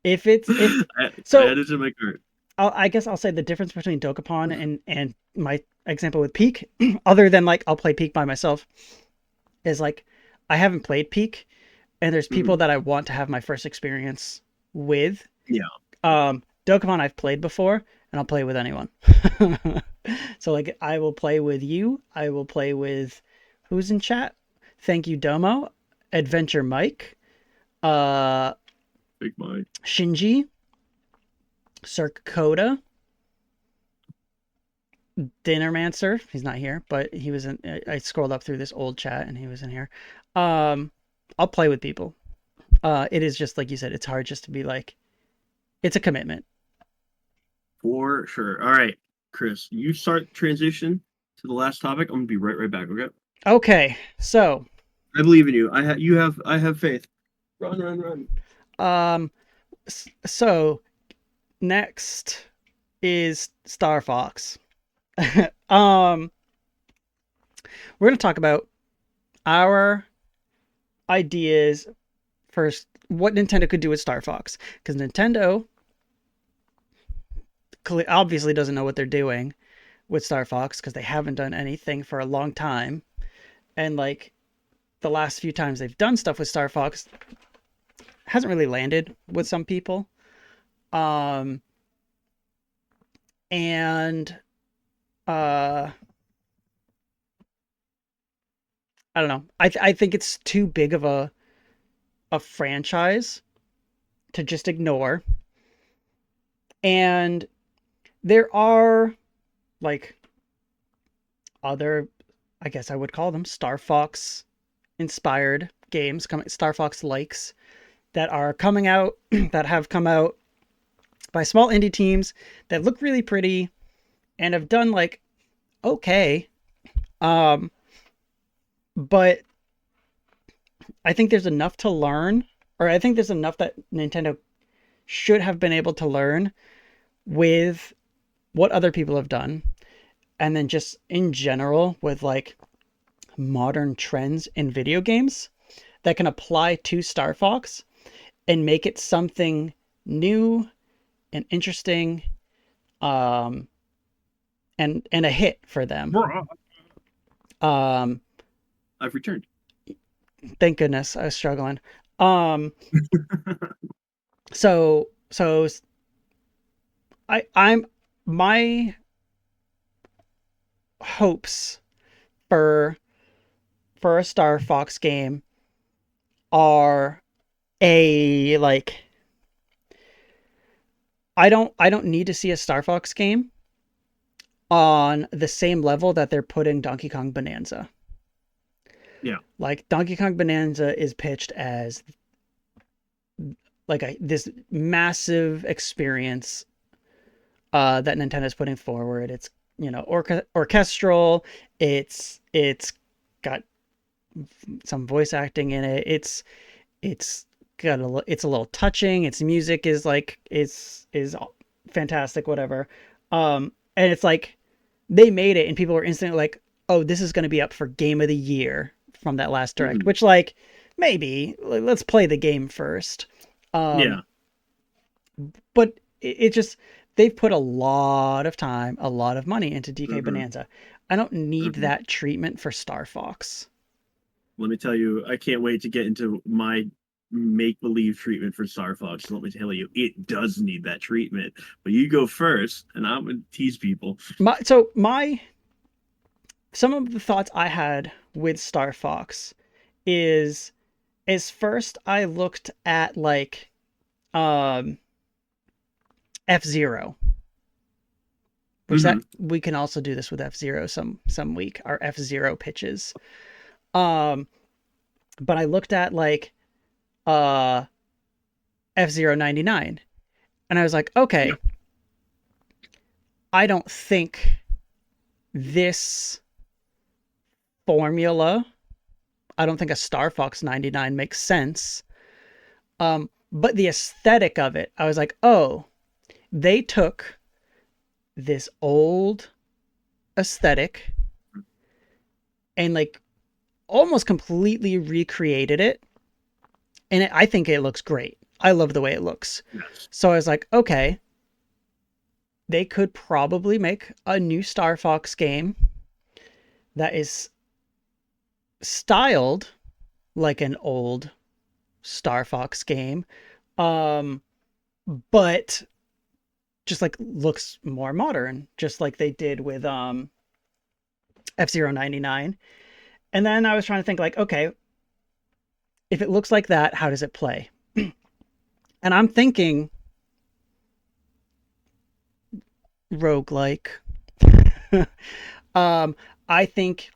If I so, added it to my cart. I guess I'll say the difference between Dokapon and my example with Peak, other than like I'll play Peak by myself, is like I haven't played Peak, and there's people Hmm. that I want to have my first experience with. Yeah. Dokapon I've played before, and I'll play with anyone. So like I will play with you. I will play with who's in chat. Thank you, Domo, Adventure Mike, uh, Big mind. Shinji, Cirque Coda, Dinnermancer. He's not here, but he was in. I scrolled up through this old chat, and he was in here. Um, I'll play with people. It is just like you said. It's hard just to be like. It's a commitment. For sure. All right, Chris, you start transition to the last topic. I'm gonna be right back. Okay. Okay, so I believe in you. I have faith. Run. um, so next is Star Fox. um, we're gonna talk about our ideas first. What Nintendo could do with Star Fox, because Nintendo obviously doesn't know what they're doing with Star Fox because they haven't done anything for a long time, and like the last few times they've done stuff with Star Fox hasn't really landed with some people. Um, and uh, I don't know. I think it's too big of a franchise to just ignore. And there are like other, I guess I would call them Star Fox inspired games, coming Star Fox likes that are coming out that have come out by small indie teams that look really pretty and have done like okay. Um, but I think there's enough to learn, or I think there's enough that Nintendo should have been able to learn with what other people have done. And then just in general with like modern trends in video games that can apply to Star Fox and make it something new and interesting, um, and a hit for them. Bruh. Um, I've returned. thank goodness I was struggling. Um, so I'm my hopes for a Star Fox game are a like I don't need to see a Star Fox game on the same level that they're putting Donkey Kong Bonanza. Yeah. Like Donkey Kong Bonanza is pitched as like this massive experience that Nintendo's putting forward. It's orchestral. It's got some voice acting in it. It's it's a little touching. Its music is like is fantastic. Whatever. And it's like they made it, and people were instantly like, "Oh, this is going to be up for Game of the Year from that last direct." Hmm. Which like maybe let's play the game first. Yeah. Um, but it just they've put a lot of time, a lot of money into DK Hmm. Bonanza. I don't need Hmm. that treatment for Star Fox. Let me tell you, I can't wait to get into my make believe treatment for Star Fox. Let me tell you, it does need that treatment. But you go first, and I'm gonna tease people. My some of the thoughts I had with Star Fox is first I looked at like um F-Zero, which that Hmm. we can also do this with F-Zero some week, our F-Zero pitches. Um but I looked at like uh F-Zero 99 and I was like, Yeah. okay, I don't think this formula, I don't think a Star Fox 99 makes sense. But the aesthetic of it, I was like, oh, they took this old aesthetic and like almost completely recreated it. And I think it looks great. I love the way it looks. Yes. So I was like, okay, they could probably make a new Star Fox game that is styled like an old Star Fox game, um, but just like looks more modern, just like they did with F-Zero 99. And then I was trying to think like, okay, if it looks like that, how does it play? And I'm thinking roguelike. um, I think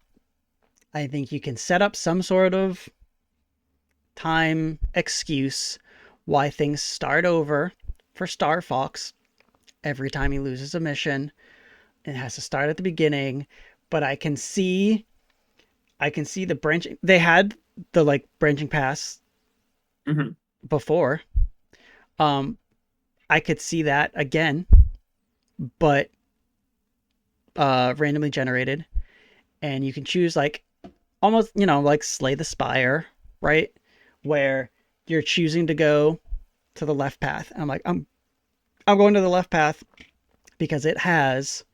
you can set up some sort of time excuse why things start over for Star Fox every time he loses a mission. It has to start at the beginning, but I can see the branching. They had the like branching pass Mm-hmm. before. Um, I could see that again, but randomly generated, and you can choose like almost like Slay the Spire, right? Where you're choosing to go to the left path. I'm like I'm going to the left path because it has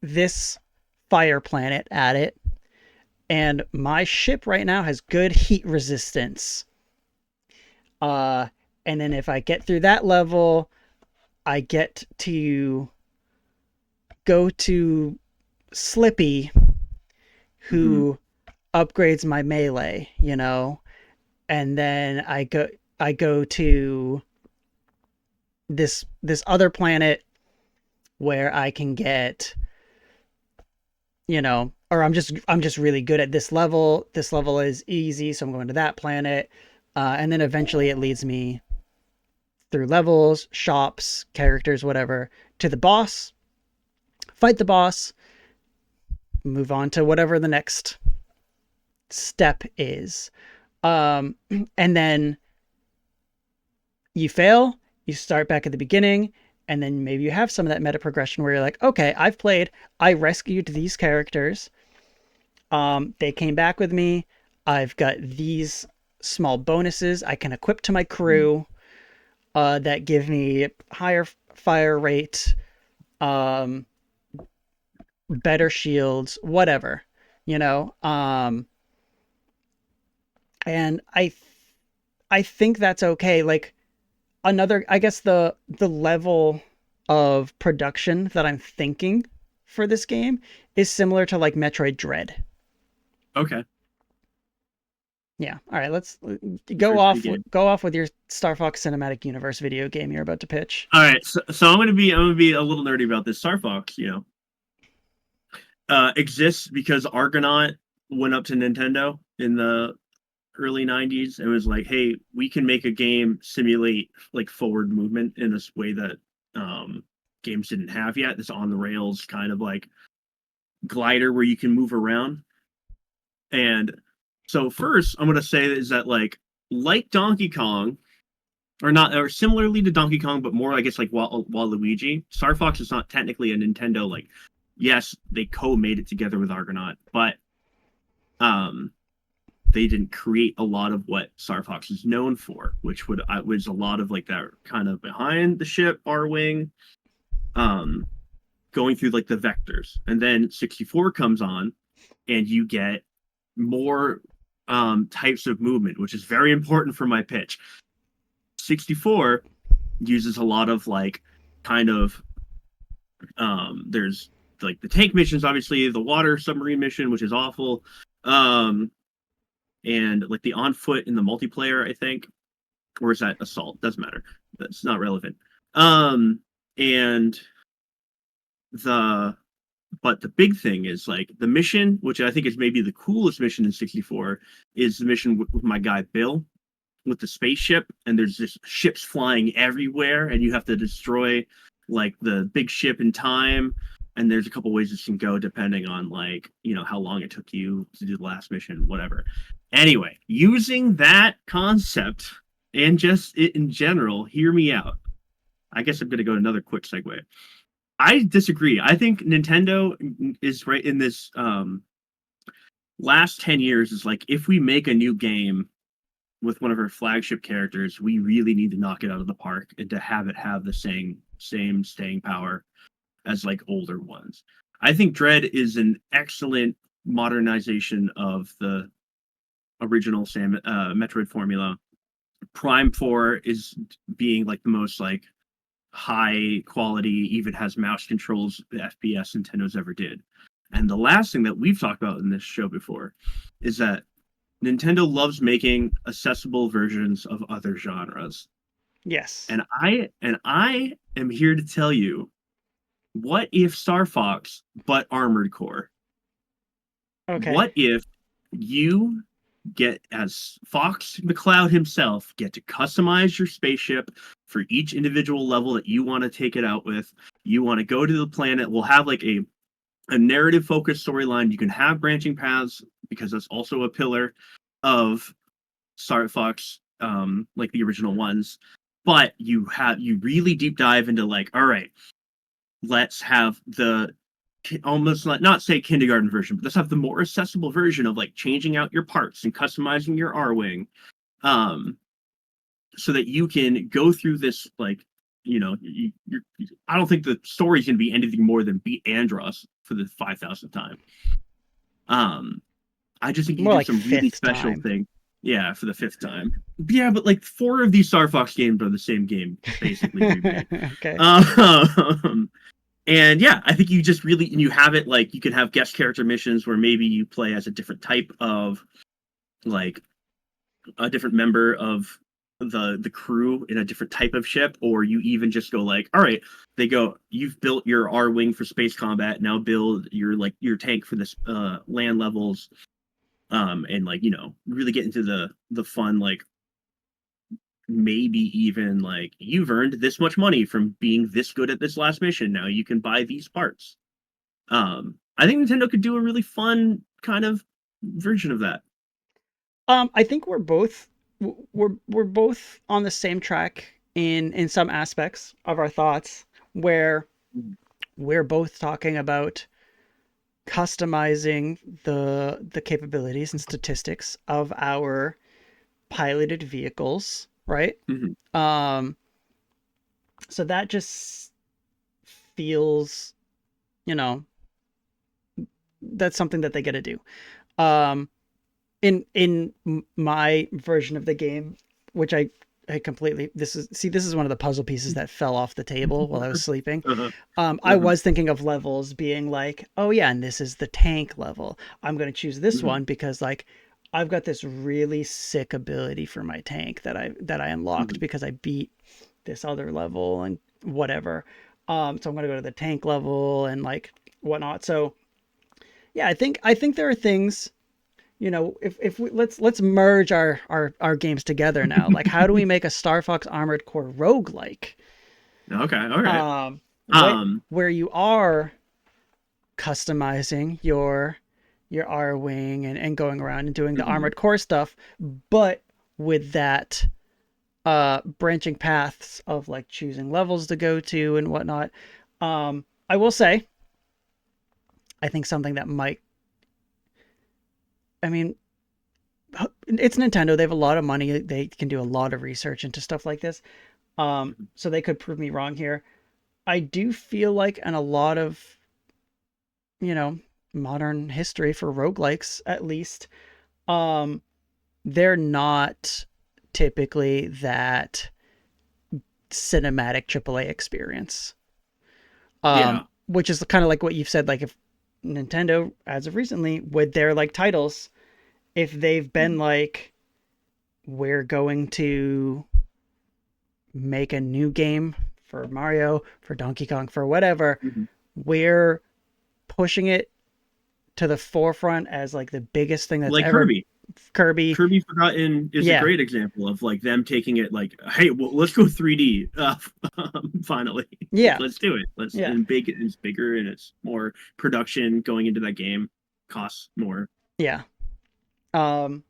this fire planet at it, and my ship right now has good heat resistance. Uh, and then if I get through that level, I get to go to Slippy, Mm-hmm. who upgrades my melee, and then I go to this other planet where I can get, or I'm just really good at this level. This level is easy, so I'm going to that planet, and then eventually it leads me through levels, shops, characters, whatever, to the boss. Fight the boss, move on to whatever the next step is. Um, and then you fail, you start back at the beginning, and then maybe you have some of that meta progression where you're like, okay, I rescued these characters. They came back with me. I've got these small bonuses I can equip to my crew that give me higher fire rate, um, better shields, whatever, you know. And I think that's okay. Like another, I guess the level of production that I'm thinking for this game is similar to like Metroid Dread. Okay. Yeah. All right. Let's go Metroid 2 off. game. Go off with your Star Fox Cinematic Universe video game you're about to pitch. All right, so I'm gonna be a little nerdy about this. Star Fox, exists because Argonaut went up to Nintendo in the early 90s and was like, hey, we can make a game simulate like forward movement in this way that games didn't have yet. This on the rails kind of like glider where you can move around. And so first I'm gonna say is that like Donkey Kong, or not, or similarly to Donkey Kong, but more I guess like Waluigi, Star Fox is not technically a Nintendo, like, yes, they co-made it together with Argonaut, but um they didn't create a lot of what Star Fox is known for, which was a lot of like that kind of behind the ship R wing, um, going through like the vectors, and then 64 comes on, and you get more types of movement, which is very important for my pitch. 64 uses a lot of like kind of there's like the tank missions, obviously the water submarine mission, which is awful. And like the on foot in the multiplayer, I think, or is that assault? Doesn't matter. That's not relevant. And the but the big thing is like the mission, which I think is maybe the coolest mission in 64, is the mission with my guy Bill with the spaceship, and there's just ships flying everywhere, and you have to destroy like the big ship in time, and there's a couple ways this can go depending on like how long it took you to do the last mission, whatever. Anyway, using that concept and just it in general, hear me out. I guess I'm gonna go another quick segue. I disagree. I think Nintendo is right in this last 10 years is like, if we make a new game with one of our flagship characters, we really need to knock it out of the park and to have it have the same staying power as like older ones. I think Dread is an excellent modernization of the original Metroid formula. Prime 4 is being like the most like high quality, even has mouse controls FPS Nintendo's ever did. And the last thing that we've talked about in this show before is that Nintendo loves making accessible versions of other genres. Yes. And I am here to tell you, what if Star Fox but Armored Core? Okay. What if you get, as Fox McCloud himself, get to customize your spaceship for each individual level that you want to take it out with? You want to go to the planet, we'll have like a narrative focused storyline. You can have branching paths because that's also a pillar of Star Fox, like the original ones. But you really deep dive into like, all right, let's have the almost not say kindergarten version, but let's have the more accessible version of like changing out your parts and customizing your R-wing, so that you can go through this like, I don't think the story's gonna be anything more than beat Andros for the 5,000th time. I just think you More do like some really fifth special time. thing. Yeah, for the 5th time. Yeah, but like 4 of these Star Fox games are the same game, basically remade. Okay. And yeah, I think you just really, and you have it like you can have guest character missions where maybe you play as a different type of like a different member of the crew in a different type of ship, or you even just go like, all right, they go, you've built your R-wing for space combat, now build your tank for this land levels, and like really get into the fun, like maybe even like, you've earned this much money from being this good at this last mission, now you can buy these parts. I think Nintendo could do a really fun kind of version of that. I think we're both on the same track in some aspects of our thoughts, where we're both talking about customizing the capabilities and statistics of our piloted vehicles, right? Mhm. Um, so that just feels, you know, that's something that they get to do. Um, in my version of the game, which I completely, this is one of the puzzle pieces that fell off the table while I was sleeping. Uh-huh. I Uh-huh. was thinking of levels being like, oh yeah, and this is the tank level. I'm going to choose this Mhm. one because like I've got this really sick ability for my tank that I unlocked Mhm. because I beat this other level and whatever. So I'm going to go to the tank level and like whatnot. So yeah, I think there are things, if we let's merge our games together now. Like, how do we make a Star Fox Armored Core roguelike? Okay, all right. Um, what Um, where you are customizing your R wing and going around and doing the mhm. Armored Core stuff, but with that branching paths of like choosing levels to go to and whatnot. I will say, I think something that might, I mean, it's Nintendo. They have a lot of money. They can do a lot of research into stuff like this. So they could prove me wrong here. I do feel like in a lot of, you know, modern history for roguelikes, at least, um, they're not typically that cinematic AAA experience. Yeah. Which is kind of like what you've said. Like if Nintendo, as of recently, with their like titles, if they've been Mhm. like, we're going to make a new game for Mario, for Donkey Kong, for whatever, Mhm. we're pushing it to the forefront as like the biggest thing that's Like ever Kirby. Kirby. Kirby Forgotten is a Yeah, great example of like them taking it like, hey, well, let's go 3D. Finally, like yeah, let's do it. Let's yeah, and big. It's bigger and it's more production going into that game. Costs more. yeah. Um,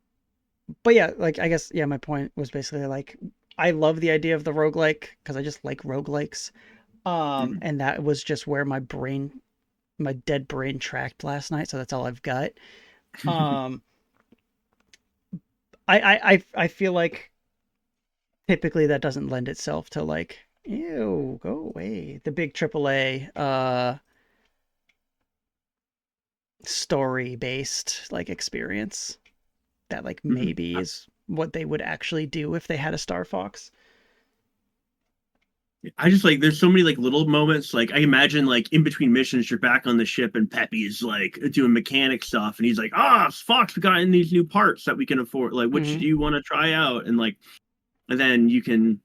but yeah, like I guess yeah, my point was basically like I love the idea of the roguelike because I just like roguelikes. Mhm. And that was just where my dead brain tracked last night, so that's all I've got. Um, I feel like typically that doesn't lend itself to like, ew, go away. The big AAA story based like experience that like Mhm. maybe is what they would actually do if they had a Star Fox. I just like there's so many like little moments. Like I imagine like in between missions, you're back on the ship and Peppy's like doing mechanic stuff, and he's like, "Ah, Fox, we got in these new parts that we can afford. Like, which Mm-hmm. do you want to try out?" And like, and then you can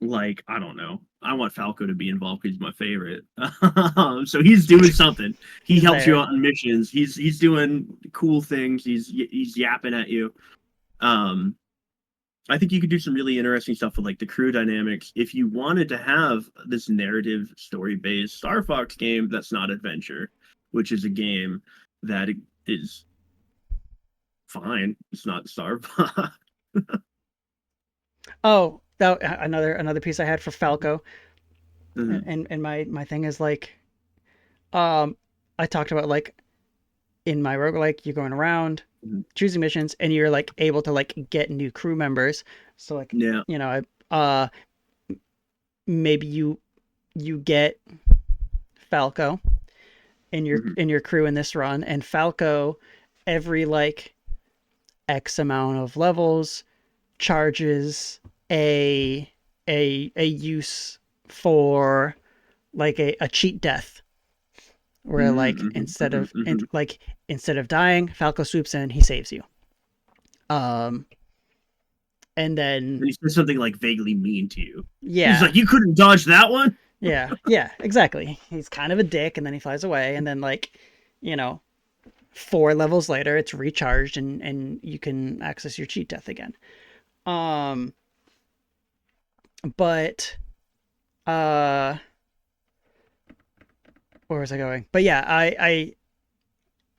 like I don't know. I want Falco to be involved because he's my favorite. So he's doing something. He He's helps you there. out on missions. He's doing cool things. He's yapping at you. Um, I think you could do some really interesting stuff with like the crew dynamics if you wanted to have this narrative story based Star Fox game that's not adventure, which is a game that is fine. It's not Star Fox. Oh, that another piece I had for Falco, Mhm, and my thing is like, um, I talked about like in my roguelike, you're going around mhm. choosing missions and you're like able to like get new crew members. So like, Yeah. you know, maybe you get Falco Mhm, in your crew in this run, and Falco every like X amount of levels charges a a use for like a cheat death where mhm, like mhm, mhm, mhm. instead of dying, Falco swoops in, he saves you. Um, and then And he says something like vaguely mean to you. He's yeah, like, "You couldn't dodge that one." yeah, exactly. He's kind of a dick, and then he flies away, and then like, you know, 4 levels later, it's recharged, and you can access your cheat death again. Um, but uh, where was I going? But yeah, I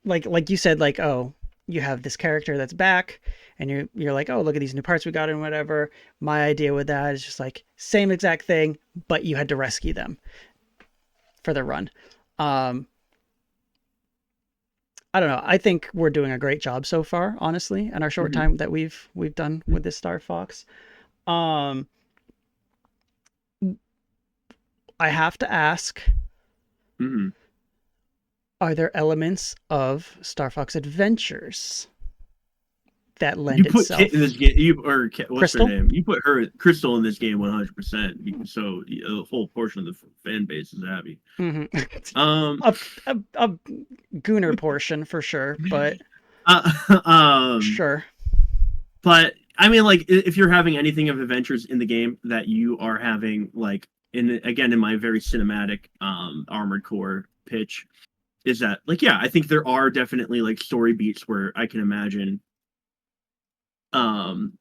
like you said, like oh, you have this character that's back, and you're like oh look at these new parts we got and whatever. My idea with that is just like same exact thing, but you had to rescue them for the run. Um, I don't know. I think we're doing a great job so far, honestly, in our short Mhm, time that we've done with this Star Fox. Um, I have to ask, mhm. are there elements of Star Fox Adventures that You lend put Kit in this itself? game, you or Kit, what's her Crystal? name? You put her Crystal in this game 100%. So a whole portion of the fan base is happy. Mm-hmm. Um, A Gooner portion for sure, but uh, um, sure. but I mean, like, if you're having anything of adventures in the game that you are having, like, in my very cinematic Armored Core pitch, is that like, yeah, I think there are definitely like story beats where I can imagine um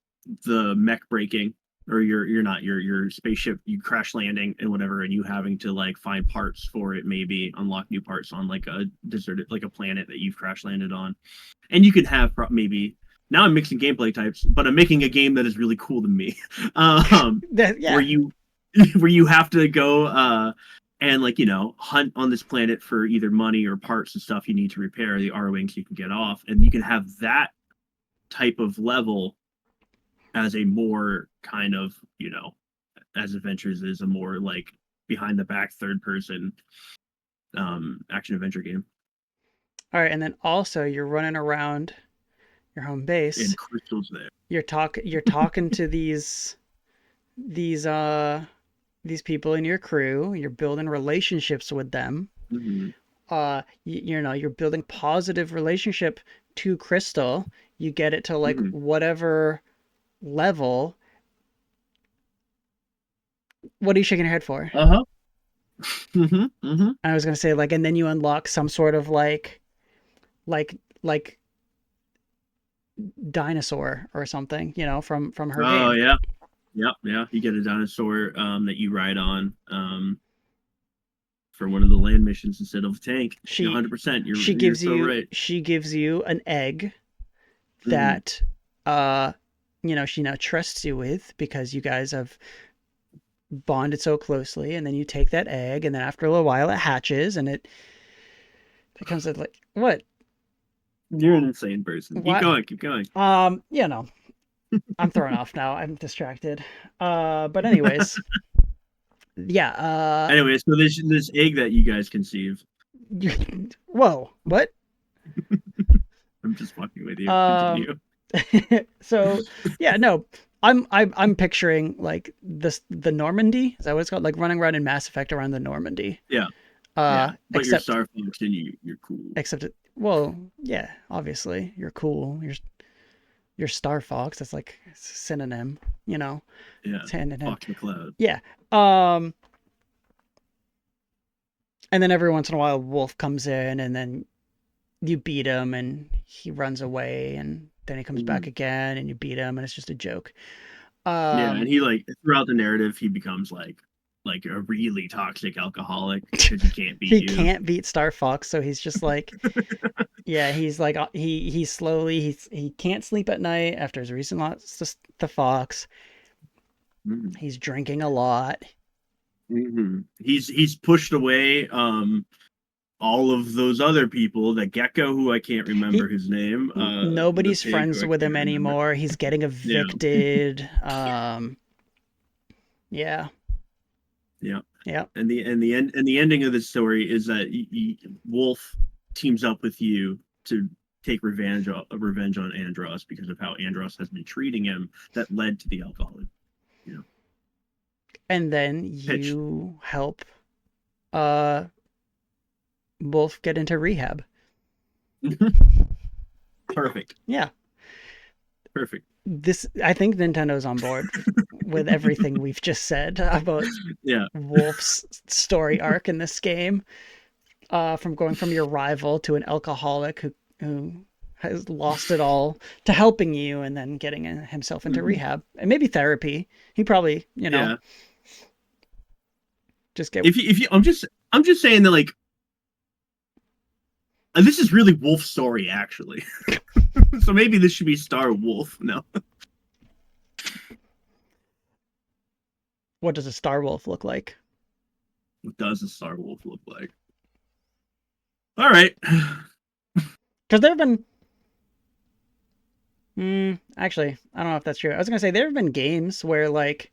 the mech breaking or you're not your spaceship you crash landing and whatever and you having to like find parts for it, maybe unlock new parts on like a deserted like a planet that you've crash landed on, and you can have maybe now I'm mixing gameplay types but I'm making a game that is really cool to me. Where Yeah. you where you have to go and like hunt on this planet for either money or parts and stuff you need to repair the R wings you can get off, and you can have that type of level as a more kind of as adventures is a more like behind the back third person action adventure game. All right, and then also you're running around your home And base. Crystal's there. You're talking to these uh these people in your crew. You're building relationships with them. Mm-hmm. You know, you're building positive relationship to Crystal. You get it to like Mm-hmm. whatever level. What are you shaking your head for? Uh-huh. Mm-hmm. Mm-hmm. I was gonna say like, and then you unlock some sort of like like dinosaur or something, from her Oh game. yeah, yeah. You get a dinosaur that you ride on for one of the land missions instead of a tank. You're She 100%. she You're gives so you right. she gives you an egg Mm, that uh she now trusts you with because you guys have bonded so closely, and then you take that egg, and then after a little while it hatches, and it becomes a, like, what? you're an insane person. Keep What? going. Keep going. You know, I'm thrown off now. I'm distracted. But anyways, yeah, Anyway, so this egg that you guys conceive. whoa, what? I'm just fucking with you. Um, Continue. so yeah, no, I'm picturing like the Normandy. Is that what it's called? Like running around in Mass Effect around the Normandy. Yeah, yeah. But you're Except Star Fox and you're cool. well, yeah, obviously you're cool. You're Star Fox. That's like a synonym. Yeah, It's hand in hand. Fox McCloud. Yeah. Um, and then every once in a while, Wolf comes in, and then you beat him, and he runs away, and then he comes back Mm. again, and you beat him, and it's just a joke. Yeah, and Um, he like throughout the narrative he becomes like a really toxic alcoholic because he can't beat he you. can't beat Star Fox, so he's just like, yeah, he's like he slowly he can't sleep at night after his recent loss to the Fox. Mm. He's drinking a lot. He's pushed away all of those other people. The Gecko, who I can't remember He his name. The Nobody's pig, who friends I with him can't remember. anymore. He's getting Yeah, evicted. Yeah, yeah. yeah. And the ending of the story is that Wolf teams up with you to take revenge on Andros because of how Andros has been treating him. That led to the alcoholic. You know, And then pitch. you help uh Wolf get into rehab. Perfect. Yeah. Perfect. I think Nintendo's on board with everything we've just said about Yeah. Wolf's story arc in this game. From going from your rival to an alcoholic who has lost it all to helping you and then getting himself into Mhm. rehab and maybe therapy. He probably, Yeah. just get If you I'm just saying that like this is really Wolf's story actually. So maybe this should be Star Wolf. No. what does a Star Wolf look like? What does a Star Wolf look like? All right. Because there have been, actually, I don't know if that's true. I was gonna say there have been games where like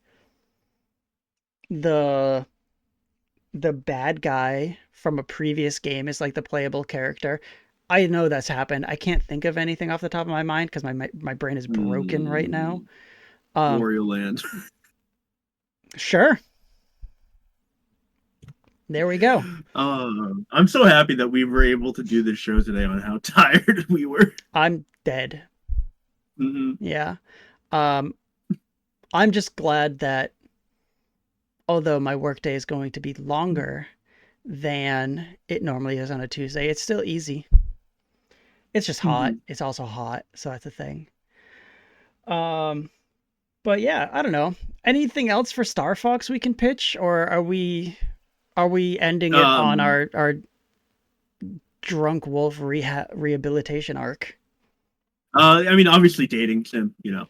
the the bad guy from a previous game is like the playable character. I know that's happened. I can't think of anything off the top of my mind because my brain is broken right now. Mm, Um, Wario Land. sure. There we go. I'm so happy that we were able to do this show today on how tired we were. I'm dead. Mm-hmm. Yeah. Um, I'm just glad that although my workday is going to be longer than it normally is on a Tuesday, it's still easy. It's just hot. Mm-hmm. It's also hot, so that's a thing. Um, but yeah, I don't know. Anything else for Star Fox we can pitch, or are we ending it on Um, our drunk wolf rehabilitation arc? I mean, obviously dating sim, you know.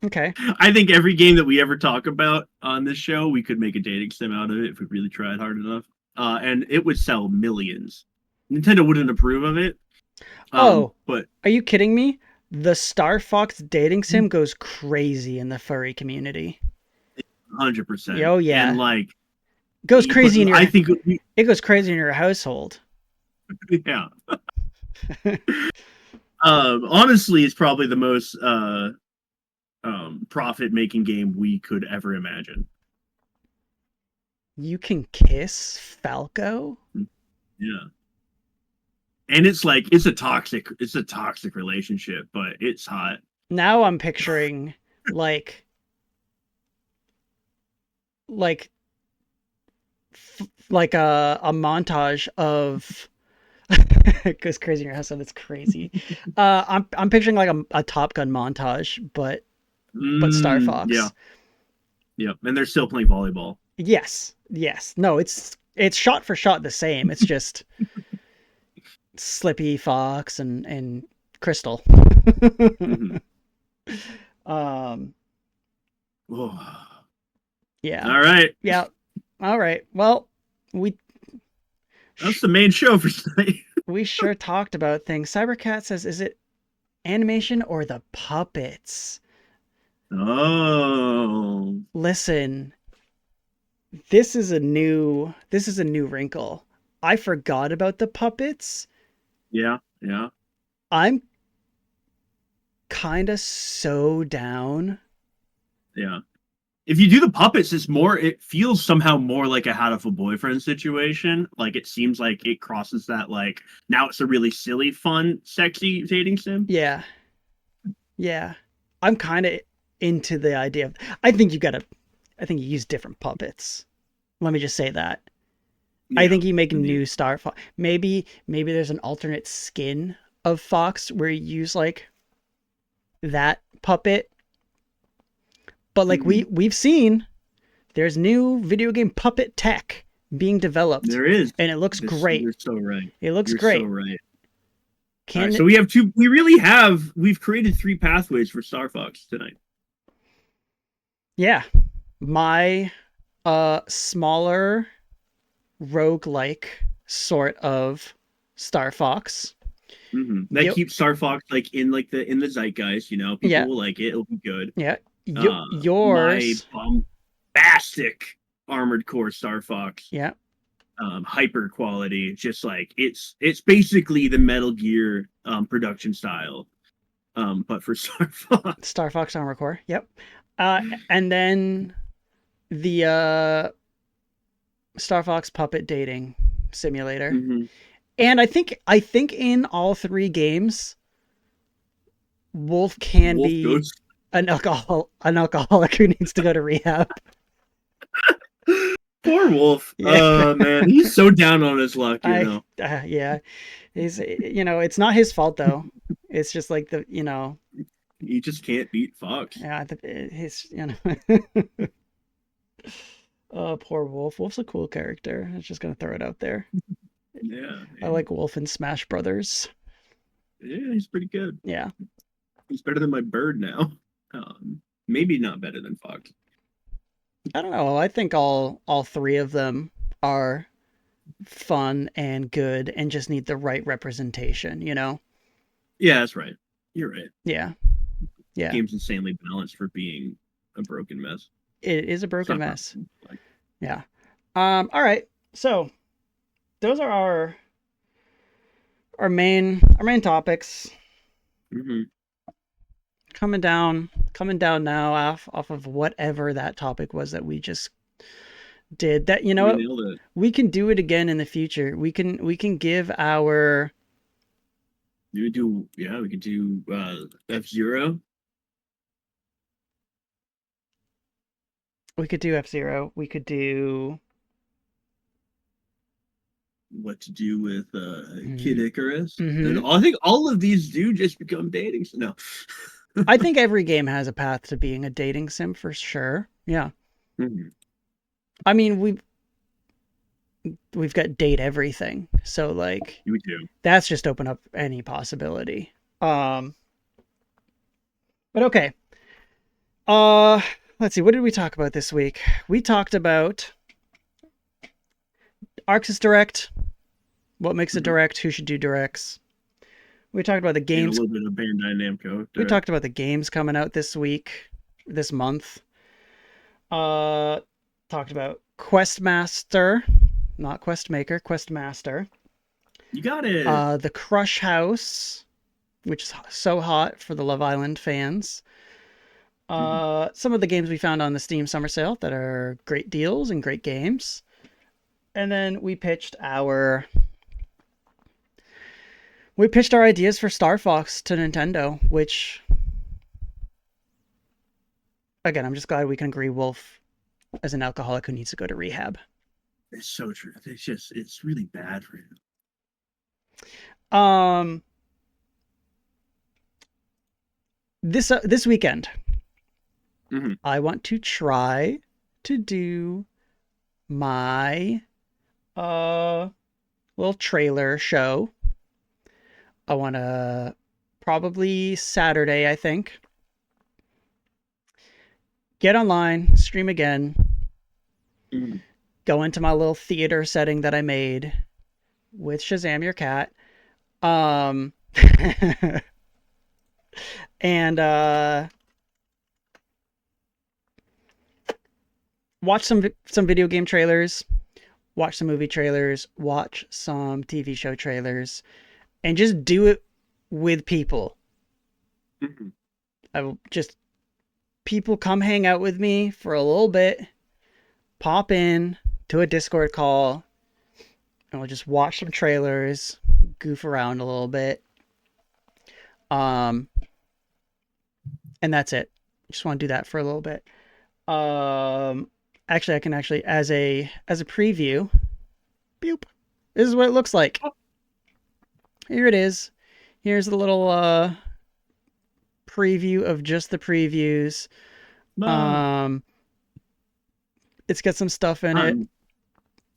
Okay. I think every game that we ever talk about on this show, we could make a dating sim out of it if we really tried hard enough. And it would sell millions. Nintendo wouldn't approve of it. Oh, But are you kidding me? The Star Fox dating sim goes crazy in the furry community. 100%. Oh And yeah, like, goes but crazy in I your think, it goes crazy in your household. yeah. Honestly, it's probably the most profit making game we could ever imagine. You can kiss Falco? Yeah. And it's like it's a toxic relationship, but it's hot. Now I'm picturing like like like a montage of Goes crazy in your house, so that's crazy. I'm picturing like a Top Gun montage, but Star Yeah, Fox. yeah, and they're still playing volleyball. Yes, yes. No, it's shot for shot the same. It's just Slippy Fox and Crystal. Hmm. um, Oh. yeah, All right, yeah. All right. Well, we that's the main show for tonight. we sure talked about things. Cybercat says, "Is it animation or the puppets?" Oh, Listen, this is a new wrinkle. I forgot about the puppets. yeah, yeah, I'm kind of so down. yeah. If you do the puppets, it feels somehow more like a how to a boyfriend situation. Like it seems like it crosses that like now it's a really silly, fun, sexy dating sim. Yeah, yeah. I'm kind of into the idea of. I think you gotta. I think you use different puppets. Let me just say that. I Yeah. think you make Indeed. new Star Fox. Maybe there's an alternate skin of Fox where you use like that puppet. But like Mhm. we've seen, there's new video game puppet tech being developed, There is. and it looks This great. you're so right. It looks You're so great. right. All right, Can so we have two. We've created three pathways for Star Fox tonight. yeah, my smaller roguelike sort of Star Fox. That Yo, keeps Star Fox like in the zeitgeist. You know, people yeah, will like it. It'll be good. yeah. My Yours, bombastic Armored Core Star Fox, yeah. hyper quality. Just like it's basically the Metal Gear production style, but for Star Fox. Star Fox Armor Core. Yep. And then the Star Fox Puppet Dating Simulator. Mm-hmm. And I think in all three games, Wolf can Wolf be Ghost. an alcoholic who needs to go to rehab. Poor Wolf. Yeah. Man, he's so down on his luck. You I know, yeah. He's it's not his fault though. It's just like he just can't beat Fox. yeah, his. Oh, poor Wolf. Wolf's a cool character. I was just gonna throw it out there. Yeah, I yeah, like Wolf in Smash Brothers. yeah, he's pretty good. Yeah. He's better than my bird now. Maybe not better than Fox. I don't know. I think all three of them are fun and good and just need the right representation. Yeah, that's right. You're right. Yeah. Yeah. Game's insanely balanced for being a broken mess. It is a It's broken not mess. broken. Like, Yeah. All right. So, those are our main topics mhm. coming down now off of whatever that topic was that we just did. That We what nailed it. we can do it again in the future. We can give our We could do F-Zero. we could do F-Zero. We could do What to do with Kid mm, Icarus. And hmm I think all of these do just become dating. No. I think every game has a path to being a dating sim for sure. Yeah. Mhm. I mean, we've got date everything. So like We do. that's just open up any possibility. Um but okay. Uh let's see, what did we talk about this week? We talked about Arksys Direct, what makes a Mhm. direct, who should do directs. We talked about the And a games little bit of Bandai Namco. we Direct. talked about the games coming out this month. Uh talked about Questmaster, not Questmaker, Questmaster. You got it. The Crush House, which is so hot for the Love Island fans. Mhm. Some of the games we found on the Steam Summer Sale that are great deals and great games. And then we pitched our ideas for Star Fox to Nintendo, which again, I'm just glad we can agree Wolf as an alcoholic who needs to go to rehab. It's so true. It's really bad for him. Um, this weekend, Hmm. I want to try to do my uh little trailer show. I want to probably Saturday, I think, get online, stream again, Hmm. go into my little theater setting that I made with Shazam Your Cat. Um, and watch some video game trailers, watch some movie trailers, watch some TV show trailers, and just do it with people. Hmm. I will just people come hang out with me for a little bit, pop in to a Discord call, and we'll just watch some trailers, goof around a little bit. Um, and that's it. Just want to do that for a little bit. Actually, I can actually as a preview. Boop. This is what it looks like. Here it is. Here's the little preview of just the previews. Oh, Um, it's got some stuff in it. I'm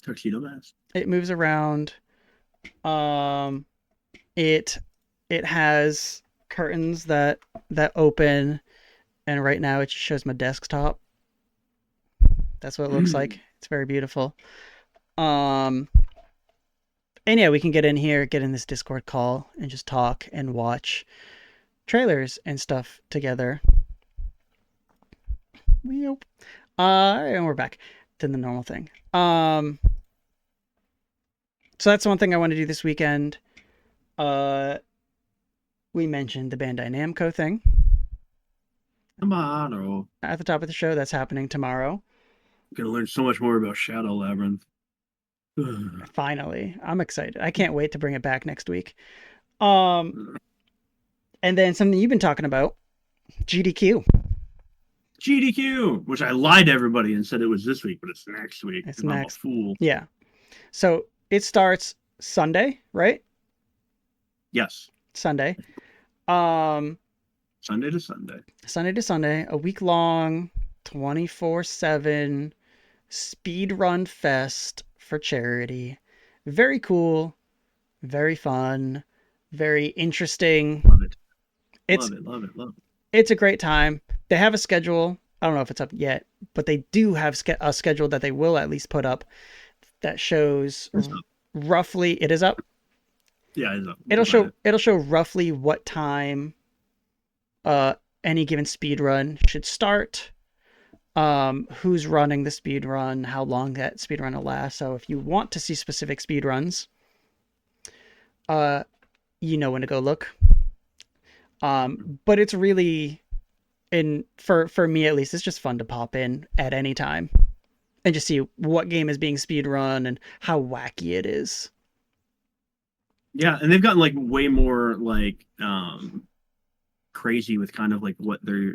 tuxedo mask. It moves around. Um, it it has curtains that open, and right now it just shows my desktop. That's what it looks like. It's very beautiful. Um, and yeah, we can get in here, get in this Discord call, and just talk and watch trailers and stuff together. Yep. And we're back to the normal thing. So that's one thing I want to do this weekend. Uh, we mentioned the Bandai Namco thing Tomorrow. at the top of the show. That's happening tomorrow. Gonna learn so much more about Shadow Labyrinth. Finally, I'm excited. I can't wait to bring it back next week. Um, and then something you've been talking about, GDQ. GDQ, which I lied to everybody and said it was this week, but it's next week It's because I'm a next. fool. Yeah. So it starts Sunday, right? Yes, Sunday. Um, Sunday to Sunday. Sunday to Sunday, a week long, 24/7 speed run fest for charity. Very cool, very fun, very interesting. Love it. It's Love it. Love it. Love it. it's a great time. They have a schedule. I don't know if it's up yet, but they do have a schedule that they will at least put up that shows It's up. roughly. It is up. Yeah, it's up. You It'll can find show it. it'll show roughly what time any given speed run should start, who's running the speed run, how long that speed run will last. So if you want to see specific speed runs, uh, you know when to go look. But it's really in for me at least, it's just fun to pop in at any time and just see what game is being speed run and how wacky it is. Yeah, and they've gotten like way more like crazy with kind of like what they're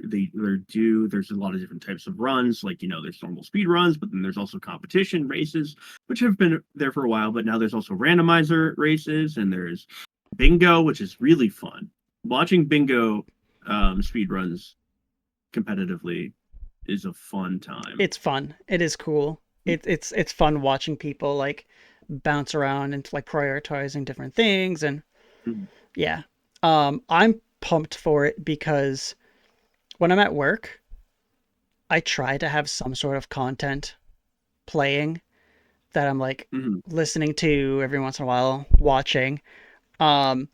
do. There's a lot of different types of runs. Like, there's normal speed runs, but then there's also competition races, which have been there for a while, but now there's also randomizer races and there's bingo, which is really fun. Watching bingo speed runs competitively is a fun time. It's fun. It is cool. It's fun watching people like bounce around and like prioritizing different things and Mhm. yeah. I'm pumped for it because when I'm at work, I try to have some sort of content playing that I'm like Mhm. listening to every once in a while, watching. Um,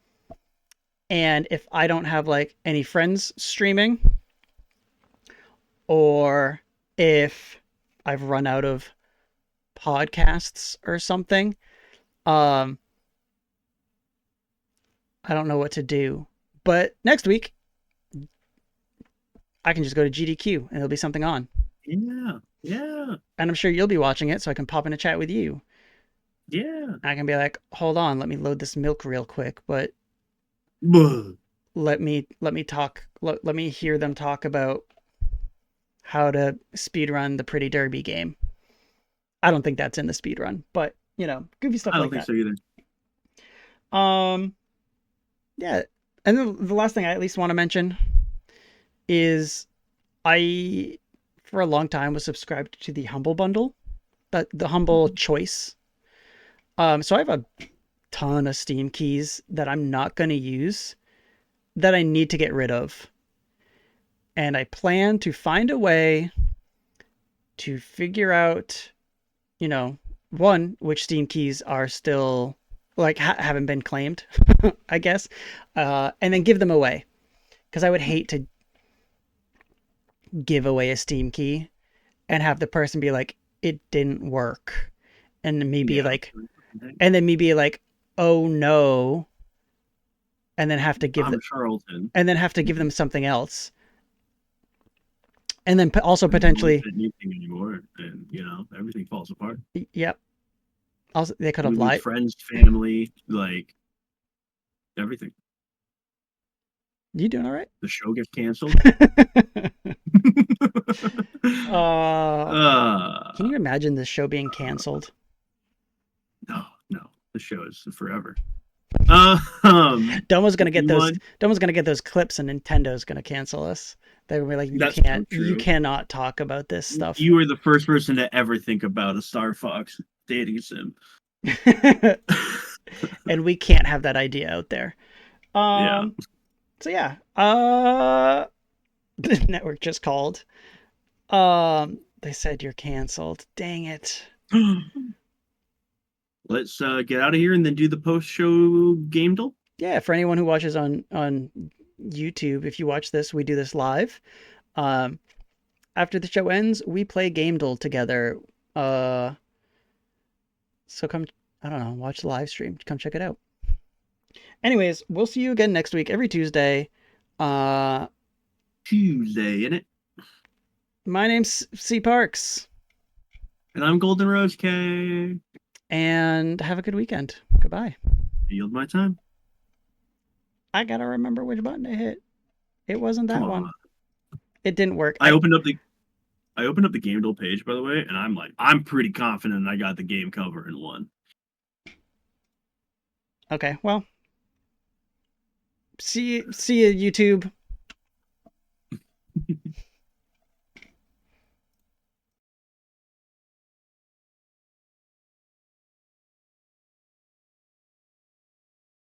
and if I don't have like any friends streaming, or if I've run out of podcasts or something, um, I don't know what to do. But next week, I can just go to GDQ and there'll be something on. Yeah. Yeah. And I'm sure you'll be watching it, so I can pop in a chat with you. Yeah. I can be like, hold on, let me load this milk real quick, but Buh. let me talk let me hear them talk about how to speedrun the Pretty Derby game. I don't think that's in the speedrun, but goofy stuff I don't like think that. so either. Um, yeah, and then the last thing I at least want to mention is I, for a long time, was subscribed to the Humble Bundle, the Humble Mhm. Choice. So I have a ton of Steam keys that I'm not going to use that I need to get rid of. And I plan to find a way to figure out, you know, one, which Steam keys are still like haven't been claimed, I guess, and then give them away. Because I would hate to give away a Steam key and have the person be like, it didn't work. And me be Yeah. like, and then me be like, oh no, and then have to give I'm the, Charlton. and then have to give them something else. And then also And you don't potentially, get anything anymore, and everything falls apart. yep. Also, they could We have lose lied. friends, family, like everything. You doing all right? The show gets canceled. uh, can uh you imagine this show being canceled? no, no, the show is forever. Um, Domo's gonna get you those. want Domo's gonna get those clips, and Nintendo's gonna cancel us. They're gonna be like, that's so you true. cannot talk about this stuff. You were the first person to ever think about a Star Fox dating sim. And we can't have that idea out there. Yeah. So yeah. The network just called. They said you're canceled. Dang it. Let's get out of here and then do the post-show game duel. Yeah, for anyone who watches on YouTube, if you watch this, we do this live. Um, After the show ends, we play Game Duel together. Uh, so come, I don't know, watch the live stream. Come check it out. Anyways, we'll see you again next week, every Tuesday. Uh, Tuesday, in it. my name's CParks, And I'm Golden Rose K. and have a good weekend. Goodbye. Yield my time. I gotta remember which button to hit. It wasn't Come that one. on. It didn't work. I opened up the game duel page, by the way, and I'm pretty confident I got the game cover in one. Okay, well, see you YouTube.